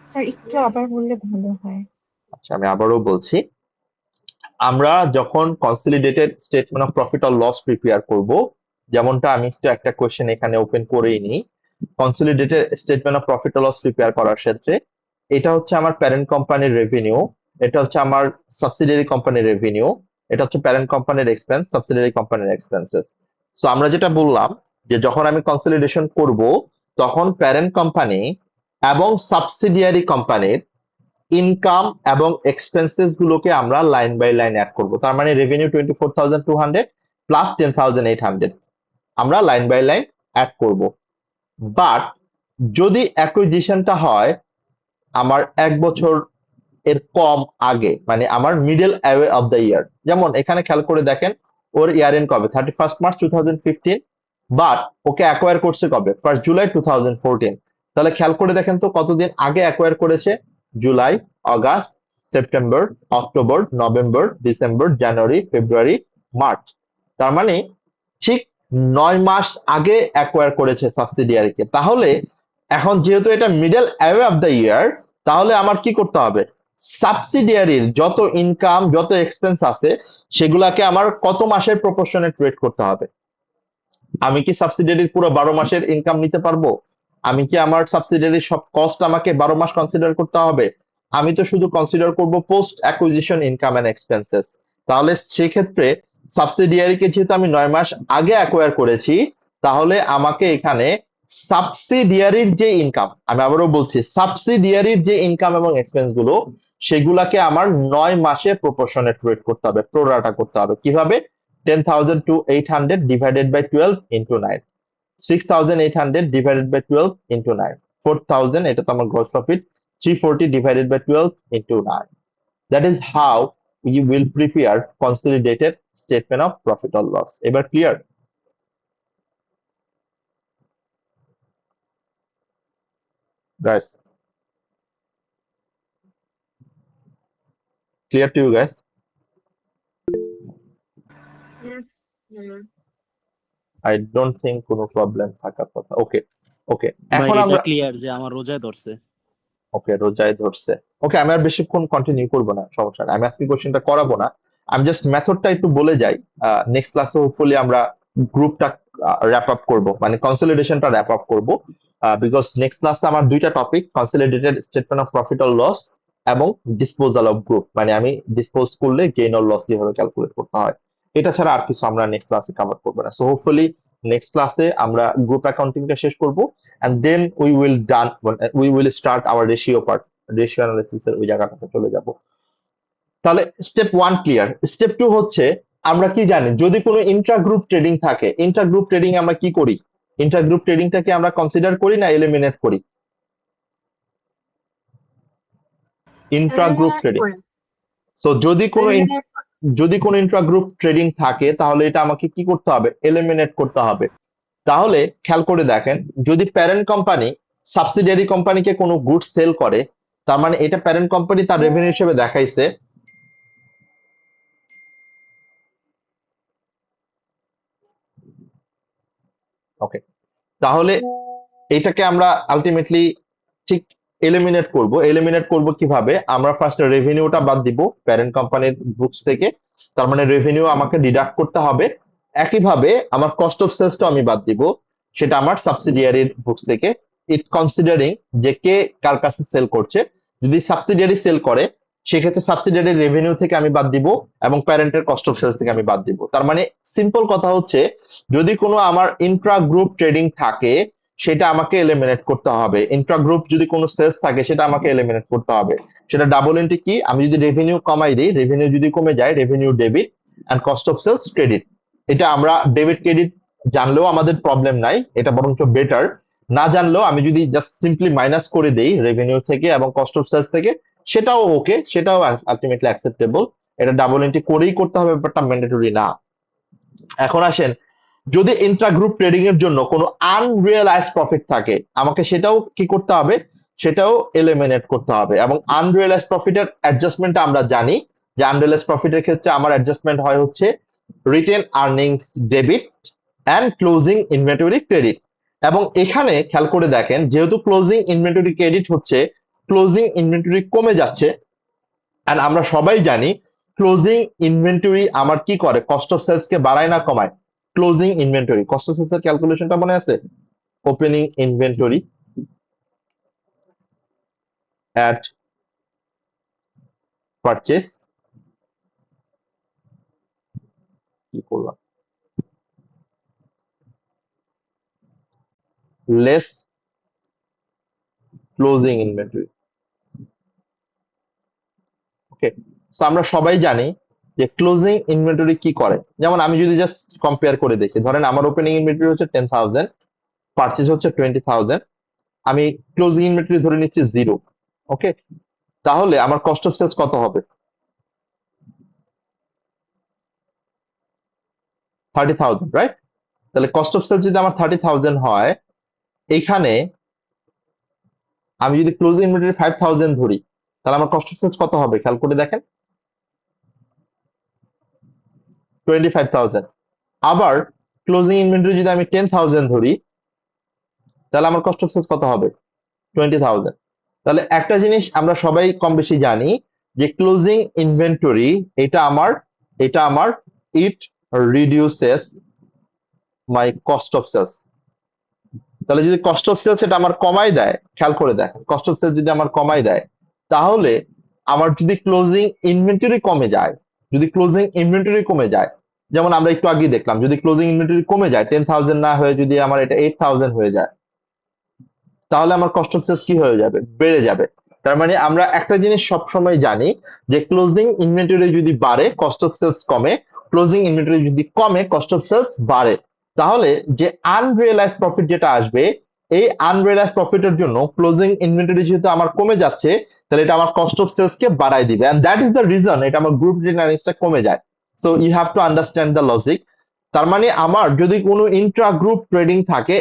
স্যার একটু আবার বললে ভালো হয়। আচ্ছা, আমি আবারও বলছি, আমরা যখন consolidated statement of profit or loss prepare করব, যেমনটা আমি একটু একটা কোশ্চেন এখানে ওপেন করেই নিই। Consolidated statement of profit or loss prepare করার ক্ষেত্রে এটা হচ্ছে আমার প্যারেন্ট কোম্পানির রেভিনিউ, এটা হচ্ছে আমার সাবসিডিয়ারি কোম্পানির রেভিনিউ, এটা হচ্ছে প্যারেন্ট কোম্পানির এক্সপেন্স, সাবসিডিয়ারি কোম্পানির এক্সপেন্সেস। সো আমরা যেটা বললাম যে যখন আমি কনসলিডেশন করব, তখন প্যারেন্ট কোম্পানি এবং সাবসিডিয়ারি কোম্পানির ইনকাম এবং এক্সপেন্সেস গুলোকে আমরা লাইন বাই লাইন অ্যাড করব। তার মানে রেভিনিউ 24,200 প্লাস 10,800 আমরা লাইন বাই লাইন অ্যাড করব। বাট যদি অ্যাকুইজিশনটা হয় আমার 1 বছর এর কম আগে, মানে আমার মিডল অ্যাওয়ে অফ দ্য ইয়ার, যেমন এখানে খেয়াল করে দেখেন ওর ইয়ার এন্ড কবে, 31 মার্চ 2015, বাট ওকে অ্যাকোয়ার করছে কবে, 1 জুলাই 2014। তাহলে খেয়াল করে দেখেন তো কতদিন আগে অ্যাকোয়ার করেছে, July, August, September, October, November, December, January, February, March. তার মানে ঠিক 9 মাস আগে অ্যাকোয়ার করেছে সাবসিডিয়ারিকে। তাহলে এখন যেহেতু এটা মিডল অ্যাওয়ে অফ দ্য ইয়ার, তাহলে আমার কি করতে হবে, সাবসিডিয়ারির যত ইনকাম, যত এক্সপেন্স আছে, সেগুলাকে আমার কত মাসের প্রপোর্শনেট রেট করতে হবে। আমি কি সাবসিডিয়ারির পুরো 12 মাসের ইনকাম নিতে পারবো? আমি কি আমার সাবসিডিয়ারি সব কস্ট আমাকে 12 মাস কনসিডার করতে হবে? আমি তো শুধু কনসিডার করব post acquisition income and expenses. তাহলে সেক্ষেত্রে সাবসিডিয়ারিকে যেহেতু আমি 9 মাস আগে অ্যাকোয়ার করেছি, তাহলে আমাকে এখানে সাবসিডিয়ারির যে ইনকাম, আমি আবারও বলছি, সাবসিডিয়ারির যে ইনকাম এবং এক্সপেন্স গুলো, সেগুলাকে আমার 9 মাসে প্রপোর্শনেট রেট করতে হবে, প্রোরাটা করতে হবে। কিভাবে? 10,000 to 800 divided by 12 into 9, 6,800 divided by 12 into 9, 4,000, এটা তো আমার gross profit, 340 divided by 12 into 9. That is how you will prepare consolidated statement of profit or loss. এবার clear? Guys, clear to you guys? Yes. Ma'am. I don't think কোনো প্রবলেম থাকার কথা। ওকে ওকে, ভাই এখন এটা আমরা ক্লিয়ার যে আমার রোজায় ধরছে। ওকে, রোজায় ধরছে। ওকে, আমি আর বেশিক্ষণ কন্টিনিউ করবো না, সমস্যা নেই, আমি আজকে কোশ্চেনটা করাবো না। আমি জাস্ট মেথডটা একটু বলে যাই। নেক্সট ক্লাসে হোপফুলি আমরা গ্রুপটা র্যাপ আপ করবো, মানে কনসলিডেশনটা র্যাপ আপ করবো, বিকজ নেক্সট ক্লাসে আমার দুইটা topic, consolidated statement of profit or loss এবং ডিসপোজাল অফ গ্রুপ, মানে আমি ডিসপোজ করলে গেইন অর লস কিভাবে ক্যালকুলেট করতে হয়। এটা ছাড়া আর কিছু আমরা নেক্সট ক্লাসে কভার করবো না। সো হোপফুলি নেক্সট ক্লাসে আমরা গ্রুপ অ্যাকাউন্টিংটা শেষ করবো, and then we will start our ratio analysis এর ওই জায়গাটাতে চলে যাব। তাহলে স্টেপ 1 ক্লিয়ার। স্টেপ 2 হচ্ছে, আমরা কি জানি যদি কোনো ইন্ট্রা গ্রুপ ট্রেডিং থাকে, ইন্ট্রা গ্রুপ ট্রেডিং আমরা কি করি? ইন্ট্রা গ্রুপ ট্রেডিংটাকে আমরা কনসিডার করি না এলিমিনেট করি? Intra group eliminate trading. করি। সো eliminate যদি কোনো ইন্ট্রা গ্রুপ ট্রেডিং থাকে, তাহলে এটা আমাকে কি করতে হবে? এলিমিনেট করতে হবে। তাহলে খেয়াল করে দেখেন, যদি প্যারেন্ট কোম্পানি সাবসিডিয়ারি কোম্পানিকে কোনো গুড সেল করে, তার মানে এটা প্যারেন্ট কোম্পানি তার রেভিনিউ হিসেবে দেখাইছে। ওকে, তাহলে এটাকে আমরা আলটিমেটলি ঠিক এলিমিনেট করব কিভাবে? আমরা ফার্স্ট রেভিনিউটা বাদ দিব প্যারেন্ট কোম্পানির বুকস থেকে, তার মানে রেভিনিউ আমাকে ডিডাক্ট করতে হবে। একইভাবে আমার কস্ট অফ সেলসটাও আমি বাদ দিব, সেটা আমার সাবসিডিয়ারির বুকস থেকে, ইট কনসিডারিং যে কে কার কাছে সেল করছে। যদি সাবসিডিয়ারি সেল করে, সেক্ষেত্রে সাবসিডিয়ারি রেভিনিউ থেকে আমি বাদ দিব এবং প্যারেন্টের কস্ট অফ সেলস থেকে আমি বাদ দিব। তার মানে সিম্পল কথা হচ্ছে, যদি কোনো আমার ইন্ট্রা গ্রুপ ট্রেডিং থাকে, সেটা আমাকে এলিমিনেট করতে হবে। ইন্ট্রা গ্রুপ যদি কোনো সেলস থাকে, সেটা আমাকে এলিমিনেট করতে হবে। সেটা ডাবল এন্ট্রি কি? আমি যদি রেভিনিউ কমাই দিই, রেভিনিউ যদি কমে যায়, revenue debit and cost of sales credit. এটা আমরা ডেবিট ক্রেডিট জানলেও আমাদের প্রবলেম নাই, এটা বরঞ্চ বেটার। না জানলেও আমি যদি জাস্ট সিম্পলি মাইনাস করে দেই রেভিনিউ থেকে এবং কস্ট অফ সেলস থেকে, সেটাও ওকে, সেটাও আলটিমেটলি অ্যাকসেপ্টেবল। এটা ডাবল এন্ট্রি করেই করতে হবে, ব্যাপারটা ম্যান্ডেটরি না। এখন আসেন, যদি ইন্ট্রা গ্রুপ ট্রেডিং এর জন্য কোনো আনরিয়েলাইজ প্রফিট থাকে, আমাকে সেটাও কি করতে হবে? সেটাও এলিমিনেট করতে হবে। এবং আনরিয়েলাইজ প্রফিটের অ্যাডজাস্টমেন্টটা আমরা জানি যে আনরিয়েলাইজ প্রফিটের ক্ষেত্রে আমার অ্যাডজাস্টমেন্ট হয় হচ্ছে retained earnings debit and closing inventory credit. এবং এখানে খেয়াল করে দেখেন, যেহেতু ক্লোজিং ইনভেন্টরি ক্রেডিট হচ্ছে, ক্লোজিং ইনভেন্টরি কমে যাচ্ছে, এন্ড আমরা সবাই জানি ক্লোজিং ইনভেন্টরি আমার কি করে? কস্ট অফ সেলস কে বাড়ায় না কমায়? Closing inventory cost of sales এর ক্যালকুলেশনটা মনে আছে? ওপেনিং ইনভেন্টরি এট পারচেস, কি করলাম, লেস ক্লোজিং ইনভেন্টরি। ওকে, সো আমরা সবাই জানি যে ক্লোজিং ইনভেন্টরি কি করে। যেমন আমি যদি জাস্ট কম্পেয়ার করে দেখি, ধরেন আমার ওপেনিং ইনভেন্টরি হচ্ছে 10,000, পারচেজ হচ্ছে 20,000, আমি ক্লোজিং ইনভেন্টরি ধরে নিচ্ছি 0। ওকে, তাহলে আমার কস্ট অফ সেলস কত হবে? 30,000, রাইট? তাহলে কস্ট অফ সেলস যদি আমার 30,000 হয়, এইখানে আমি যদি ক্লোজিং ইনভেন্টরি 5,000 ধরি, তাহলে আমার কস্ট অফ সেলস কত হবে? খেয়াল করে দেখেন, 25,000। আবার ক্লোজিং ইনভেন্টরি যদি আমি 10,000 ধরি, তাহলে আমার কস্ট অফ সেলস কত হবে? 20,000। তাহলে একটা জিনিস আমরা সবাই কম বেশি জানি যে ক্লোজিং ইনভেন্টরি এটা আমার it reduces my cost of sales. তাহলে যদি কস্ট অফ সেলস এটা আমার কমাই দেয়, খেয়াল করে দেখেন, কস্ট অফ সেলস যদি আমার কমাই দেয়, তাহলে আমার যদি ক্লোজিং ইনভেন্টরি কমে যায়, যদি ক্লোজিং ইনভেন্টরি কমে যায়, যেমন আমরা একটু আগেই দেখলাম, যদি ক্লোজিং ইনভেন্টরি কমে যায় 10,000 না হয়ে যদি আমার এটা 8,000 হয়ে যায়, তাহলে আমার কস্ট অফ সেলস কি হয়ে যাবে? বেড়ে যাবে। তার মানে আমরা একটা জিনিস সবসময় জানি যে ক্লোজিং ইনভেন্টরি যদি বাড়ে কস্ট অফ সেলস কমে, ক্লোজিং ইনভেন্টরি যদি কমে কস্ট অফ সেলস বাড়ে। তাহলে যে আনরিয়েলাইজ প্রফিট যেটা আসবে, এই আনরিয়েলাইজ প্রফিটের জন্য ক্লোজিং ইনভেন্টরি যেহেতু আমার কমে যাচ্ছে, তাহলে এটা আমার কস্ট অফ সেলস কে বাড়াই দিবে, and that is the reason এটা আমার গ্রুপ রিটার্নসটা কমে যায়। So you have to understand the logic. তার মানে আমার যদি কোনো ইন্ট্রা গ্রুপ ট্রেডিং থাকে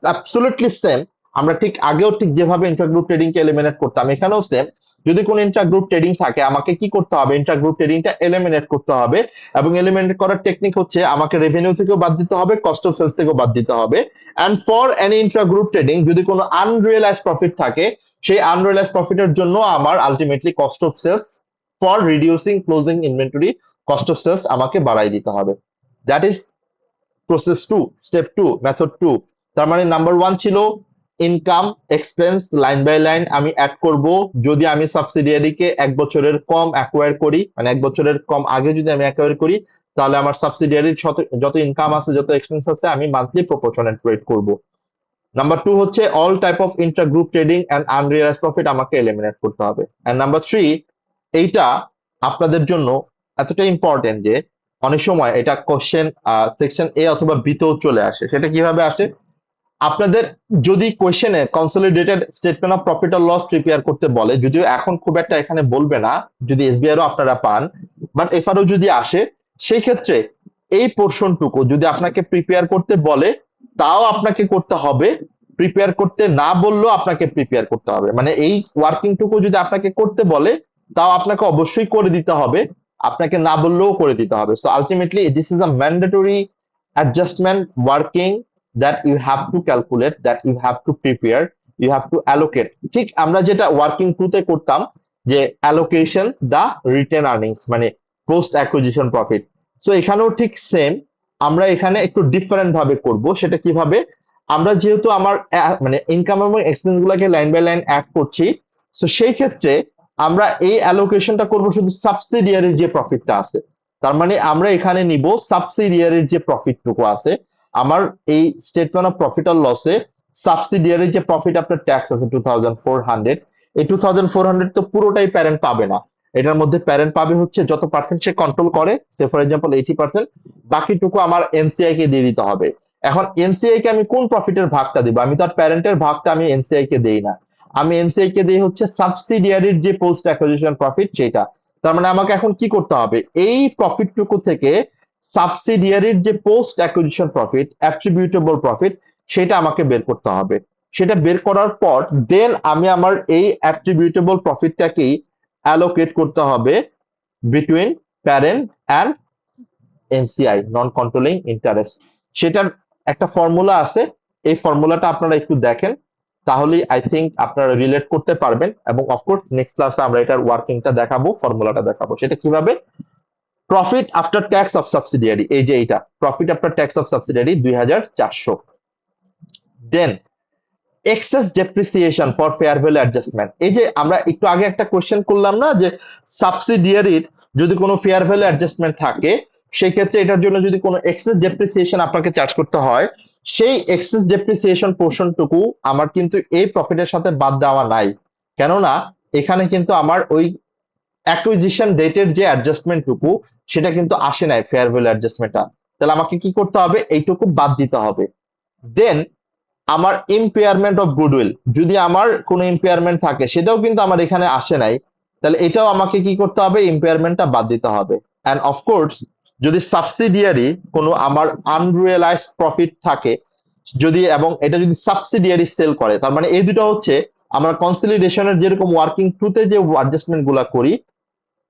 অ্যাবসলিউটলি সেম, আমরা ঠিক আগেও ঠিক যেভাবে ইন্টারগ্রুপ ট্রেডিং কে এলিমিনেট করতাম এখানেও সেম, যদি কোনো ইন্টারগ্রুপ ট্রেডিং থাকে আমাকে কি করতে হবে? ইন্টারগ্রুপ ট্রেডিংটা এলিমিনেট করতে হবে, এবং এলিমিনেট করার টেকনিক হচ্ছে আমাকে রেভিনিউ থেকেও বাদ দিতে হবে, কস্ট অফ সেলস থেকেও বাদ দিতে হবে। And for any intergroup trading যদি কোনো আনরিয়েলাইজ প্রফিট থাকে, সেই আনরিয়েলাইজ প্রফিটের জন্য আমার ultimately cost of sales for reducing closing inventory, cost of sales আমাকে বাড়াই দিতে হবে। That is process 2, step 2, method 2। তার মানে নাম্বার 1 ছিল income expense line by line আমি অ্যাড করব যদি আমি সাবসিডিয়ারিকে 1 বছরের কম অ্যাকোয়ার করি, মানে 1 বছরের কম আগে যদি আমি অ্যাকোয়ার করি, তাহলে আমার সাবসিডিয়ারির যত ইনকাম আছে যত এক্সপেন্স আছে আমি মান্থলি প্রপোর্শনেট রেট করব। নাম্বার 2 হচ্ছে all type of intra group trading and unrealise profit আমাকে এলিমিনেট করতে হবে। এন্ড নাম্বার 3, এইটা আপনাদের জন্য এতটা ইম্পর্টেন্ট যে অনেক সময় এটা কোশ্চেন সেকশন এ অথবা বি তেও চলে আসে। সেটা কিভাবে আসে? আপনাদের যদি কোশ্চেনে কনসলিডেটেড স্টেটমেন্ট অফ প্রফিট আর লস প্রিপেয়ার করতে বলে, যদিও এখন খুব একটা এখানে বলবে না যদি এসবিআইও আপনারা পান, বাট এফআরও যদি আসে, সেই ক্ষেত্রে এই পোর্শনটুকু যদি আপনাকে প্রিপেয়ার করতে বলে তাও আপনাকে করতে হবে, প্রিপেয়ার করতে না বললেও আপনাকে প্রিপেয়ার করতে হবে। মানে এই ওয়ার্কিংটুকু যদি আপনাকে করতে বলে তাও আপনাকে অবশ্যই করে দিতে হবে, আপনাকে না বললেও করে দিতে হবে। So ultimately this is a mandatory adjustment working that you have to calculate, that you have to prepare, you have to allocate। ঠিক আমরা যেটা ওয়ার্কিং টুতে করতাম যে অ্যালোকেশন দা রিটেন আর্নিংস, মানে পোস্ট অ্যাকুইজিশন প্রফিট। সো এখানেও ঠিক সেম, আমরা এখানে একটু ডিফারেন্ট ভাবে করব। সেটা কিভাবে? আমরা যেহেতু আমার মানে ইনকাম এবং এক্সপেন্স গুলাকে লাইন বাই লাইন অ্যাড করছি, সো সেই ক্ষেত্রে আমরা এই অ্যালোকেশনটা করব শুধু সাবসিডিয়ারির যে প্রফিটটা আছে। তার মানে আমরা এখানে নিব সাবসিডিয়ারির যে প্রফিটটুকু আছে, আমার এই স্টেটমেন্ট অফ প্রফিট আর লসে সাবসিডিয়ারি যে প্রফিট আফটার ট্যাক্স আছে 2400, এই 2400 তো পুরোটাই প্যারেন্ট পাবে না, এটার মধ্যে প্যারেন্ট পাবে হচ্ছে যত পার্সেন্ট সে কন্ট্রোল করে, সে ফর এক্সাম্পল 80%, বাকিটুকু আমার এনসিআই কে দিয়ে দিতে হবে। এখন এনসিআই কে আমি কোন প্রফিটের ভাগটা দিব? আমি তার প্যারেন্টের ভাগটা আমি এনসিআই কে দেই না, আমি এনসিআই কে দিই হচ্ছে সাবসিডিয়ারির যে পোস্ট অ্যাকুইজিশন প্রফিট সেটা। তার মানে আমাকে এখন কি করতে হবে? এই প্রফিটটুকু থেকে সাবসিডিয়ারির যে পোস্ট অ্যাকুইজিশন প্রফিট, অ্যাট্রিবিউটেবল প্রফিট, সেটা আমাকে বের করতে হবে। সেটা বের করার পর দেন আমি আমার এই অ্যাট্রিবিউটেবল প্রফিটটাকেই অ্যালোকেট করতে হবে between parent and NCI, non controlling interest. সেটার একটা ফর্মুলা আছে, এই ফর্মুলাটা আপনারা একটু দেখেন, তাহলেই আই থিঙ্ক আপনারা রিলেট করতে পারবেন। এবং অফকোর্স নেক্সট ক্লাসে আমরা এটার ওয়ার্কিংটা দেখাবো, ফর্মুলাটা দেখাবো। সেটা কিভাবে? Profit after tax of subsidiary, এই যে এইটা profit after tax of subsidiary 2400। Then excess depreciation for fair value adjustment. এই যে আমরা একটু আগে একটা কোশ্চেন করলাম না যে সাবসিডিয়ারির যদি কোনো ফেয়ার ভ্যালু অ্যাডজাস্টমেন্ট থাকে, সেই ক্ষেত্রে এটার জন্য যদি কোনো এক্সেস ডেপ্রিসিয়েশন আপনাকে চার্জ করতে হয়, সেই এক্সেস ডেপ্রিসিয়েশন পোর্শনটুকু আমার কিন্তু এই প্রফিটের সাথে বাদ দেওয়া নাই, কেননা এখানে কিন্তু আমার ওই অ্যাকুইজিশন ডেটের যে অ্যাডজাস্টমেন্টটুকু সেটা কিন্তু আসে নাই ফেয়ার ভ্যালু অ্যাডজাস্টমেন্টটা, তাহলে আমাকে কি করতে হবে? এইটুকু বাদ দিতে হবে। দেন আমার ইম্পেয়ারমেন্ট অফ গুডউইল, যদি আমার কোনো ইম্পেয়ারমেন্ট থাকে সেটাও কিন্তু আমার এখানে আসে নাই, তাহলে এটাও আমাকে কি করতে হবে? ইম্পেয়ারমেন্টটা বাদ দিতে হবে। অ্যান্ড অফকোর্স যদি সাবসিডিয়ারি কোনো আমার আনরিয়েলাইজ প্রফিট থাকে, যদি এবং এটা যদি সাবসিডিয়ারি সেল করে, তার মানে এই দুটো হচ্ছে আমরা কনসলিডেশনের যেরকম ওয়ার্কিং টুতে যে অ্যাডজাস্টমেন্ট গুলা করি,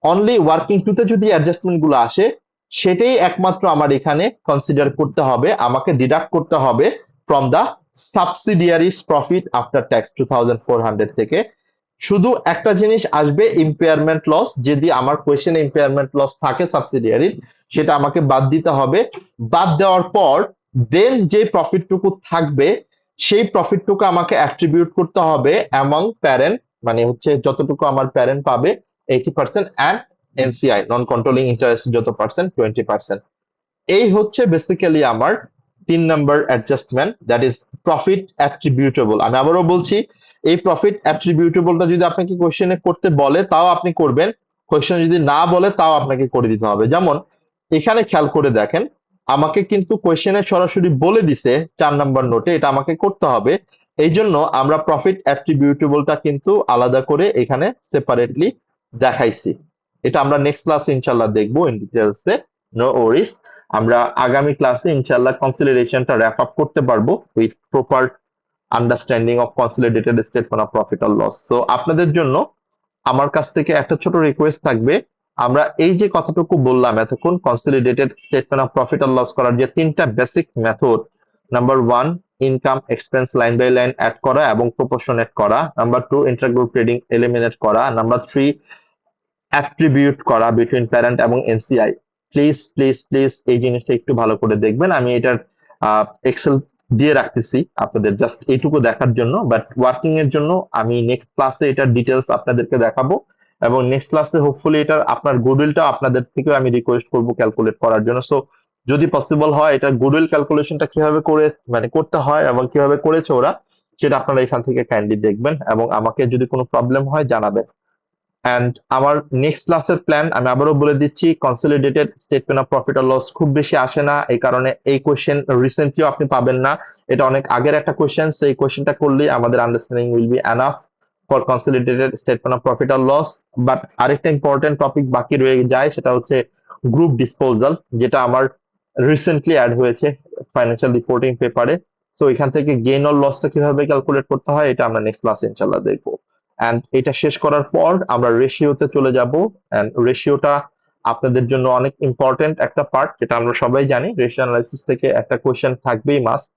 অনলি ওয়ার্কিং টুতে যদি অ্যাডজাস্টমেন্ট গুলো আসে সেটাই একমাত্র আমার এখানে কনসিডার করতে হবে, আমাকে ডিডাক্ট করতে হবে from the subsidiary's profit after tax 2400 থেকে। শুধু একটা জিনিস আসবে, ইম্পেয়ারমেন্ট লস, যদি আমার কোয়েশ্চেনে ইম্পেয়ারমেন্ট লস থাকে সাবসিডিয়ারির, সেটা আমাকে বাদ দিতে হবে। বাদ দেওয়ার পর দেন যে প্রফিটটুকু থাকবে সেই প্রফিটটুকু আমাকে অ্যাট্রিবিউট করতে হবে অ্যামং প্যারেন্ট, মানে হচ্ছে যতটুকু আমার প্যারেন্ট পাবে 80% and NCI non controlling interest যত পার্সেন্ট 20%। এই হচ্ছে বেসিক্যালি আমার 3 number adjustment, that is profit attributable. আমি আবারও বলছি, এই প্রফিট অ্যাট্রিবিউটেবলটা যদি আপনাকে কোশ্চেনে করতে বলে তাও আপনি করবেন, কোশ্চেন যদি না বলে তাও আপনাকে করে দিতে হবে। যেমন এখানে খেয়াল করে দেখেন, আমাকে কিন্তু কোশ্চেনে সরাসরি বলে দিছে 4 নম্বর নোটে এটা আমাকে করতে হবে। এই জন্য আমরা প্রফিট অ্যাট্রিবিউটেবলটা কিন্তু আলাদা করে এখানে সেপারেটলি দেখাইছি। এটা আমরা নেক্সট ক্লাসে ইনশাল্লাহ দেখবো ইন ডিটেলসে, নো ওরিস। আমরা আগামী ক্লাসে ইনশাল্লাহ কনসিডারেশনটা র্যাপ আপ করতে পারবো with proper understanding of consolidated statement of profit আর লস। সো আপনাদের জন্য আমার কাছ থেকে একটা ছোট রিকোয়েস্ট থাকবে, আমরা এই যে কথাটুকু বললাম এতক্ষণ কনসলিডেটেড স্টেটমেন্ট অফ প্রফিট আর লস করার যে 3টা basic method, number 1 income expense line by line add করা এবং প্রপোর্শনেট করা, নাম্বার 2 ইন্টারগ্রুপ ট্রেডিং এলিমিনেট করা, নাম্বার 3 অ্যাট্রিবিউট করা বিটুইন প্যারেন্ট এবং এনসিআই। প্লিজ প্লিজ প্লিজ এই জিনিসটা একটু ভালো করে দেখবেন। আমি এটার এক্সেল দিয়ে রাখতেছি আপনাদের জাস্ট এইটুকু দেখার জন্য, বাট ওয়ার্কিং এর জন্য আমি নেক্সট ক্লাসে এটার ডিটেলস আপনাদেরকে দেখাবো এবং নেক্সট ক্লাসে হোপফুলি এটার আপনার গুডউইলটা আপনাদের থেকেও আমি রিকোয়েস্ট করব ক্যালকুলেট করার জন্য। সো যদি পসিবল হয় এটার গুডউইল ক্যালকুলেশনটা কিভাবে করে মানে করতে হয় এবং কিভাবে করেছে ওরা, সেটা আপনারা এখান থেকে কাইন্ডলি দেখবেন এবং আমাকে যদি কোনো প্রবলেম হয় জানাবেন। অ্যান্ড আমার নেক্সট ক্লাসের প্ল্যান আমি আবারও বলে দিচ্ছি, কনসলিডেটেড স্টেটমেন্ট অফ প্রফিট আর লস খুব বেশি আসে না, এই কারণে এই কোশ্চেন রিসেন্টলিও আপনি পাবেন না, এটা অনেক আগের একটা কোশ্চেন। সো এই কোশ্চেনটা করলেই আমাদের understanding will be enough for consolidated statement of profit আর লস। বাট আরেকটা ইম্পর্টেন্ট টপিক বাকি রয়ে যায়, সেটা হচ্ছে গ্রুপ ডিসপোজাল, যেটা আমার রিসেন্টলি অ্যাড হয়েছে ফাইন্যান্সিয়াল রিপোর্টিং পেপারে। সো এখান থেকে গেইন অর লসটা কিভাবে ক্যালকুলেট করতে হয় এটা আমরা নেক্সট ক্লাসে ইনশাল্লাহ দেখবো। অ্যান্ড এটা শেষ করার পর আমরা রেশিওতে চলে যাব। অ্যান্ড রেশিওটা আপনাদের জন্য অনেক ইম্পর্টেন্ট একটা পার্ট, যেটা আমরা সবাই জানি রেশিও অ্যানালাইসিস থেকে একটা কোশ্চেন থাকবেই মাস্ট।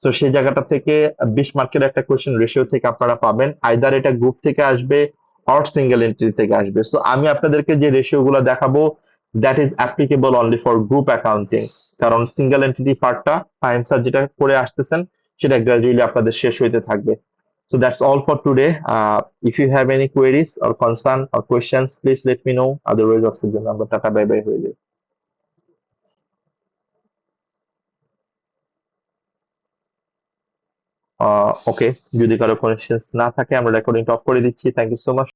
সো সেই জায়গাটা থেকে 20 মার্কের একটা কোশ্চেন রেশিও থেকে আপনারা পাবেন, আইদার এটা গ্রুপ থেকে আসবে অর সিঙ্গেল এন্ট্রি থেকে আসবে। সো আমি আপনাদেরকে যে রেশিও গুলো দেখাবো that is applicable only for group accounting, কারণ সিঙ্গেল এন্টিটি পার্টটা ফাহিম স্যার যেটা করে আসতেছেন সেটা গ্রাজুয়ালি আপনাদের শেষ হইতে থাকবে। So that's all for today. If you have any queries or concern or questions, please let me know. Otherwise, আজকের জন্য আমরা টাটা বাই বাই হয়ে যাই। ওকে, যদি কারো কোয়েশ্চেন্স না থাকে আমরা রেকর্ডিংটা অফ করে দিচ্ছি। Thank you so much.